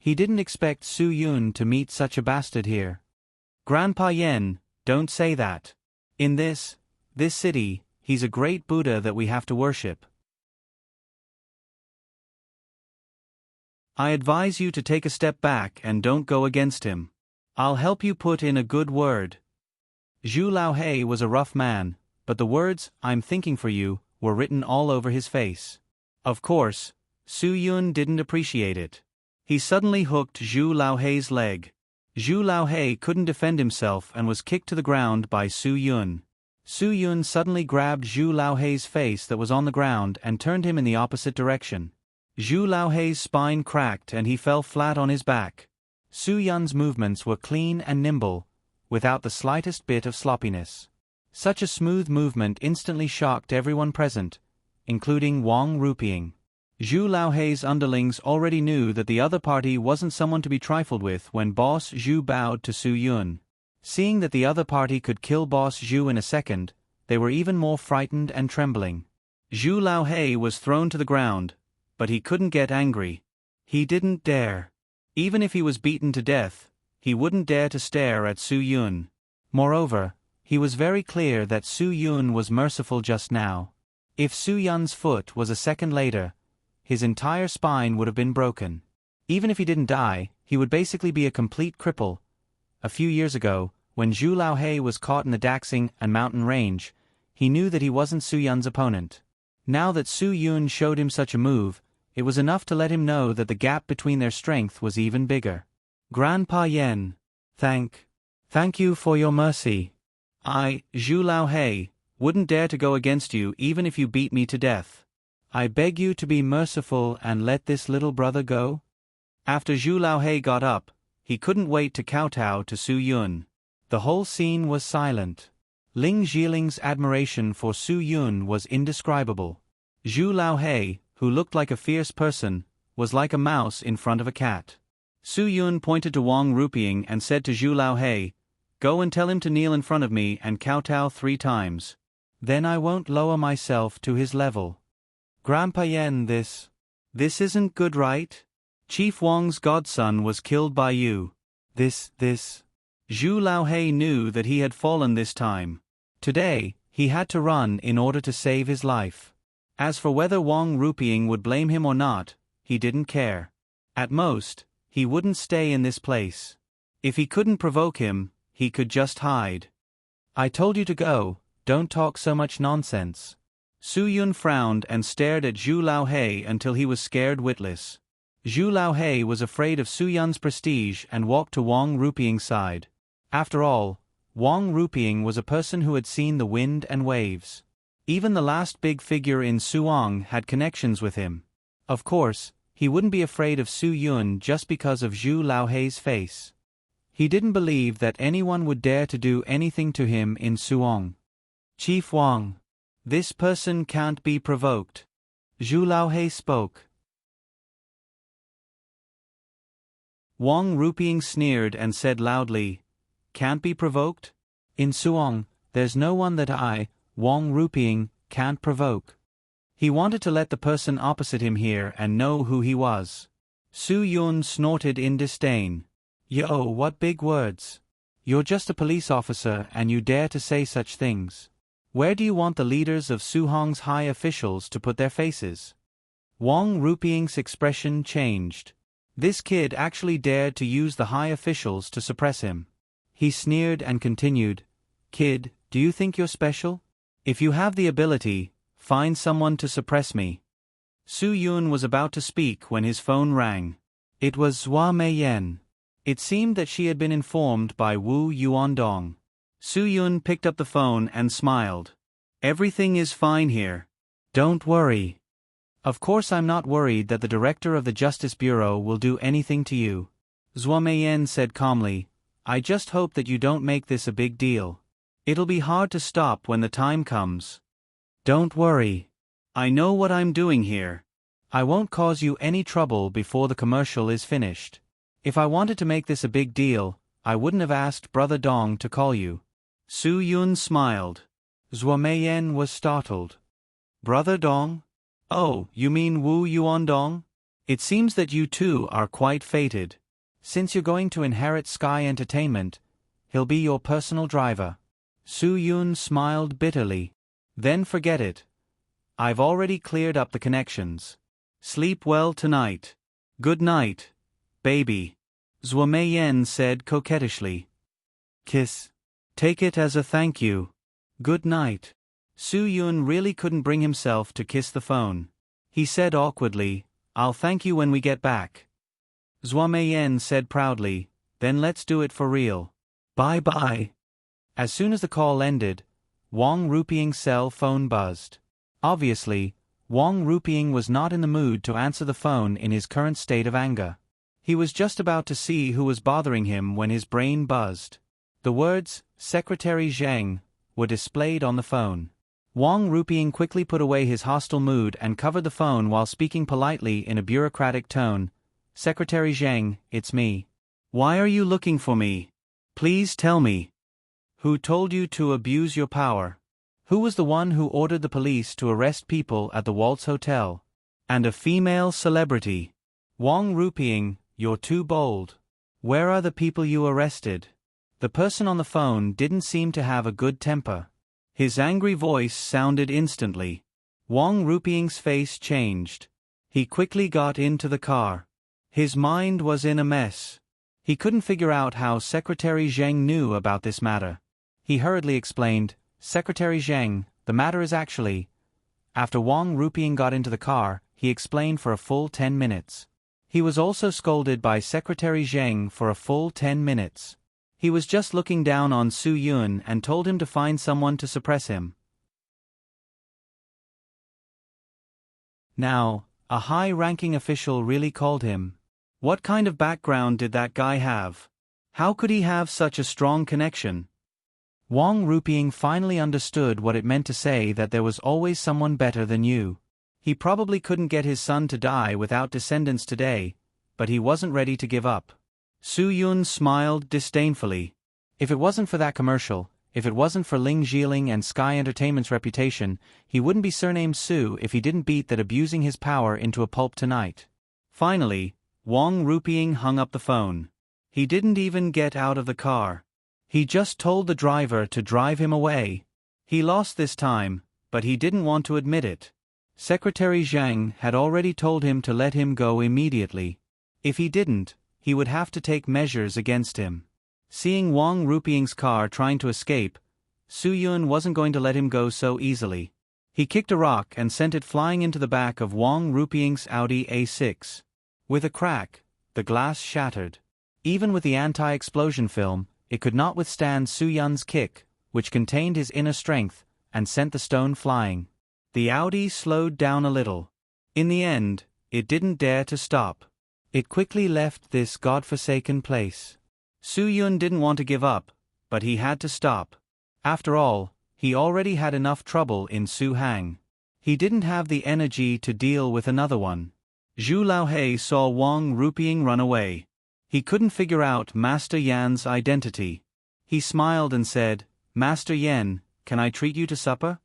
He didn't expect Su Yun to meet such a bastard here. Grandpa Yen, don't say that. In this city, he's a great Buddha that we have to worship. I advise you to take a step back and don't go against him. I'll help you put in a good word. Zhu Laohei was a rough man, but the words, I'm thinking for you, were written all over his face. Of course, Su Yun didn't appreciate it. He suddenly hooked Zhu Laohei's leg. Zhu Laohei couldn't defend himself and was kicked to the ground by Su Yun. Su Yun suddenly grabbed Zhu Laohei's face that was on the ground and turned him in the opposite direction. Zhu Laohei's spine cracked and he fell flat on his back. Su Yun's movements were clean and nimble, without the slightest bit of sloppiness. Such a smooth movement instantly shocked everyone present, including Wang Ruping. Zhu Laohei's underlings already knew that the other party wasn't someone to be trifled with when Boss Zhu bowed to Su Yun. Seeing that the other party could kill Boss Zhu in a second, they were even more frightened and trembling. Zhu Laohei was thrown to the ground, but he couldn't get angry. He didn't dare. Even if he was beaten to death, he wouldn't dare to stare at Su Yun. Moreover, he was very clear that Su Yun was merciful just now. If Su Yun's foot was a second later, his entire spine would have been broken. Even if he didn't die, he would basically be a complete cripple. A few years ago, when Zhu Laohei was caught in the Daxing and Mountain Range, he knew that he wasn't Su Yun's opponent. Now that Su Yun showed him such a move, it was enough to let him know that the gap between their strength was even bigger. Grandpa Yen, thank you for your mercy. I, Zhu Laohei, wouldn't dare to go against you even if you beat me to death. I beg you to be merciful and let this little brother go. After Zhu Laohei got up, he couldn't wait to kowtow to Su Yun. The whole scene was silent. Ling Zhiling's admiration for Su Yun was indescribable. Zhu Laohei, who looked like a fierce person, was like a mouse in front of a cat. Su Yun pointed to Wang Ruping and said to Zhu Laohei, "Go and tell him to kneel in front of me and kowtow 3 times. Then I won't lower myself to his level." Grandpa Yen, this isn't good, right? Chief Wang's godson was killed by you. This. Zhu Laohei knew that he had fallen this time. Today, he had to run in order to save his life. As for whether Wang Ruping would blame him or not, he didn't care. At most, he wouldn't stay in this place. If he couldn't provoke him, he could just hide. I told you to go, don't talk so much nonsense. Su Yun frowned and stared at Zhu Laohei until he was scared witless. Zhu Laohei was afraid of Su Yun's prestige and walked to Wang Ruping's side. After all, Wang Ruping was a person who had seen the wind and waves. Even the last big figure in Suong had connections with him. Of course, he wouldn't be afraid of Su Yun just because of Zhu Laohei's face. He didn't believe that anyone would dare to do anything to him in Suong. Chief Wang, this person can't be provoked. Zhu Laohei spoke. Wang Ruping sneered and said loudly, "Can't be provoked? In Suong, there's no one that I, Wang Ruping, can't provoke." He wanted to let the person opposite him hear and know who he was. Su Yun snorted in disdain. "Yo, what big words. You're just a police officer and you dare to say such things. Where do you want the leaders of Suhong's high officials to put their faces?" Wang Ruping's expression changed. This kid actually dared to use the high officials to suppress him. He sneered and continued, "Kid, do you think you're special? If you have the ability, find someone to suppress me." Su Yun was about to speak when his phone rang. It was Zhua Meiyan. It seemed that she had been informed by Wu Yuandong. Su Yun picked up the phone and smiled. "Everything is fine here. Don't worry." "Of course I'm not worried that the director of the Justice Bureau will do anything to you," Zhua Meiyan said calmly. "I just hope that you don't make this a big deal. It'll be hard to stop when the time comes." "Don't worry. I know what I'm doing here. I won't cause you any trouble before the commercial is finished. If I wanted to make this a big deal, I wouldn't have asked Brother Dong to call you." Su Yun smiled. Zhua Meiyan was startled. "Brother Dong? Oh, you mean Wu Yuandong? It seems that you two are quite fated. Since you're going to inherit Sky Entertainment, he'll be your personal driver." Su Yun smiled bitterly. "Then forget it. I've already cleared up the connections. Sleep well tonight. Good night, baby," Zhua Meiyan said coquettishly. "Kiss. Take it as a thank you. Good night." Su Yun really couldn't bring himself to kiss the phone. He said awkwardly, "I'll thank you when we get back." Zhua Meiyan said proudly, "Then let's do it for real. Bye-bye." As soon as the call ended, Wang Ruping's cell phone buzzed. Obviously, Wang Ruping was not in the mood to answer the phone in his current state of anger. He was just about to see who was bothering him when his brain buzzed. The words, "Secretary Zheng," were displayed on the phone. Wang Ruping quickly put away his hostile mood and covered the phone while speaking politely in a bureaucratic tone. "Secretary Zheng, it's me. Why are you looking for me? Please tell me. Who told you to abuse your power? Who was the one who ordered the police to arrest people at the Waltz Hotel? And a female celebrity. Wang Ruping, you're too bold. Where are the people you arrested? The person on the phone didn't seem to have a good temper. His angry voice sounded instantly. Wang Ruping's face changed. He quickly got into the car. His mind was in a mess. He couldn't figure out how Secretary Zheng knew about this matter. He hurriedly explained, "Secretary Zheng, the matter is actually..." After Wang Ruping got into the car, he explained for a full 10 minutes. He was also scolded by Secretary Zheng for a full 10 minutes. He was just looking down on Su Yun and told him to find someone to suppress him. Now, a high-ranking official really called him. What kind of background did that guy have? How could he have such a strong connection? Wang Ruping finally understood what it meant to say that there was always someone better than you. He probably couldn't get his son to die without descendants today, but he wasn't ready to give up. Su Yun smiled disdainfully. If it wasn't for that commercial, if it wasn't for Ling Jiling and Sky Entertainment's reputation, he wouldn't be surnamed Su if he didn't beat that abusing his power into a pulp tonight. Finally, Wang Ruping hung up the phone. He didn't even get out of the car. He just told the driver to drive him away. He lost this time, but he didn't want to admit it. Secretary Zhang had already told him to let him go immediately. If he didn't, he would have to take measures against him. Seeing Wang Ruping's car trying to escape, Su Yun wasn't going to let him go so easily. He kicked a rock and sent it flying into the back of Wang Ruping's Audi A6. With a crack, the glass shattered. Even with the anti-explosion film, it could not withstand Su Yun's kick, which contained his inner strength, and sent the stone flying. The Audi slowed down a little. In the end, it didn't dare to stop. It quickly left this godforsaken place. Su Yun didn't want to give up, but he had to stop. After all, he already had enough trouble in Su Hang. He didn't have the energy to deal with another one. Zhu Laohei saw Wang Ruping run away. He couldn't figure out Master Yan's identity. He smiled and said, "Master Yan, can I treat you to supper?"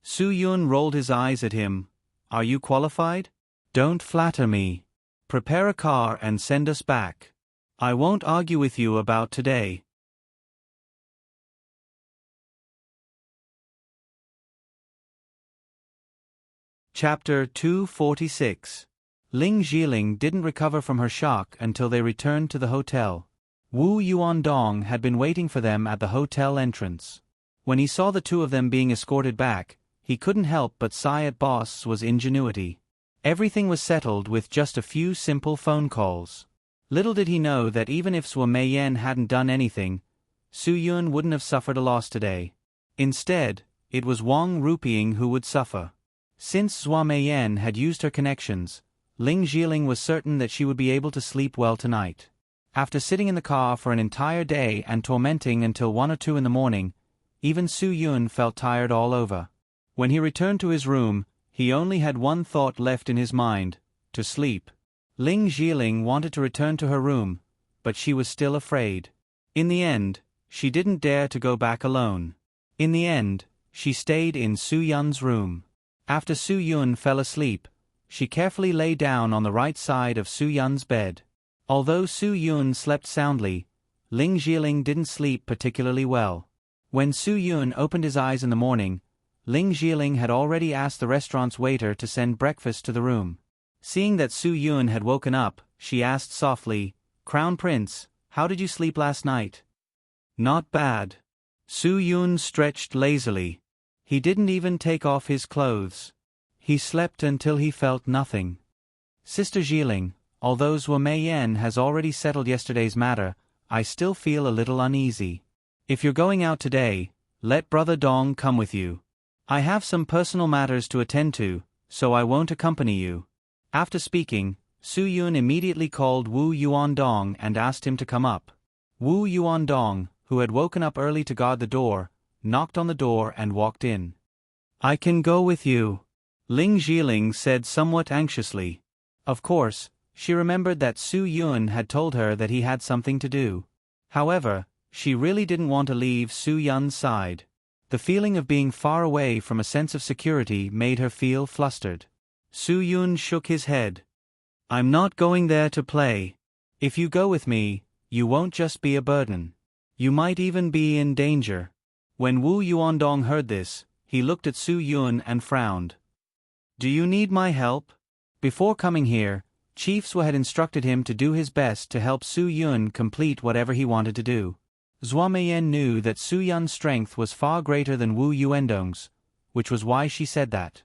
Su Yun rolled his eyes at him. "Are you qualified? Don't flatter me. Prepare a car and send us back. I won't argue with you about today." Chapter 246. Ling Jiling didn't recover from her shock until they returned to the hotel. Wu Yuandong had been waiting for them at the hotel entrance. When he saw the two of them being escorted back, he couldn't help but sigh at Boss's ingenuity. Everything was settled with just a few simple phone calls. Little did he know that even if Zhua Meiyan hadn't done anything, Su Yun wouldn't have suffered a loss today. Instead, it was Wang Ruping who would suffer. Since Zhua Meiyan had used her connections, Ling Jiling was certain that she would be able to sleep well tonight. After sitting in the car for an entire day and tormenting until 1 or 2 in the morning, even Su Yun felt tired all over. When he returned to his room, he only had one thought left in his mind: to sleep. Ling Jiling wanted to return to her room, but she was still afraid. In the end, she didn't dare to go back alone. In the end, she stayed in Su Yun's room. After Su Yun fell asleep, she carefully lay down on the right side of Su Yun's bed. Although Su Yun slept soundly, Ling Jiling didn't sleep particularly well. When Su Yun opened his eyes in the morning, Ling Jiling had already asked the restaurant's waiter to send breakfast to the room. Seeing that Su Yun had woken up, she asked softly, "Crown Prince, how did you sleep last night?" "Not bad." Su Yun stretched lazily. He didn't even take off his clothes. He slept until he felt nothing. "Sister Jiling, although Zhua Meiyan has already settled yesterday's matter, I still feel a little uneasy. If you're going out today, let Brother Dong come with you. I have some personal matters to attend to, so I won't accompany you." After speaking, Su Yun immediately called Wu Yuandong and asked him to come up. Wu Yuandong, who had woken up early to guard the door, knocked on the door and walked in. "I can go with you," Ling Jiling said somewhat anxiously. Of course, she remembered that Su Yun had told her that he had something to do. However, she really didn't want to leave Su Yun's side. The feeling of being far away from a sense of security made her feel flustered. Su Yun shook his head. "I'm not going there to play. If you go with me, you won't just be a burden. You might even be in danger. When Wu Yuandong heard this, he looked at Su Yun and frowned. Do you need my help? Before coming here, Chief Zhou had instructed him to do his best to help Su Yun complete whatever he wanted to do. Zhou Meiyan knew that Su Yun's strength was far greater than Wu Yuandong's, which was why she said that.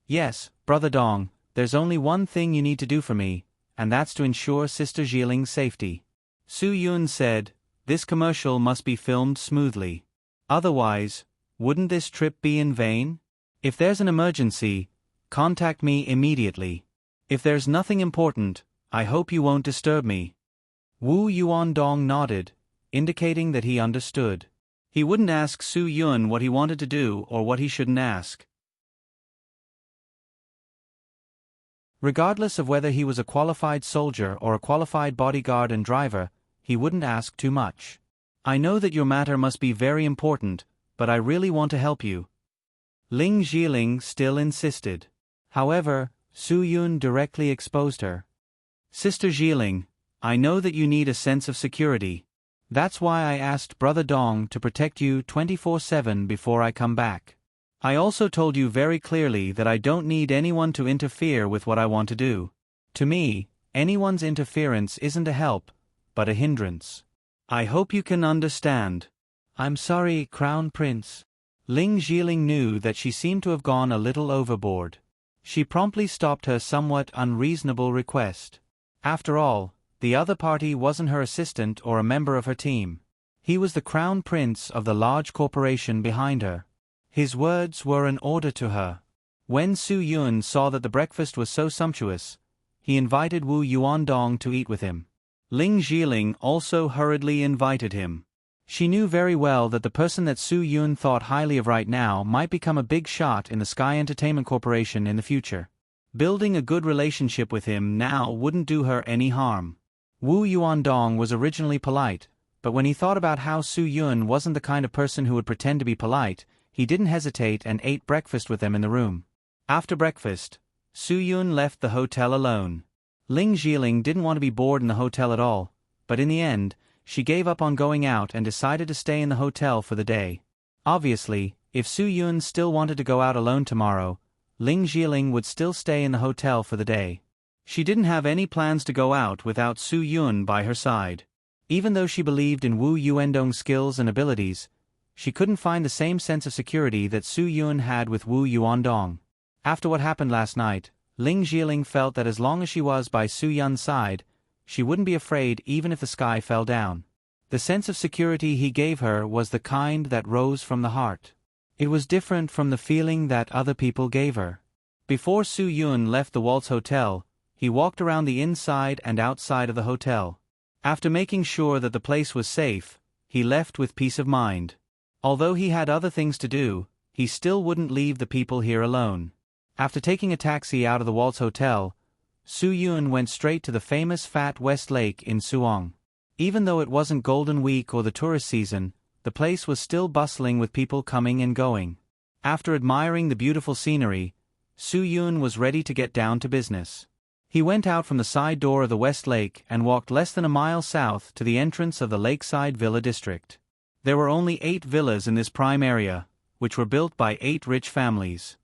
Yes, Brother Dong, there's only one thing you need to do for me, and that's to ensure Sister Jiling's safety. Su Yun said, this commercial must be filmed smoothly. Otherwise, wouldn't this trip be in vain? If there's an emergency, contact me immediately. If there's nothing important, I hope you won't disturb me. Wu Yuandong nodded, indicating that he understood. He wouldn't ask Su Yun what he wanted to do or what he shouldn't ask. Regardless of whether he was a qualified soldier or a qualified bodyguard and driver, he wouldn't ask too much. I know that your matter must be very important, but I really want to help you. Ling Jiling still insisted. However, Su Yun directly exposed her. Sister Jiling, I know that you need a sense of security. That's why I asked Brother Dong to protect you 24/7 before I come back. I also told you very clearly that I don't need anyone to interfere with what I want to do. To me, anyone's interference isn't a help, but a hindrance. I hope you can understand. I'm sorry, Crown Prince. Ling Jiling knew that she seemed to have gone a little overboard. She promptly stopped her somewhat unreasonable request. After all, the other party wasn't her assistant or a member of her team. He was the Crown Prince of the large corporation behind her. His words were an order to her. When Su Yun saw that the breakfast was so sumptuous, he invited Wu Yuandong to eat with him. Ling Jiling also hurriedly invited him. She knew very well that the person that Su Yun thought highly of right now might become a big shot in the Sky Entertainment Corporation in the future. Building a good relationship with him now wouldn't do her any harm. Wu Yuandong was originally polite, but when he thought about how Su Yun wasn't the kind of person who would pretend to be polite, he didn't hesitate and ate breakfast with them in the room. After breakfast, Su Yun left the hotel alone. Ling Jiling didn't want to be bored in the hotel at all, but in the end, she gave up on going out and decided to stay in the hotel for the day. Obviously, if Su Yun still wanted to go out alone tomorrow, Ling Jiling would still stay in the hotel for the day. She didn't have any plans to go out without Su Yun by her side. Even though she believed in Wu Yuandong's skills and abilities, she couldn't find the same sense of security that Su Yun had with Wu Yuandong. After what happened last night, Ling Jiling felt that as long as she was by Su Yun's side, she wouldn't be afraid even if the sky fell down. The sense of security he gave her was the kind that rose from the heart. It was different from the feeling that other people gave her. Before Su Yun left the Waltz Hotel, he walked around the inside and outside of the hotel. After making sure that the place was safe, he left with peace of mind. Although he had other things to do, he still wouldn't leave the people here alone. After taking a taxi out of the Waltz Hotel, Su Yun went straight to the famous Fat West Lake in Suong. Even though it wasn't Golden Week or the tourist season, the place was still bustling with people coming and going. After admiring the beautiful scenery, Su Yun was ready to get down to business. He went out from the side door of the West Lake and walked less than a mile south to the entrance of the Lakeside Villa District. There were only 8 villas in this prime area, which were built by 8 rich families.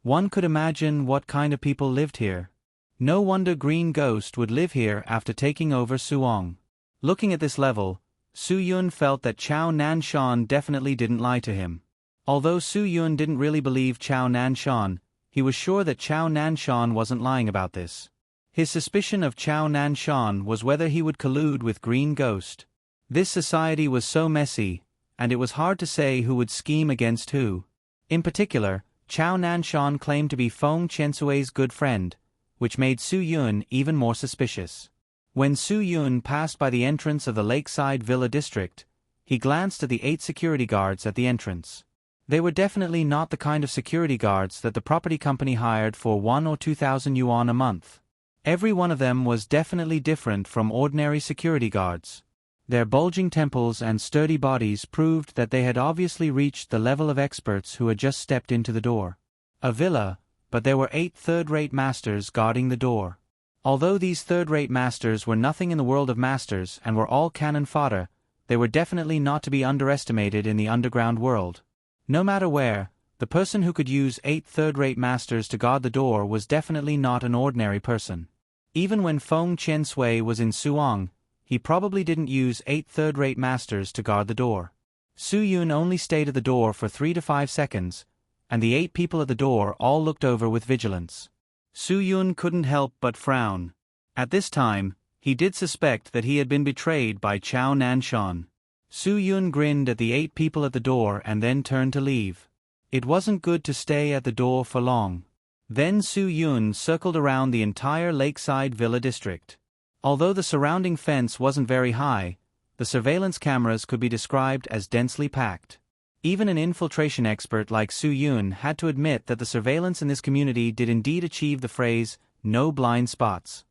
One could imagine what kind of people lived here. No wonder Green Ghost would live here after taking over Suong. Looking at this level, Su Yun felt that Chao Nanshan definitely didn't lie to him. Although Su Yun didn't really believe Chao Nanshan, he was sure that Chao Nanshan wasn't lying about this. His suspicion of Chao Nanshan was whether he would collude with Green Ghost. This society was so messy, and it was hard to say who would scheme against who. In particular, Chao Nanshan claimed to be Feng Chensui's good friend, which made Su Yun even more suspicious. When Su Yun passed by the entrance of the Lakeside Villa District, he glanced at the 8 security guards at the entrance. They were definitely not the kind of security guards that the property company hired for 1,000 or 2,000 yuan a month. Every one of them was definitely different from ordinary security guards. Their bulging temples and sturdy bodies proved that they had obviously reached the level of experts who had just stepped into the door. A villa, but there were 8 third-rate masters guarding the door. Although these third-rate masters were nothing in the world of masters and were all cannon fodder, they were definitely not to be underestimated in the underground world. No matter where, the person who could use 8 third-rate masters to guard the door was definitely not an ordinary person. Even when Feng Chen Sui was in Suong, he probably didn't use 8 third-rate masters to guard the door. Su Yun only stayed at the door for 3 to 5 seconds, and the 8 people at the door all looked over with vigilance. Su Yun couldn't help but frown. At this time, he did suspect that he had been betrayed by Chao Nanshan. Su Yun grinned at the 8 people at the door and then turned to leave. It wasn't good to stay at the door for long. Then Su Yun circled around the entire Lakeside Villa district. Although the surrounding fence wasn't very high, the surveillance cameras could be described as densely packed. Even an infiltration expert like Su Yun had to admit that the surveillance in this community did indeed achieve the phrase, "no blind spots."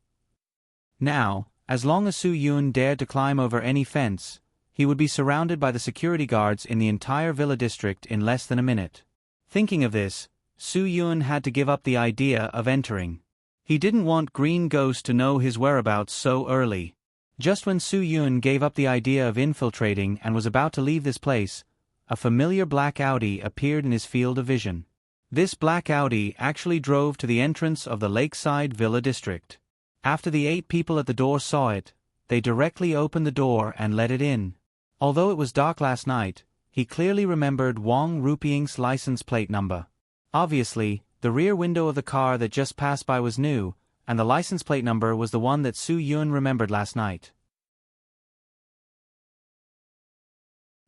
Now, as long as Su Yun dared to climb over any fence, he would be surrounded by the security guards in the entire Villa district in less than a minute. Thinking of this, Su Yun had to give up the idea of entering. He didn't want Green Ghost to know his whereabouts so early. Just when Su Yun gave up the idea of infiltrating and was about to leave this place, a familiar black Audi appeared in his field of vision. This black Audi actually drove to the entrance of the Lakeside Villa district. After the 8 people at the door saw it, they directly opened the door and let it in. Although it was dark last night, he clearly remembered Wang Rupieng's license plate number. Obviously, the rear window of the car that just passed by was new, and the license plate number was the one that Su Yun remembered last night.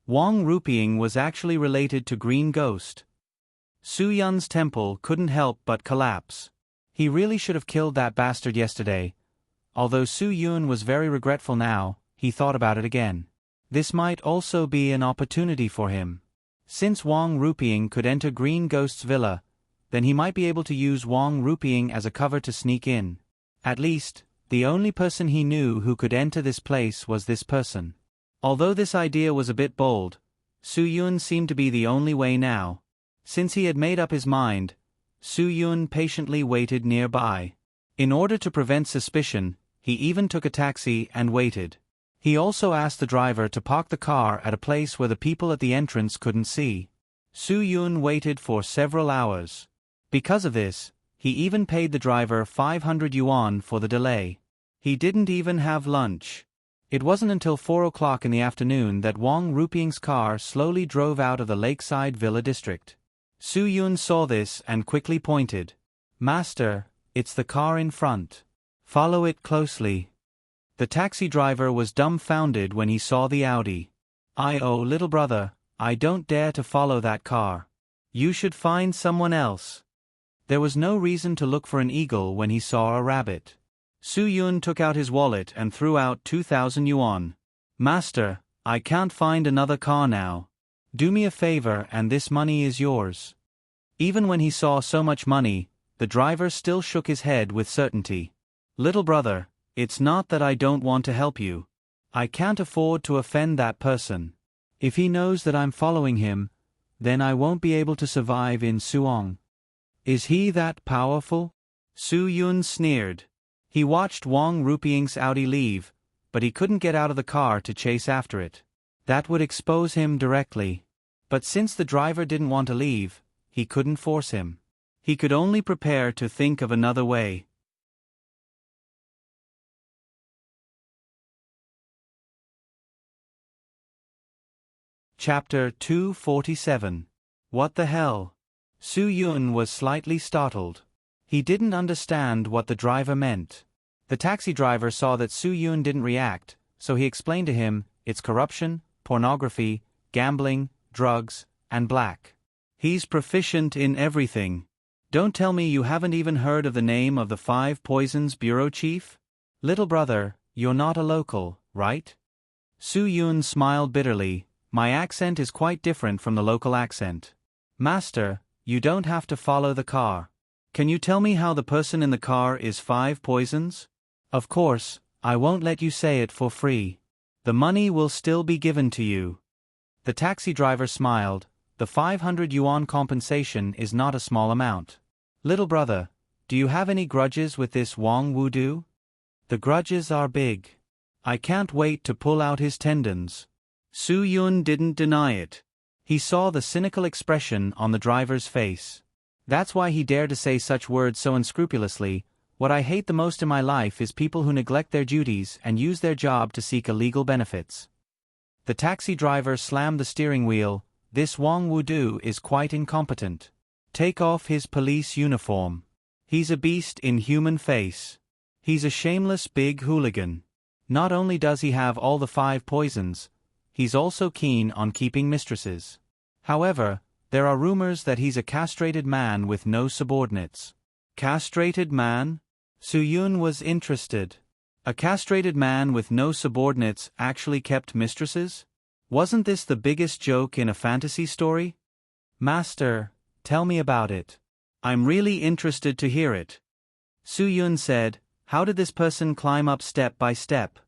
Wang Rupieng was actually related to Green Ghost. Su Yun's temple couldn't help but collapse. He really should have killed that bastard yesterday. Although Su Yun was very regretful now, he thought about it again. This might also be an opportunity for him. Since Wang Rupieng could enter Green Ghost's villa, then he might be able to use Wang Rupieng as a cover to sneak in. At least, the only person he knew who could enter this place was this person. Although this idea was a bit bold, Su Yun seemed to be the only way now. Since he had made up his mind, Su Yun patiently waited nearby. In order to prevent suspicion, he even took a taxi and waited. He also asked the driver to park the car at a place where the people at the entrance couldn't see. Su Yun waited for several hours. Because of this, he even paid the driver 500 yuan for the delay. He didn't even have lunch. It wasn't until 4 o'clock in the afternoon that Wang Rupieng's car slowly drove out of the Lakeside Villa district. Su Yun saw this and quickly pointed. "Master, it's the car in front. Follow it closely." The taxi driver was dumbfounded when he saw the Audi. "Oh, little brother, I don't dare to follow that car. You should find someone else." There was no reason to look for an eagle when he saw a rabbit. Su Yun took out his wallet and threw out 2,000 yuan. "Master, I can't find another car now. Do me a favor and this money is yours." Even when he saw so much money, the driver still shook his head with certainty. "Little brother, it's not that I don't want to help you. I can't afford to offend that person. If he knows that I'm following him, then I won't be able to survive in Suong." "Is he that powerful?" Su Yun sneered. He watched Wang Rupieng's Audi leave, but he couldn't get out of the car to chase after it. That would expose him directly. But since the driver didn't want to leave, he couldn't force him. He could only prepare to think of another way. Chapter 247. What the hell? Su Yun was slightly startled. He didn't understand what the driver meant. The taxi driver saw that Su Yun didn't react, so he explained to him, "It's corruption, pornography, gambling, drugs, and black. He's proficient in everything. Don't tell me you haven't even heard of the name of the 5 Poisons bureau chief? Little brother, you're not a local, right?" Su Yun smiled bitterly. "My accent is quite different from the local accent." "Master, you don't have to follow the car. Can you tell me how the person in the car is 5 Poisons? Of course, I won't let you say it for free. The money will still be given to you." The taxi driver smiled. The 500 yuan compensation is not a small amount. "Little brother, do you have any grudges with this Wang Wudu?" The grudges are big. I can't wait to pull out his tendons. Su Yun didn't deny it. He saw the cynical expression on the driver's face. That's why he dared to say such words so unscrupulously. What I hate the most in my life is people who neglect their duties and use their job to seek illegal benefits. The taxi driver slammed the steering wheel. This Wang Wudu is quite incompetent. Take off his police uniform. He's a beast in human face. He's a shameless big hooligan. Not only does he have all the 5 poisons, he's also keen on keeping mistresses. However, there are rumors that he's a castrated man with no subordinates. Castrated man? Su Yun was interested. A castrated man with no subordinates actually kept mistresses? Wasn't this the biggest joke in a fantasy story? Master, tell me about it. I'm really interested to hear it. Su Yun said, how did this person climb up step by step?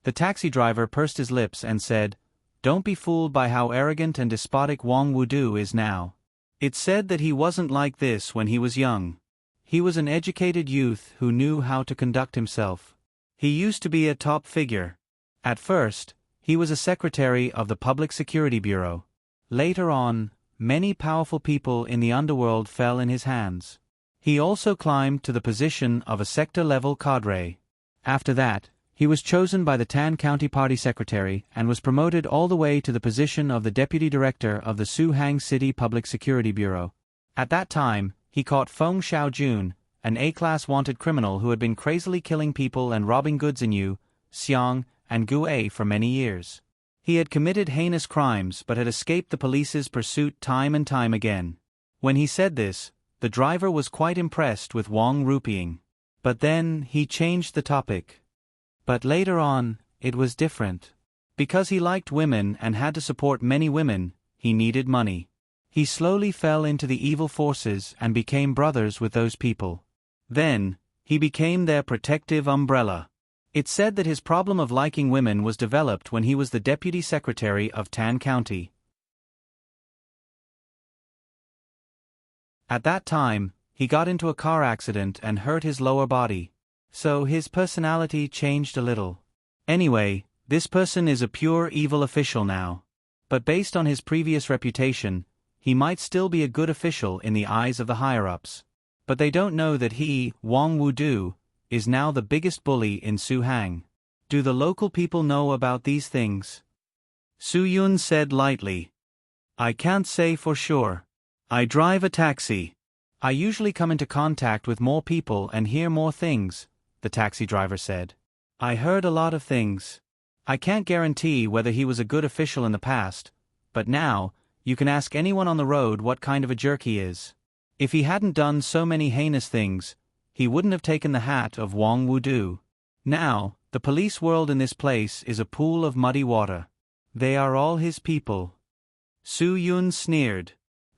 The taxi driver pursed his lips and said, don't be fooled by how arrogant and despotic Wang Wudu is now. It's said that he wasn't like this when he was young. He was an educated youth who knew how to conduct himself. He used to be a top figure. At first, he was a secretary of the Public Security Bureau. Later on, many powerful people in the underworld fell in his hands. He also climbed to the position of a sector-level cadre. After that, he was chosen by the Tan County Party Secretary and was promoted all the way to the position of the Deputy Director of the Suhang City Public Security Bureau. At that time, he caught Feng Xiaojun, an A-class wanted criminal who had been crazily killing people and robbing goods in Yu, Xiang, and Guai for many years. He had committed heinous crimes but had escaped the police's pursuit time and time again. When he said this, the driver was quite impressed with Wang Rupiing. But then, he changed the topic. But later on, it was different. Because he liked women and had to support many women, he needed money. He slowly fell into the evil forces and became brothers with those people. Then, he became their protective umbrella. It's said that his problem of liking women was developed when he was the deputy secretary of Tan County. At that time, he got into a car accident and hurt his lower body. So his personality changed a little. Anyway, this person is a pure evil official now. But based on his previous reputation, he might still be a good official in the eyes of the higher-ups. But they don't know that he, Wang Wudu, is now the biggest bully in Suhang. Do the local people know about these things? Su Yun said lightly. I can't say for sure. I drive a taxi. I usually come into contact with more people and hear more things, the taxi driver said. I heard a lot of things. I can't guarantee whether he was a good official in the past, but now, you can ask anyone on the road what kind of a jerk he is. If he hadn't done so many heinous things, he wouldn't have taken the hat of Wang Wudu. Now, the police world in this place is a pool of muddy water. They are all his people. Su Yun sneered.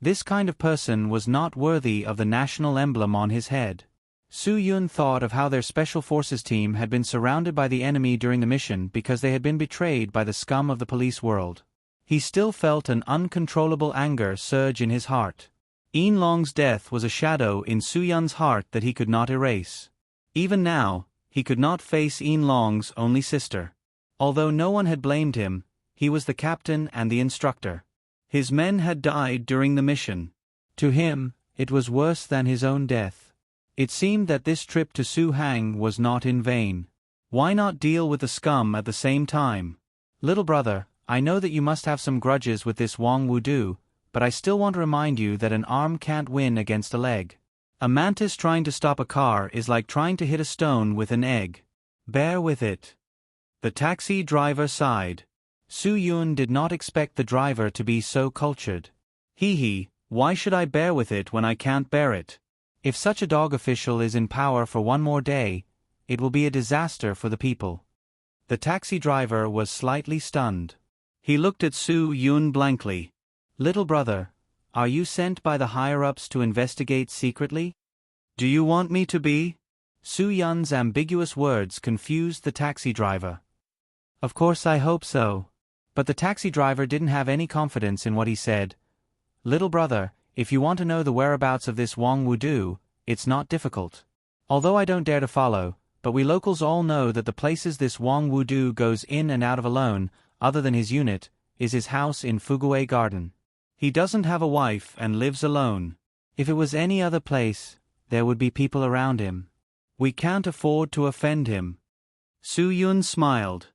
This kind of person was not worthy of the national emblem on his head. Su Yun thought of how their Special Forces team had been surrounded by the enemy during the mission because they had been betrayed by the scum of the police world. He still felt an uncontrollable anger surge in his heart. Yin Long's death was a shadow in Su Yun's heart that he could not erase. Even now, he could not face Yin Long's only sister. Although no one had blamed him, he was the captain and the instructor. His men had died during the mission. To him, it was worse than his own death. It seemed that this trip to Suhang was not in vain. Why not deal with the scum at the same time? Little brother, I know that you must have some grudges with this Wang Wudu, but I still want to remind you that an arm can't win against a leg. A mantis trying to stop a car is like trying to hit a stone with an egg. Bear with it. The taxi driver sighed. Su Yun did not expect the driver to be so cultured. Hee, why should I bear with it when I can't bear it? If such a dog official is in power for one more day, it will be a disaster for the people. The taxi driver was slightly stunned. He looked at Su Yun blankly. Little brother, are you sent by the higher-ups to investigate secretly? Do you want me to be? Su Yun's ambiguous words confused the taxi driver. Of course I hope so. But the taxi driver didn't have any confidence in what he said. Little brother, if you want to know the whereabouts of this Wang Wudu, it's not difficult. Although I don't dare to follow, but we locals all know that the places this Wang Wudu goes in and out of alone, other than his unit, is his house in Fugue Garden. He doesn't have a wife and lives alone. If it was any other place, there would be people around him. We can't afford to offend him. Su Yun smiled.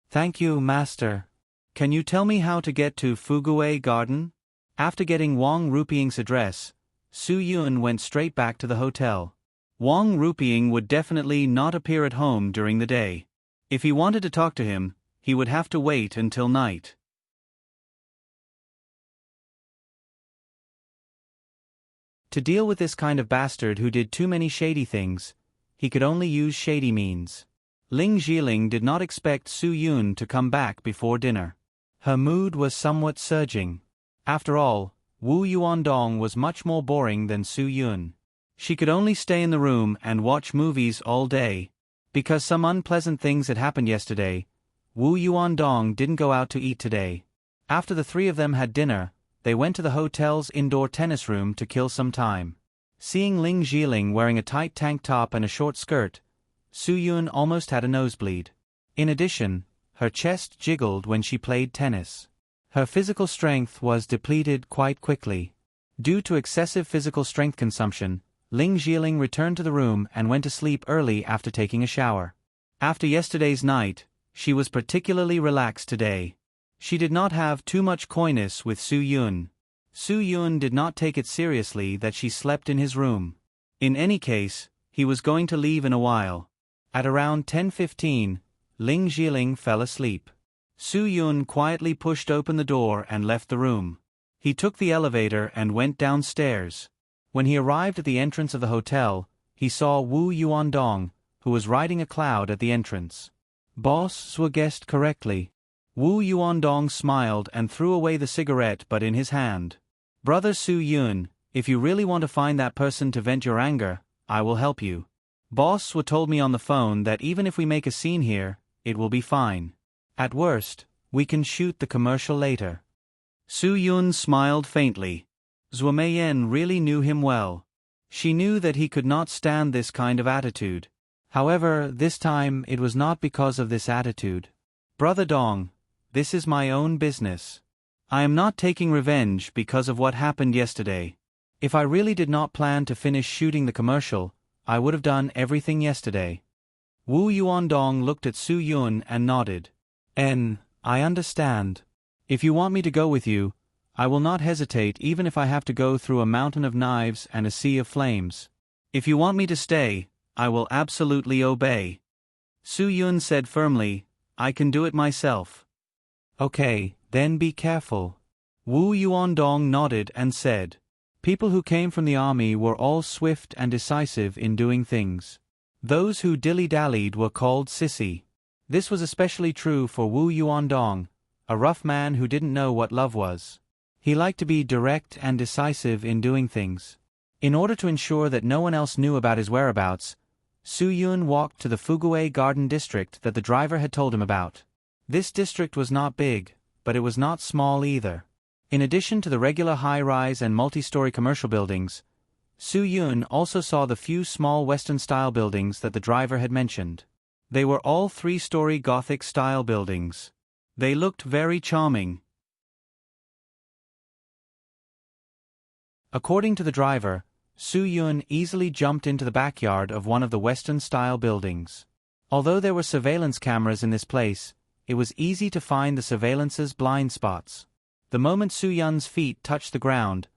Thank you, master. Can you tell me how to get to Fugue Garden? After getting Wang Rupiying's address, Su Yun went straight back to the hotel. Wang Rupiying would definitely not appear at home during the day. If he wanted to talk to him, he would have to wait until night. To deal with this kind of bastard who did too many shady things, he could only use shady means. Ling Jiling did not expect Su Yun to come back before dinner. Her mood was somewhat surging. After all, Wu Yuandong was much more boring than Su Yun. She could only stay in the room and watch movies all day. Because some unpleasant things had happened yesterday, Wu Yuandong didn't go out to eat today. After the three of them had dinner, they went to the hotel's indoor tennis room to kill some time. Seeing Ling Jiling wearing a tight tank top and a short skirt, Su Yun almost had a nosebleed. In addition, her chest jiggled when she played tennis. Her physical strength was depleted quite quickly. Due to excessive physical strength consumption, Ling Jiling returned to the room and went to sleep early after taking a shower. After yesterday's night, she was particularly relaxed today. She did not have too much coyness with Su Yun. Su Yun did not take it seriously that she slept in his room. In any case, he was going to leave in a while. At around 10:15, Ling Jiling fell asleep. Su Yun quietly pushed open the door and left the room. He took the elevator and went downstairs. When he arrived at the entrance of the hotel, he saw Wu Yuandong, who was riding a cloud at the entrance. Boss were guessed correctly. Wu Yuandong smiled and threw away the cigarette but in his hand. Brother Su Yun, if you really want to find that person to vent your anger, I will help you. Boss were told me on the phone that even if we make a scene here, it will be fine. At worst, we can shoot the commercial later. Su Yun smiled faintly. Zhuo Meiyan really knew him well. She knew that he could not stand this kind of attitude. However, this time it was not because of this attitude. Brother Dong, this is my own business. I am not taking revenge because of what happened yesterday. If I really did not plan to finish shooting the commercial, I would have done everything yesterday. Wu Yuandong looked at Su Yun and nodded. I understand. If you want me to go with you, I will not hesitate even if I have to go through a mountain of knives and a sea of flames. If you want me to stay, I will absolutely obey. Su Yun said firmly, I can do it myself. Okay, then be careful. Wu Yuandong nodded and said. People who came from the army were all swift and decisive in doing things. Those who dilly-dallied were called sissy. This was especially true for Wu Yuandong, a rough man who didn't know what love was. He liked to be direct and decisive in doing things. In order to ensure that no one else knew about his whereabouts, Su Yun walked to the Fugue Garden district that the driver had told him about. This district was not big, but it was not small either. In addition to the regular high-rise and multi-story commercial buildings, Su Yun also saw the few small Western-style buildings that the driver had mentioned. They were all three-story Gothic-style buildings. They looked very charming. According to the driver, Su Yun easily jumped into the backyard of one of the Western-style buildings. Although there were surveillance cameras in this place, it was easy to find the surveillance's blind spots. The moment Su Yun's feet touched the ground,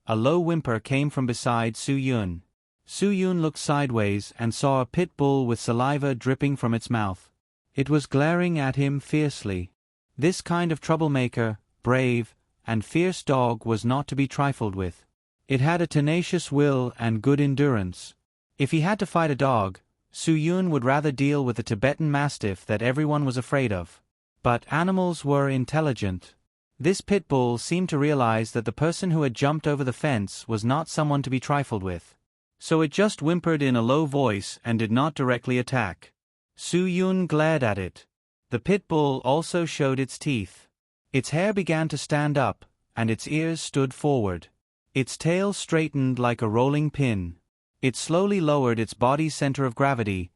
a low whimper came from beside Su Yun. Su Yun looked sideways and saw a pit bull with saliva dripping from its mouth. It was glaring at him fiercely. This kind of troublemaker, brave, and fierce dog was not to be trifled with. It had a tenacious will and good endurance. If he had to fight a dog, Su Yun would rather deal with the Tibetan Mastiff that everyone was afraid of. But animals were intelligent. This pit bull seemed to realize that the person who had jumped over the fence was not someone to be trifled with. So it just whimpered in a low voice and did not directly attack. Su Yun glared at it. The pit bull also showed its teeth. Its hair began to stand up, and its ears stood forward. Its tail straightened like a rolling pin. It slowly lowered its body's center of gravity,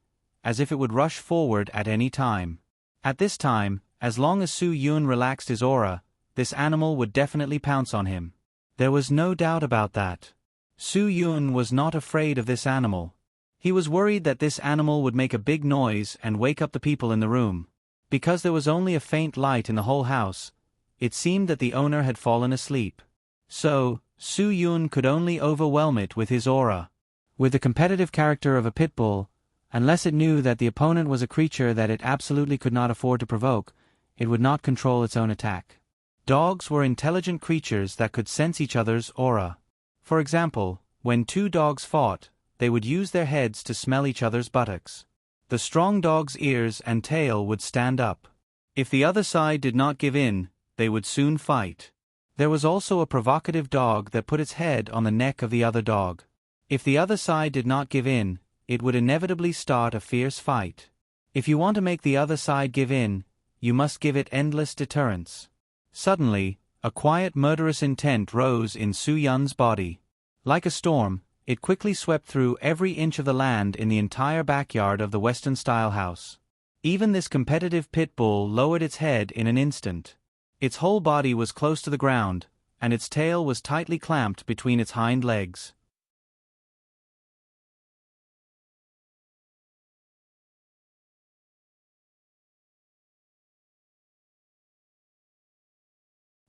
as if it would rush forward at any time. At this time, as long as Su Yun relaxed his aura, this animal would definitely pounce on him. There was no doubt about that. Su Yun was not afraid of this animal. He was worried that this animal would make a big noise and wake up the people in the room. Because there was only a faint light in the whole house, it seemed that the owner had fallen asleep. So, Su Yun could only overwhelm it with his aura. With the competitive character of a pit bull, unless it knew that the opponent was a creature that it absolutely could not afford to provoke, it would not control its own attack. Dogs were intelligent creatures that could sense each other's aura. For example, when two dogs fought, they would use their heads to smell each other's buttocks. The strong dog's ears and tail would stand up. If the other side did not give in, they would soon fight. There was also a provocative dog that put its head on the neck of the other dog. If the other side did not give in, it would inevitably start a fierce fight. If you want to make the other side give in, you must give it endless deterrence. Suddenly, a quiet murderous intent rose in Su Yun's body. Like a storm, it quickly swept through every inch of the land in the entire backyard of the Western-style house. Even this competitive pit bull lowered its head in an instant. Its whole body was close to the ground, and its tail was tightly clamped between its hind legs.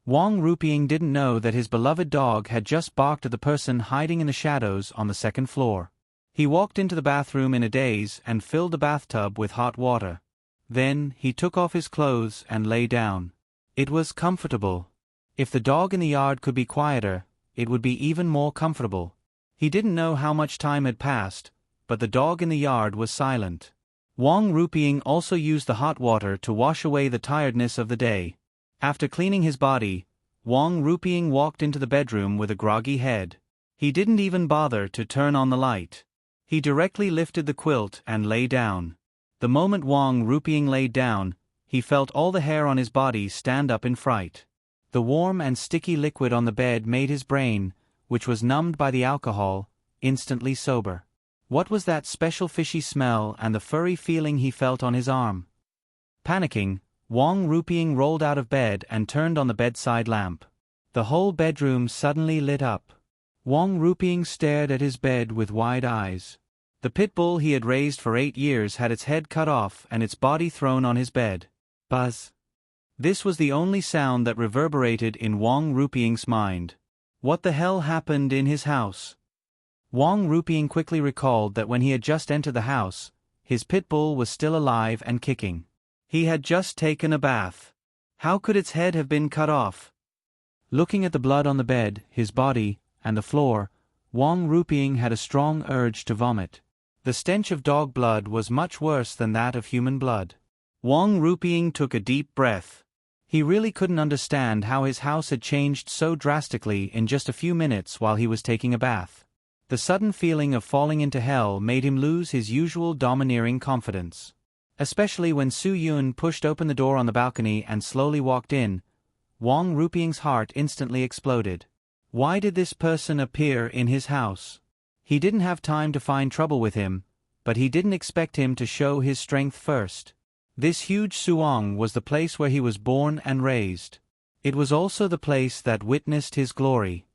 Wang Ruping didn't know that his beloved dog had just barked at the person hiding in the shadows on the second floor. He walked into the bathroom in a daze and filled the bathtub with hot water. Then, he took off his clothes and lay down. It was comfortable. If the dog in the yard could be quieter, it would be even more comfortable. He didn't know how much time had passed, but the dog in the yard was silent. Wang Ruping also used the hot water to wash away the tiredness of the day. After cleaning his body, Wang Ruping walked into the bedroom with a groggy head. He didn't even bother to turn on the light. He directly lifted the quilt and lay down. The moment Wang Ruping laid down, he felt all the hair on his body stand up in fright. The warm and sticky liquid on the bed made his brain, which was numbed by the alcohol, instantly sober. What was that special fishy smell and the furry feeling he felt on his arm? Panicking, Wang Ruping rolled out of bed and turned on the bedside lamp. The whole bedroom suddenly lit up. Wang Ruping stared at his bed with wide eyes. The pit bull he had raised for 8 years had its head cut off and its body thrown on his bed. Buzz. This was the only sound that reverberated in Wang Ruping's mind. What the hell happened in his house? Wang Ruping quickly recalled that when he had just entered the house, his pit bull was still alive and kicking. He had just taken a bath. How could its head have been cut off? Looking at the blood on the bed, his body, and the floor, Wang Ruping had a strong urge to vomit. The stench of dog blood was much worse than that of human blood. Wang Ruping took a deep breath. He really couldn't understand how his house had changed so drastically in just a few minutes while he was taking a bath. The sudden feeling of falling into hell made him lose his usual domineering confidence. Especially when Su Yun pushed open the door on the balcony and slowly walked in, Wang Ruping's heart instantly exploded. Why did this person appear in his house? He didn't have time to find trouble with him, but he didn't expect him to show his strength first. This huge Suong was the place where he was born and raised. It was also the place that witnessed his glory.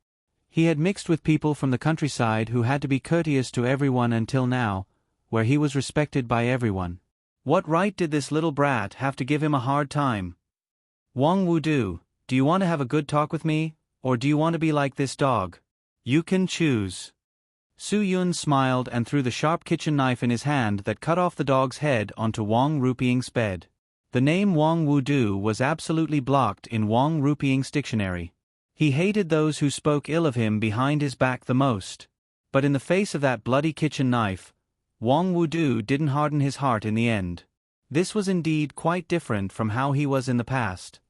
He had mixed with people from the countryside who had to be courteous to everyone until now, where he was respected by everyone. What right did this little brat have to give him a hard time? Wang Wudu, do you want to have a good talk with me, or do you want to be like this dog? You can choose. Su Yun smiled and threw the sharp kitchen knife in his hand that cut off the dog's head onto Wang Ruping's bed. The name Wang Wudu was absolutely blocked in Wang Ruping's dictionary. He hated those who spoke ill of him behind his back the most. But in the face of that bloody kitchen knife, Wang Wudu didn't harden his heart in the end. This was indeed quite different from how he was in the past.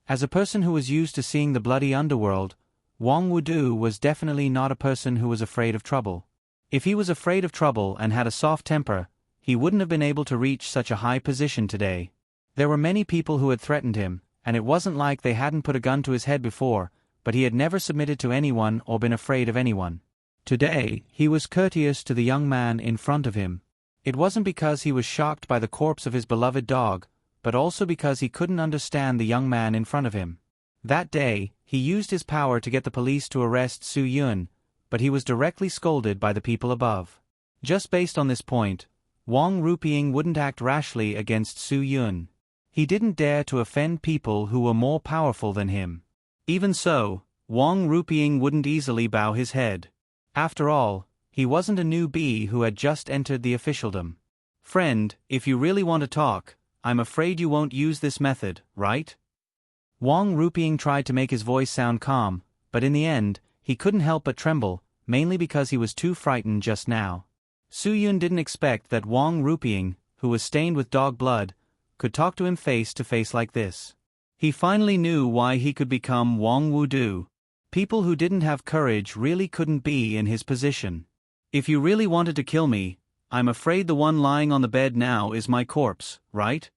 As a person who was used to seeing the bloody underworld, Wang Wudu was definitely not a person who was afraid of trouble. If he was afraid of trouble and had a soft temper, he wouldn't have been able to reach such a high position today. There were many people who had threatened him, and it wasn't like they hadn't put a gun to his head before, but he had never submitted to anyone or been afraid of anyone. Today, he was courteous to the young man in front of him. It wasn't because he was shocked by the corpse of his beloved dog, but also because he couldn't understand the young man in front of him. That day, he used his power to get the police to arrest Su Yun, but he was directly scolded by the people above. Just based on this point, Wang Ruping wouldn't act rashly against Su Yun. He didn't dare to offend people who were more powerful than him. Even so, Wang Ruping wouldn't easily bow his head. After all, he wasn't a newbie who had just entered the officialdom. Friend, if you really want to talk, I'm afraid you won't use this method, right? Wang Ruping tried to make his voice sound calm, but in the end, he couldn't help but tremble, mainly because he was too frightened just now. Su Yun didn't expect that Wang Ruping, who was stained with dog blood, could talk to him face to face like this. He finally knew why he could become Wang Wudu. People who didn't have courage really couldn't be in his position. If you really wanted to kill me, I'm afraid the one lying on the bed now is my corpse, right?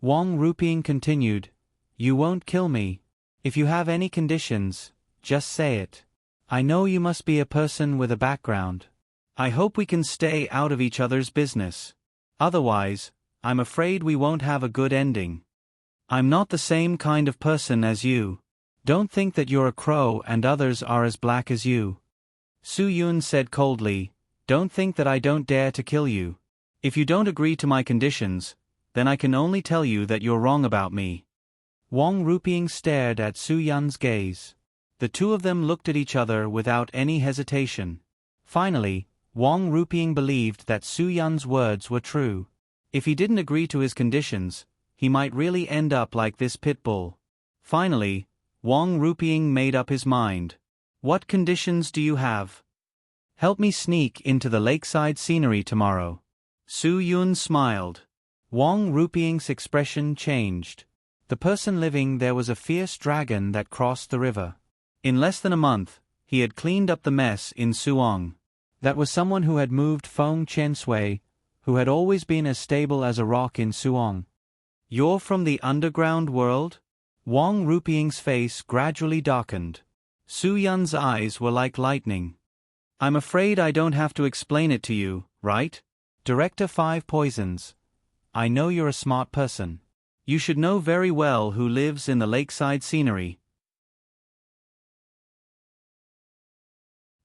Wang Ruping continued, You won't kill me. If you have any conditions, just say it. I know you must be a person with a background. I hope we can stay out of each other's business. Otherwise, I'm afraid we won't have a good ending. I'm not the same kind of person as you. Don't think that you're a crow and others are as black as you. Su Yun said coldly, Don't think that I don't dare to kill you. If you don't agree to my conditions, then I can only tell you that you're wrong about me. Wang Ruping stared at Su Yun's gaze. The two of them looked at each other without any hesitation. Finally, Wang Ruping believed that Su Yun's words were true. If he didn't agree to his conditions, he might really end up like this pit bull. Finally, Wang Ruping made up his mind. What conditions do you have? Help me sneak into the lakeside scenery tomorrow. Su Yun smiled. Wang Ruping's expression changed. The person living there was a fierce dragon that crossed the river. In less than a month, he had cleaned up the mess in Suong. That was someone who had moved Feng Chen Sui, who had always been as stable as a rock in Suong. You're from the underground world? Wang Ruping's face gradually darkened. Su Yun's eyes were like lightning. I'm afraid I don't have to explain it to you, right? Director 5 Poisons. I know you're a smart person. You should know very well who lives in the lakeside scenery.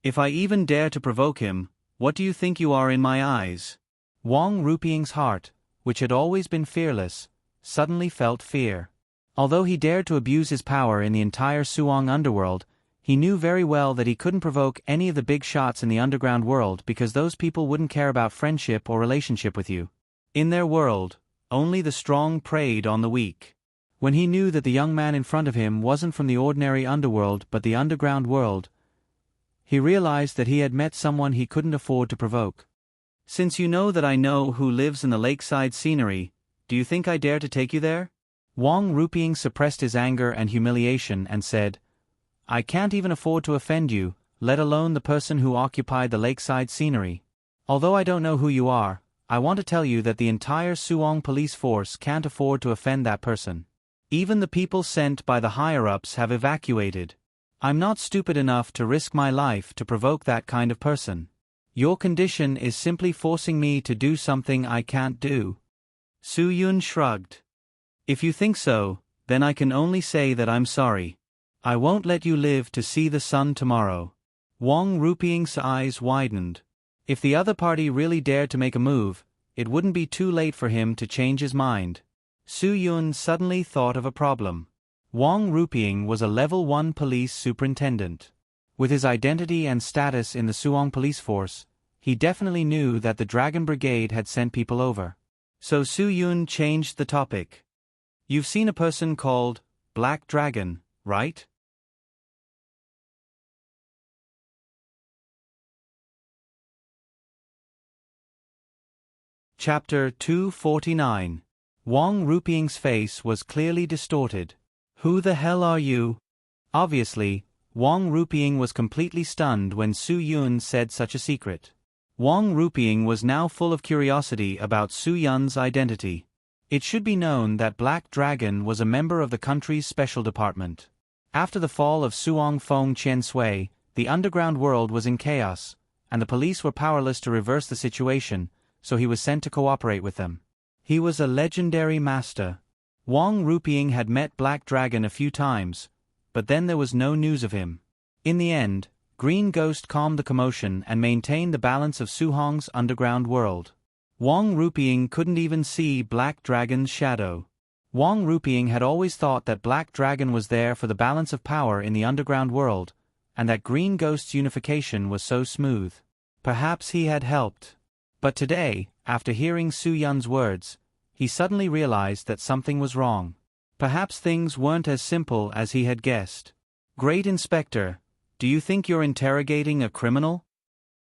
If I even dare to provoke him, what do you think you are in my eyes? Wang Ruping's heart, which had always been fearless, suddenly felt fear. Although he dared to abuse his power in the entire Suong underworld, he knew very well that he couldn't provoke any of the big shots in the underground world because those people wouldn't care about friendship or relationship with you. In their world, only the strong preyed on the weak. When he knew that the young man in front of him wasn't from the ordinary underworld but the underground world, he realized that he had met someone he couldn't afford to provoke. Since you know that I know who lives in the lakeside scenery, do you think I dare to take you there? Wang Ruping suppressed his anger and humiliation and said, I can't even afford to offend you, let alone the person who occupied the lakeside scenery. Although I don't know who you are, I want to tell you that the entire Suong police force can't afford to offend that person. Even the people sent by the higher-ups have evacuated. I'm not stupid enough to risk my life to provoke that kind of person. Your condition is simply forcing me to do something I can't do. Su Yun shrugged. If you think so, then I can only say that I'm sorry. I won't let you live to see the sun tomorrow. Wang Ruping's eyes widened. If the other party really dared to make a move, it wouldn't be too late for him to change his mind. Su Yun suddenly thought of a problem. Wang Ruping was a level 1 police superintendent. With his identity and status in the Suong police force, he definitely knew that the Dragon Brigade had sent people over. So Su Yun changed the topic. You've seen a person called Black Dragon, right? Chapter 249. Wang Ruping's face was clearly distorted. Who the hell are you? Obviously, Wang Ruping was completely stunned when Su Yun said such a secret. Wang Ruping was now full of curiosity about Su Yun's identity. It should be known that Black Dragon was a member of the country's special department. After the fall of Suong Feng Chen Sui, The underground world was in chaos, and the police were powerless to reverse the situation, so he was sent to cooperate with them. He was a legendary master. Wang Ruping had met Black Dragon a few times, but then there was no news of him. In the end, Green Ghost calmed the commotion and maintained the balance of Su Hong's underground world. Wang Ruping couldn't even see Black Dragon's shadow. Wang Ruping had always thought that Black Dragon was there for the balance of power in the underground world, and that Green Ghost's unification was so smooth. Perhaps he had helped. But today, after hearing Su Yun's words, he suddenly realized that something was wrong. Perhaps things weren't as simple as he had guessed. "Great Inspector, do you think you're interrogating a criminal?"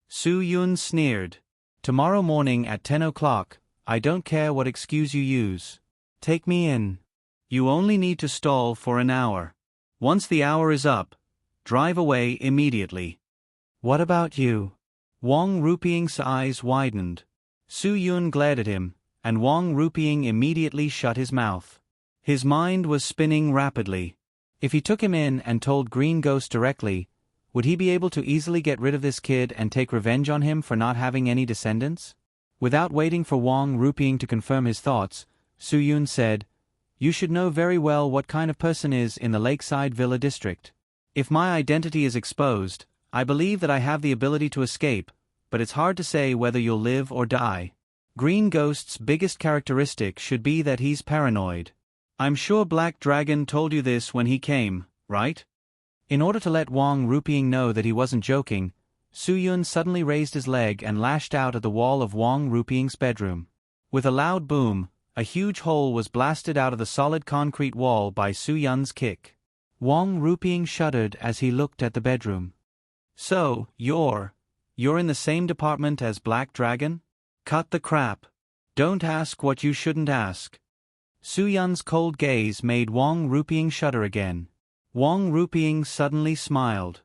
Su Yun sneered. "Tomorrow morning at 10 o'clock, I don't care what excuse you use. Take me in. You only need to stall for an hour. Once the hour is up, drive away immediately." "What about you?" Wang Ruping's eyes widened. Su Yun glared at him, and Wang Ruping immediately shut his mouth. His mind was spinning rapidly. If he took him in and told Green Ghost directly, would he be able to easily get rid of this kid and take revenge on him for not having any descendants? Without waiting for Wang Ruping to confirm his thoughts, Su Yun said, "You should know very well what kind of person is in the Lakeside Villa district. If my identity is exposed, I believe that I have the ability to escape, but it's hard to say whether you'll live or die. Green Ghost's biggest characteristic should be that he's paranoid. I'm sure Black Dragon told you this when he came, right?" In order to let Wang Ruping know that he wasn't joking, Su Yun suddenly raised his leg and lashed out at the wall of Wang Ruping's bedroom. With a loud boom, a huge hole was blasted out of the solid concrete wall by Su Yun's kick. Wang Ruping shuddered as he looked at the bedroom. "So, you're in the same department as Black Dragon? Cut the crap. Don't ask what you shouldn't ask." Su Yun's cold gaze made Wang Ruping shudder again. Wang Ruping suddenly smiled.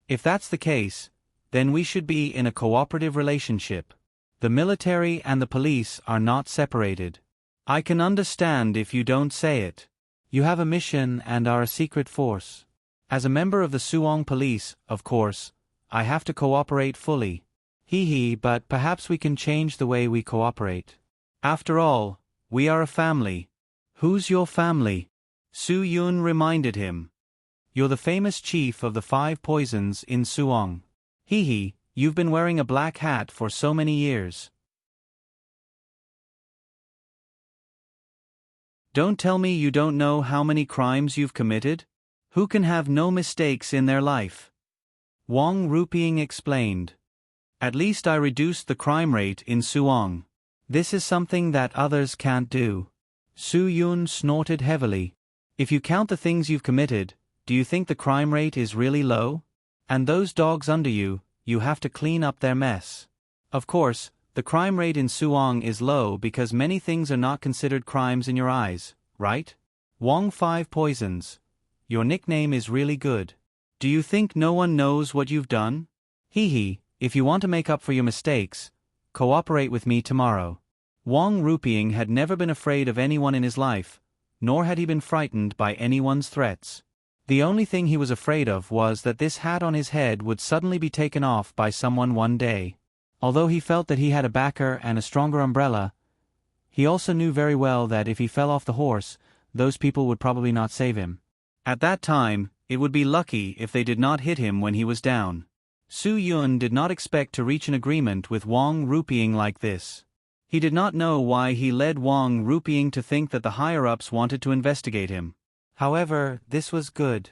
"If that's the case, then we should be in a cooperative relationship. The military and the police are not separated. I can understand if you don't say it. You have a mission and are a secret force. As a member of the Suong police, of course, I have to cooperate fully. But perhaps we can change the way we cooperate. After all, we are a family." "Who's your family?" Su Yun reminded him. "You're the famous chief of the 5 poisons in Suong. You've been wearing a black hat for so many years. Don't tell me you don't know how many crimes you've committed? Who can have no mistakes in their life?" Wang Ruping explained. "At least I reduced the crime rate in Suong. This is something that others can't do." Su Yun snorted heavily. "If you count the things you've committed, do you think the crime rate is really low? And those dogs under you have to clean up their mess. Of course, the crime rate in Suong is low because many things are not considered crimes in your eyes, right? Wong 5 Poisons. Your nickname is really good. Do you think no one knows what you've done? If you want to make up for your mistakes, cooperate with me tomorrow." Wang Ruping had never been afraid of anyone in his life, nor had he been frightened by anyone's threats. The only thing he was afraid of was that this hat on his head would suddenly be taken off by someone one day. Although he felt that he had a backer and a stronger umbrella, he also knew very well that if he fell off the horse, those people would probably not save him. At that time, it would be lucky if they did not hit him when he was down. Su Yun did not expect to reach an agreement with Wang Ruping like this. He did not know why he led Wang Ruping to think that the higher-ups wanted to investigate him. However, this was good.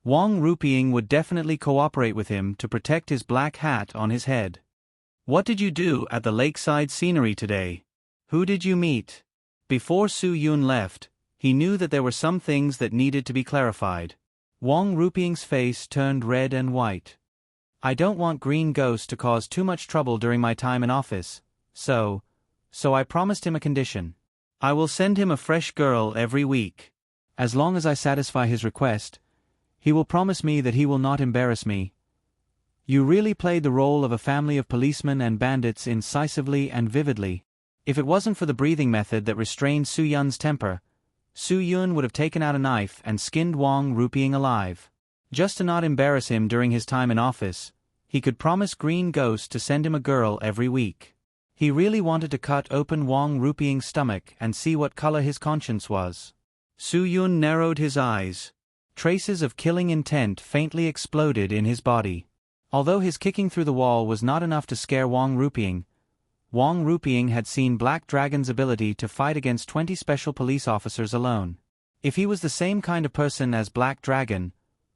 Wang Ruping would definitely cooperate with him to protect his black hat on his head. "What did you do at the lakeside scenery today? Who did you meet?" Before Su Yun left, he knew that there were some things that needed to be clarified. Wang Ruping's face turned red and white. "I don't want Green Ghost to cause too much trouble during my time in office, so I promised him a condition. I will send him a fresh girl every week. As long as I satisfy his request, he will promise me that he will not embarrass me." You really played the role of a family of policemen and bandits incisively and vividly. If it wasn't for the breathing method that restrained Su Yun's temper, Su Yun would have taken out a knife and skinned Wang Ruping alive. Just to not embarrass him during his time in office, he could promise Green Ghost to send him a girl every week. He really wanted to cut open Wang Rupieng's stomach and see what color his conscience was. Su Yun narrowed his eyes. Traces of killing intent faintly exploded in his body. Although his kicking through the wall was not enough to scare Wang Rupieng had seen Black Dragon's ability to fight against 20 special police officers alone. If he was the same kind of person as Black Dragon,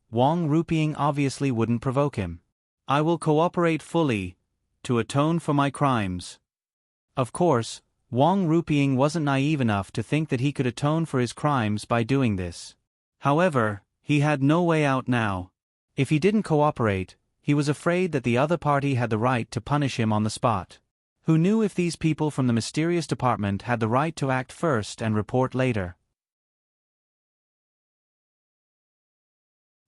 Wang Rupieng obviously wouldn't provoke him. I will cooperate fully, to atone for my crimes. Of course, Wang Rupieng wasn't naive enough to think that he could atone for his crimes by doing this. However, he had no way out now. If he didn't cooperate, he was afraid that the other party had the right to punish him on the spot. Who knew if these people from the mysterious department had the right to act first and report later?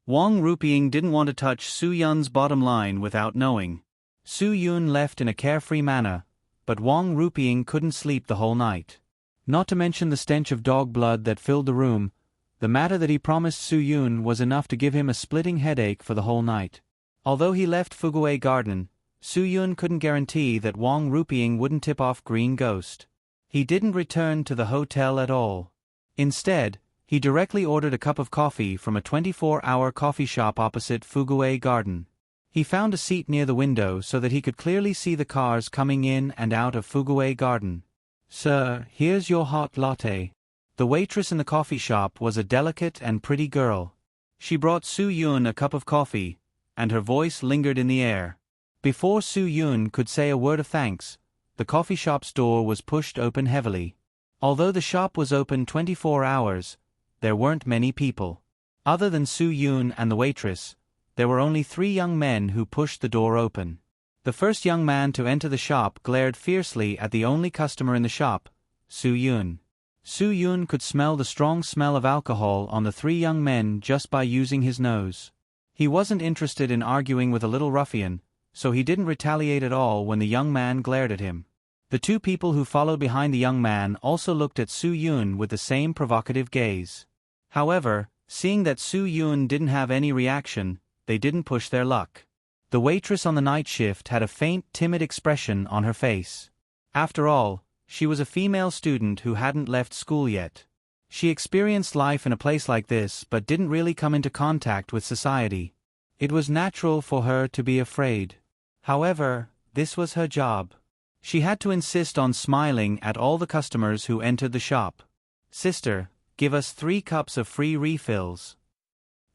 Wang Rupieng didn't want to touch Su Yun's bottom line without knowing. Su Yun left in a carefree manner, but Wang Rupieng couldn't sleep the whole night. Not to mention the stench of dog blood that filled the room, the matter that he promised Su Yun was enough to give him a splitting headache for the whole night. Although he left Fuguei Garden, Su Yun couldn't guarantee that Wang Rupieng wouldn't tip off Green Ghost. He didn't return to the hotel at all. Instead, he directly ordered a cup of coffee from a 24-hour coffee shop opposite Fuguei Garden. He found a seat near the window so that he could clearly see the cars coming in and out of Fuguei Garden. "Sir, here's your hot latte." The waitress in the coffee shop was a delicate and pretty girl. She brought Su Yun a cup of coffee, and her voice lingered in the air. Before Su Yun could say a word of thanks, the coffee shop's door was pushed open heavily. Although the shop was open 24 hours, there weren't many people. Other than Su Yun and the waitress, there were only 3 young men who pushed the door open. The first young man to enter the shop glared fiercely at the only customer in the shop, Su Yun. Su Yun could smell the strong smell of alcohol on the 3 young men just by using his nose. He wasn't interested in arguing with a little ruffian, so he didn't retaliate at all when the young man glared at him. The 2 people who followed behind the young man also looked at Su Yun with the same provocative gaze. However, seeing that Su Yun didn't have any reaction, they didn't push their luck. The waitress on the night shift had a faint, timid expression on her face. After all, she was a female student who hadn't left school yet. She experienced life in a place like this but didn't really come into contact with society. It was natural for her to be afraid. However, this was her job. She had to insist on smiling at all the customers who entered the shop. "Sister, give us 3 cups of free refills."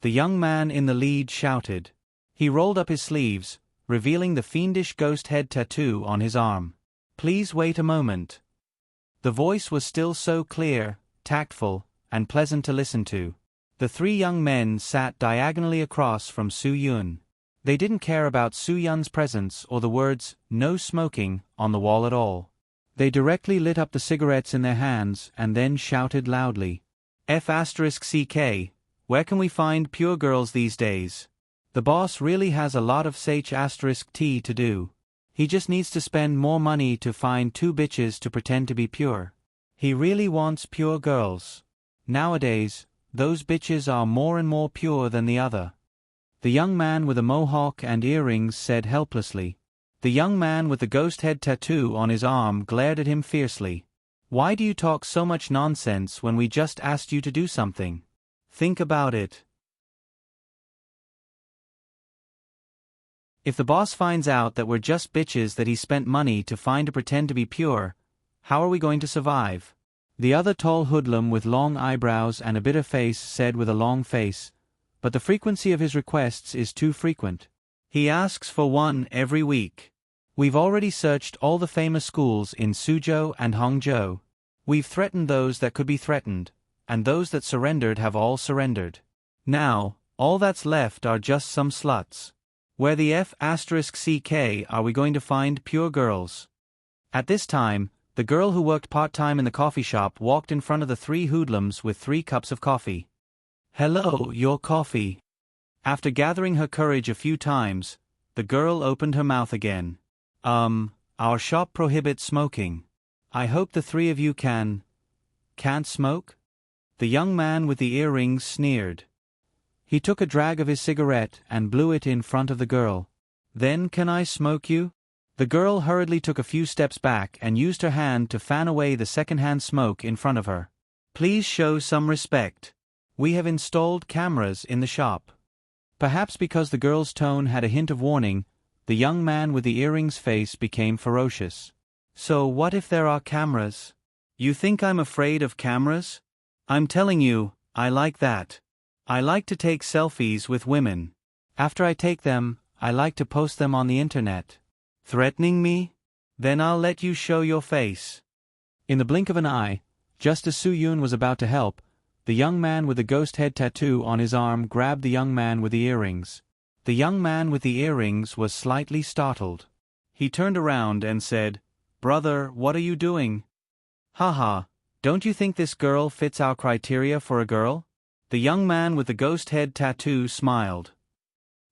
The young man in the lead shouted. He rolled up his sleeves, revealing the fiendish ghost head tattoo on his arm. "Please wait a moment." The voice was still so clear, tactful, and pleasant to listen to. The 3 young men sat diagonally across from Su Yun. They didn't care about Su Yun's presence or the words, "no smoking," on the wall at all. They directly lit up the cigarettes in their hands and then shouted loudly, "F*CK, where can we find pure girls these days? The boss really has a lot of H*T to do. He just needs to spend more money to find 2 bitches to pretend to be pure. He really wants pure girls. Nowadays, those bitches are more and more pure than the other." The young man with a mohawk and earrings said helplessly. The young man with the ghost head tattoo on his arm glared at him fiercely. "Why do you talk so much nonsense when we just asked you to do something? Think about it. If the boss finds out that we're just bitches that he spent money to find to pretend to be pure, how are we going to survive?" The other tall hoodlum with long eyebrows and a bitter face said with a long face, "But the frequency of his requests is too frequent. He asks for 1 every week. We've already searched all the famous schools in Suzhou and Hangzhou. We've threatened those that could be threatened, and those that surrendered have all surrendered. Now, all that's left are just some sluts. Where the F*CK are we going to find pure girls?" At this time, the girl who worked part-time in the coffee shop walked in front of the 3 hoodlums with 3 cups of coffee. "Hello, your coffee." After gathering her courage a few times, the girl opened her mouth again. Our shop prohibits smoking. I hope the 3 of you can't smoke?" The young man with the earrings sneered. He took a drag of his cigarette and blew it in front of the girl. "Then can I smoke you?" The girl hurriedly took a few steps back and used her hand to fan away the secondhand smoke in front of her. "Please show some respect. We have installed cameras in the shop." Perhaps because the girl's tone had a hint of warning, the young man with the earrings' face became ferocious. "So what if there are cameras? You think I'm afraid of cameras? I'm telling you, I like that. I like to take selfies with women. After I take them, I like to post them on the internet." "Threatening me? Then I'll let you show your face." In the blink of an eye, just as Su Yun was about to help, the young man with the ghost head tattoo on his arm grabbed the young man with the earrings. The young man with the earrings was slightly startled. He turned around and said, "Brother, what are you doing?" "Haha, don't you think this girl fits our criteria for a girl?" The young man with the ghost head tattoo smiled.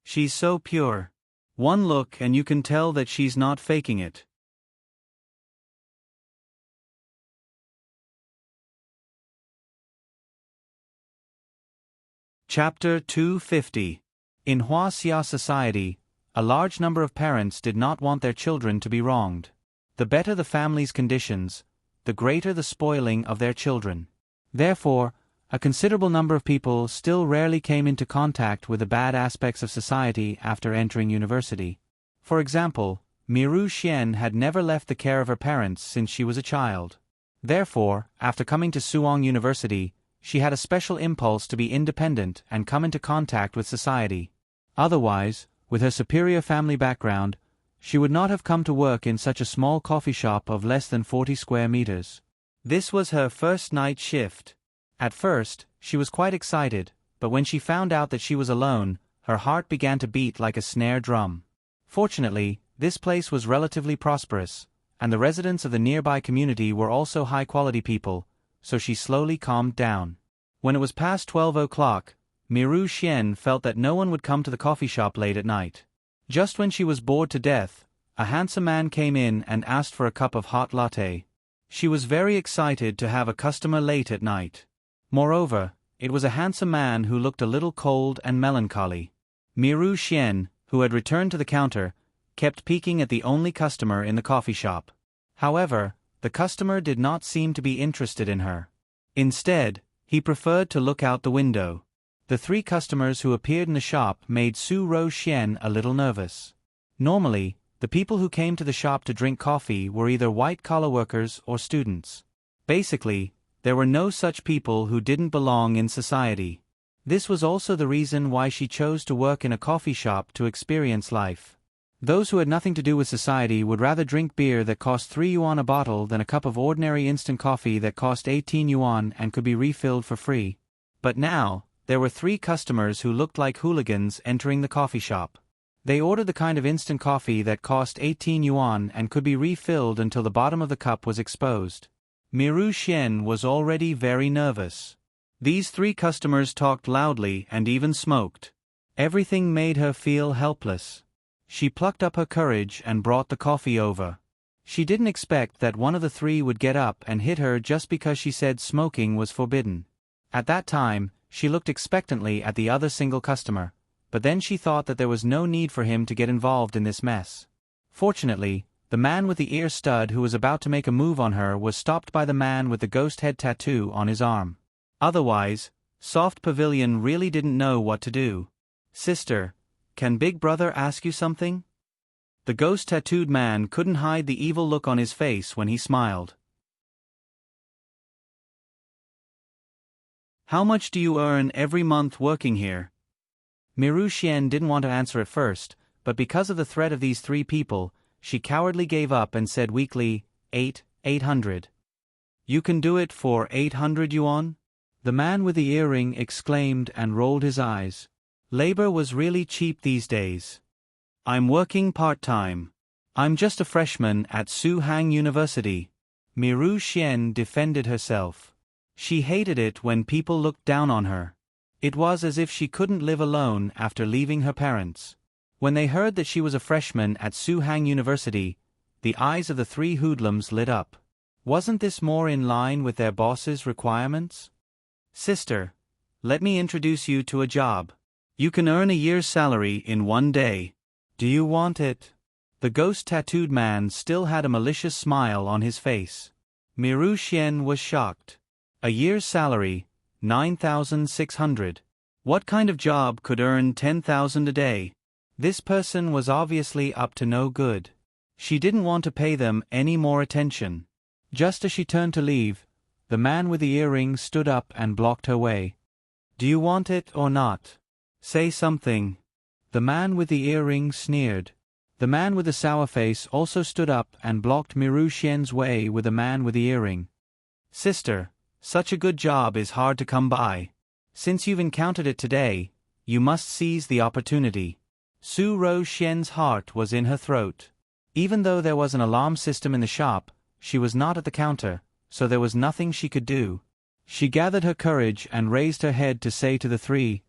"She's so pure. One look and you can tell that she's not faking it." Chapter 250. In Huaxia society, a large number of parents did not want their children to be wronged. The better the family's conditions, the greater the spoiling of their children. Therefore, a considerable number of people still rarely came into contact with the bad aspects of society after entering university. For example, Miru Xian had never left the care of her parents since she was a child. Therefore, after coming to Suong University, she had a special impulse to be independent and come into contact with society. Otherwise, with her superior family background, she would not have come to work in such a small coffee shop of less than 40 square meters. This was her first night shift. At first, she was quite excited, but when she found out that she was alone, her heart began to beat like a snare drum. Fortunately, this place was relatively prosperous, and the residents of the nearby community were also high-quality people, so she slowly calmed down. When it was past 12 o'clock, Miru Xian felt that no one would come to the coffee shop late at night. Just when she was bored to death, a handsome man came in and asked for a cup of hot latte. She was very excited to have a customer late at night. Moreover, it was a handsome man who looked a little cold and melancholy. Miru Xian, who had returned to the counter, kept peeking at the only customer in the coffee shop. However, the customer did not seem to be interested in her. Instead, he preferred to look out the window. The three customers who appeared in the shop made Su Ro Xian a little nervous. Normally, the people who came to the shop to drink coffee were either white-collar workers or students. Basically, there were no such people who didn't belong in society. This was also the reason why she chose to work in a coffee shop to experience life. Those who had nothing to do with society would rather drink beer that cost 3 yuan a bottle than a cup of ordinary instant coffee that cost 18 yuan and could be refilled for free. But now, there were 3 customers who looked like hooligans entering the coffee shop. They ordered the kind of instant coffee that cost 18 yuan and could be refilled until the bottom of the cup was exposed. Miru Xian was already very nervous. These 3 customers talked loudly and even smoked. Everything made her feel helpless. She plucked up her courage and brought the coffee over. She didn't expect that one of the 3 would get up and hit her just because she said smoking was forbidden. At that time, she looked expectantly at the other single customer, but then she thought that there was no need for him to get involved in this mess. Fortunately, the man with the ear stud who was about to make a move on her was stopped by the man with the ghost head tattoo on his arm. Otherwise, Soft Pavilion really didn't know what to do. "Sister, can Big Brother ask you something?" The ghost-tattooed man couldn't hide the evil look on his face when he smiled. "How much do you earn every month working here?" Miru Xian didn't want to answer at first, but because of the threat of these 3 people, she cowardly gave up and said weakly, 800. "You can do it for 800 yuan?" The man with the earring exclaimed and rolled his eyes. Labor was really cheap these days. "I'm working part-time. I'm just a freshman at Suhang University." Miru Xian defended herself. She hated it when people looked down on her. It was as if she couldn't live alone after leaving her parents. When they heard that she was a freshman at Suhang University, the eyes of the 3 hoodlums lit up. Wasn't this more in line with their boss's requirements? "Sister, let me introduce you to a job. You can earn a year's salary in 1 day. Do you want it? The ghost-tattooed man still had a malicious smile on his face. Miru Xian was shocked. A year's salary, 9,600. What kind of job could earn 10,000 a day? This person was obviously up to no good. She didn't want to pay them any more attention. Just as she turned to leave, the man with the earring stood up and blocked her way. Do you want it or not? Say something. The man with the earring sneered. The man with the sour face also stood up and blocked Miru Xian's way with the man with the earring. Sister, such a good job is hard to come by. Since you've encountered it today, you must seize the opportunity. Su Rou Xian's heart was in her throat. Even though there was an alarm system in the shop, she was not at the counter, so there was nothing she could do. She gathered her courage and raised her head to say to the three,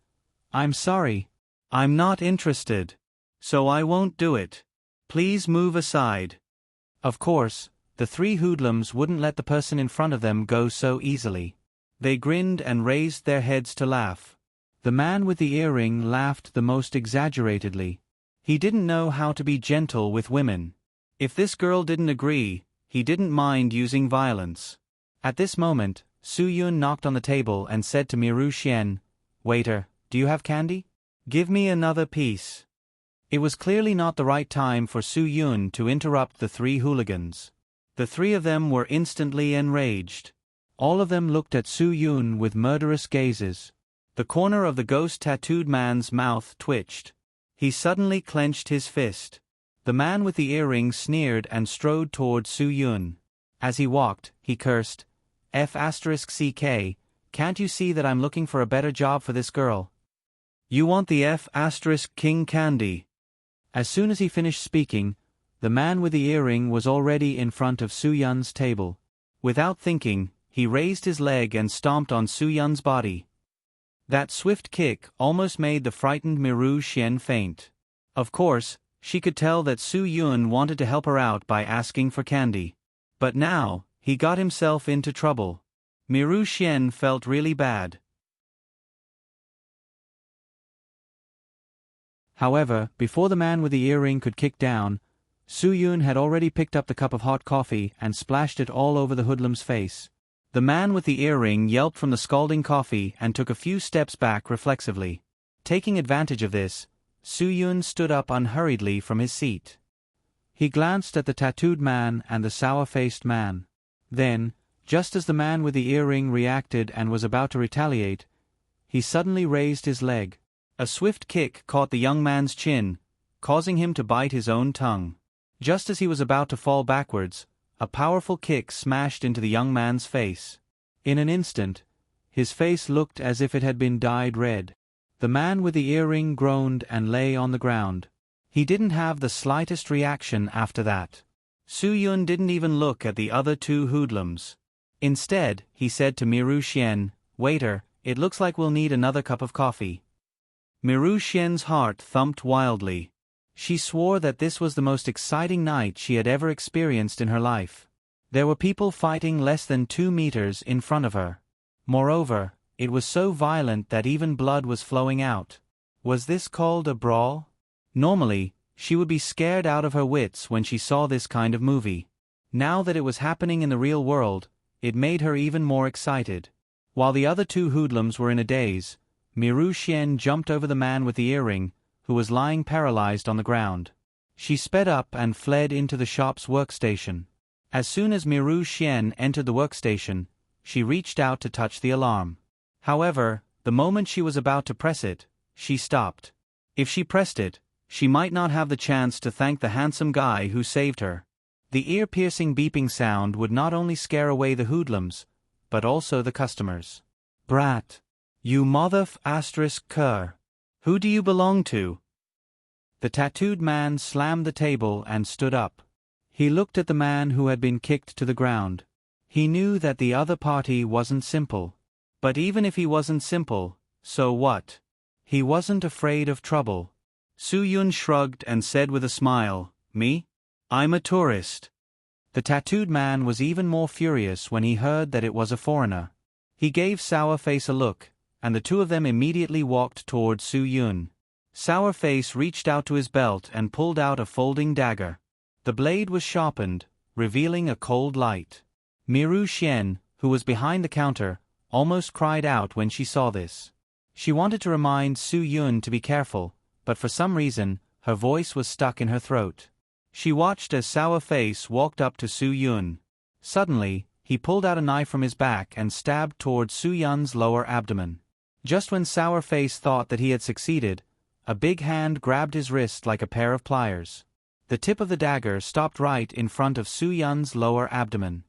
I'm sorry. I'm not interested. So I won't do it. Please move aside. Of course, the three hoodlums wouldn't let the person in front of them go so easily. They grinned and raised their heads to laugh. The man with the earring laughed the most exaggeratedly. He didn't know how to be gentle with women. If this girl didn't agree, he didn't mind using violence. At this moment, Su Yun knocked on the table and said to Miru Xian, Waiter, do you have candy? Give me another piece. It was clearly not the right time for Su Yun to interrupt the three hooligans. The three of them were instantly enraged. All of them looked at Su Yun with murderous gazes. The corner of the ghost-tattooed man's mouth twitched. He suddenly clenched his fist. The man with the earring sneered and strode toward Su Yun. As he walked, he cursed, F***CK, can't you see that I'm looking for a better job for this girl? You want the F***King candy. As soon as he finished speaking, the man with the earring was already in front of Su Yun's table. Without thinking, he raised his leg and stomped on Su Yun's body. That swift kick almost made the frightened Miru Xian faint. Of course, she could tell that Su Yun wanted to help her out by asking for candy. But now, he got himself into trouble. Miru Xian felt really bad. However, before the man with the earring could kick down, Su Yun had already picked up the cup of hot coffee and splashed it all over the hoodlum's face. The man with the earring yelped from the scalding coffee and took a few steps back reflexively. Taking advantage of this, Su Yun stood up unhurriedly from his seat. He glanced at the tattooed man and the sour-faced man. Then, just as the man with the earring reacted and was about to retaliate, he suddenly raised his leg. A swift kick caught the young man's chin, causing him to bite his own tongue. Just as he was about to fall backwards, a powerful kick smashed into the young man's face. In an instant, his face looked as if it had been dyed red. The man with the earring groaned and lay on the ground. He didn't have the slightest reaction after that. Su Yun didn't even look at the other two hoodlums. Instead, he said to Miru Xian, Waiter, it looks like we'll need another cup of coffee. Miru Xian's heart thumped wildly. She swore that this was the most exciting night she had ever experienced in her life. There were people fighting less than 2 meters in front of her. Moreover, it was so violent that even blood was flowing out. Was this called a brawl? Normally, she would be scared out of her wits when she saw this kind of movie. Now that it was happening in the real world, it made her even more excited. While the other two hoodlums were in a daze, Miru Xian jumped over the man with the earring, who was lying paralyzed on the ground. She sped up and fled into the shop's workstation. As soon as Miru Xian entered the workstation, she reached out to touch the alarm. However, the moment she was about to press it, she stopped. If she pressed it, she might not have the chance to thank the handsome guy who saved her. The ear-piercing beeping sound would not only scare away the hoodlums, but also the customers. Brat. You mother***cur. Who do you belong to? The tattooed man slammed the table and stood up. He looked at the man who had been kicked to the ground. He knew that the other party wasn't simple. But even if he wasn't simple, so what? He wasn't afraid of trouble. Su Yun shrugged and said with a smile, Me? I'm a tourist. The tattooed man was even more furious when he heard that it was a foreigner. He gave Sour Face a look, and the two of them immediately walked toward Su Yun. Sour Face reached out to his belt and pulled out a folding dagger. The blade was sharpened, revealing a cold light. Miru Xian, who was behind the counter, almost cried out when she saw this. She wanted to remind Su Yun to be careful, but for some reason, her voice was stuck in her throat. She watched as Sour Face walked up to Su Yun. Suddenly, he pulled out a knife from his back and stabbed toward Su Yun's lower abdomen. Just when Sour Face thought that he had succeeded, a big hand grabbed his wrist like a pair of pliers. The tip of the dagger stopped right in front of Su Yun's lower abdomen.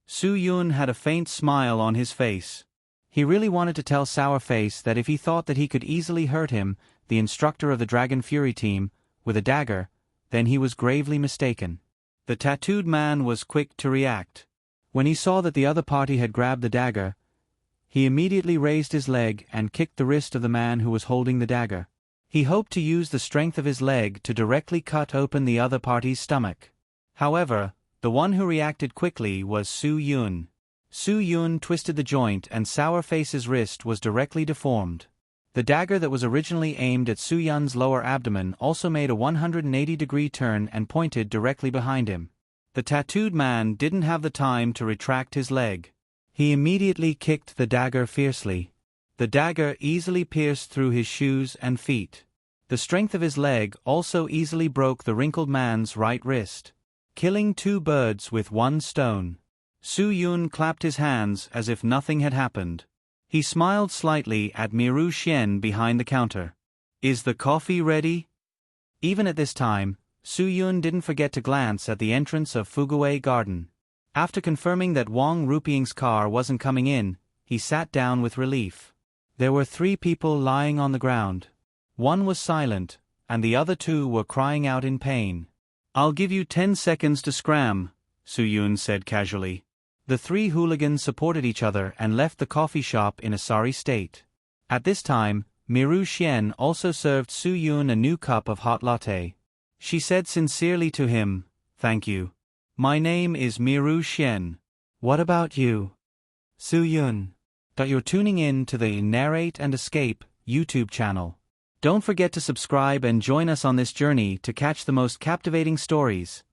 Su Yun had a faint smile on his face. He really wanted to tell Sour Face that if he thought that he could easily hurt him, the instructor of the Dragon Fury team, with a dagger, then he was gravely mistaken. The tattooed man was quick to react. When he saw that the other party had grabbed the dagger, he immediately raised his leg and kicked the wrist of the man who was holding the dagger. He hoped to use the strength of his leg to directly cut open the other party's stomach. However, the one who reacted quickly was Su Yun. Su Yun twisted the joint and Sour Face's wrist was directly deformed. The dagger that was originally aimed at Su Yun's lower abdomen also made a 180-degree turn and pointed directly behind him. The tattooed man didn't have the time to retract his leg. He immediately kicked the dagger fiercely. The dagger easily pierced through his shoes and feet. The strength of his leg also easily broke the wrinkled man's right wrist, killing two birds with one stone. Su Yun clapped his hands as if nothing had happened. He smiled slightly at Miru Xian behind the counter. "Is the coffee ready?" Even at this time, Su Yun didn't forget to glance at the entrance of Fuguei Garden. After confirming that Wang Rupiang's car wasn't coming in, he sat down with relief. There were 3 people lying on the ground. One was silent, and the other 2 were crying out in pain. "I'll give you 10 seconds to scram," Su Yun said casually. The 3 hooligans supported each other and left the coffee shop in a sorry state. At this time, Miru Xian also served Su Yun a new cup of hot latte. She said sincerely to him, "Thank you. My name is Miru Xian. What about you?" Su Yun. You're tuning in to the Narrate and Escape YouTube channel. Don't forget to subscribe and join us on this journey to catch the most captivating stories.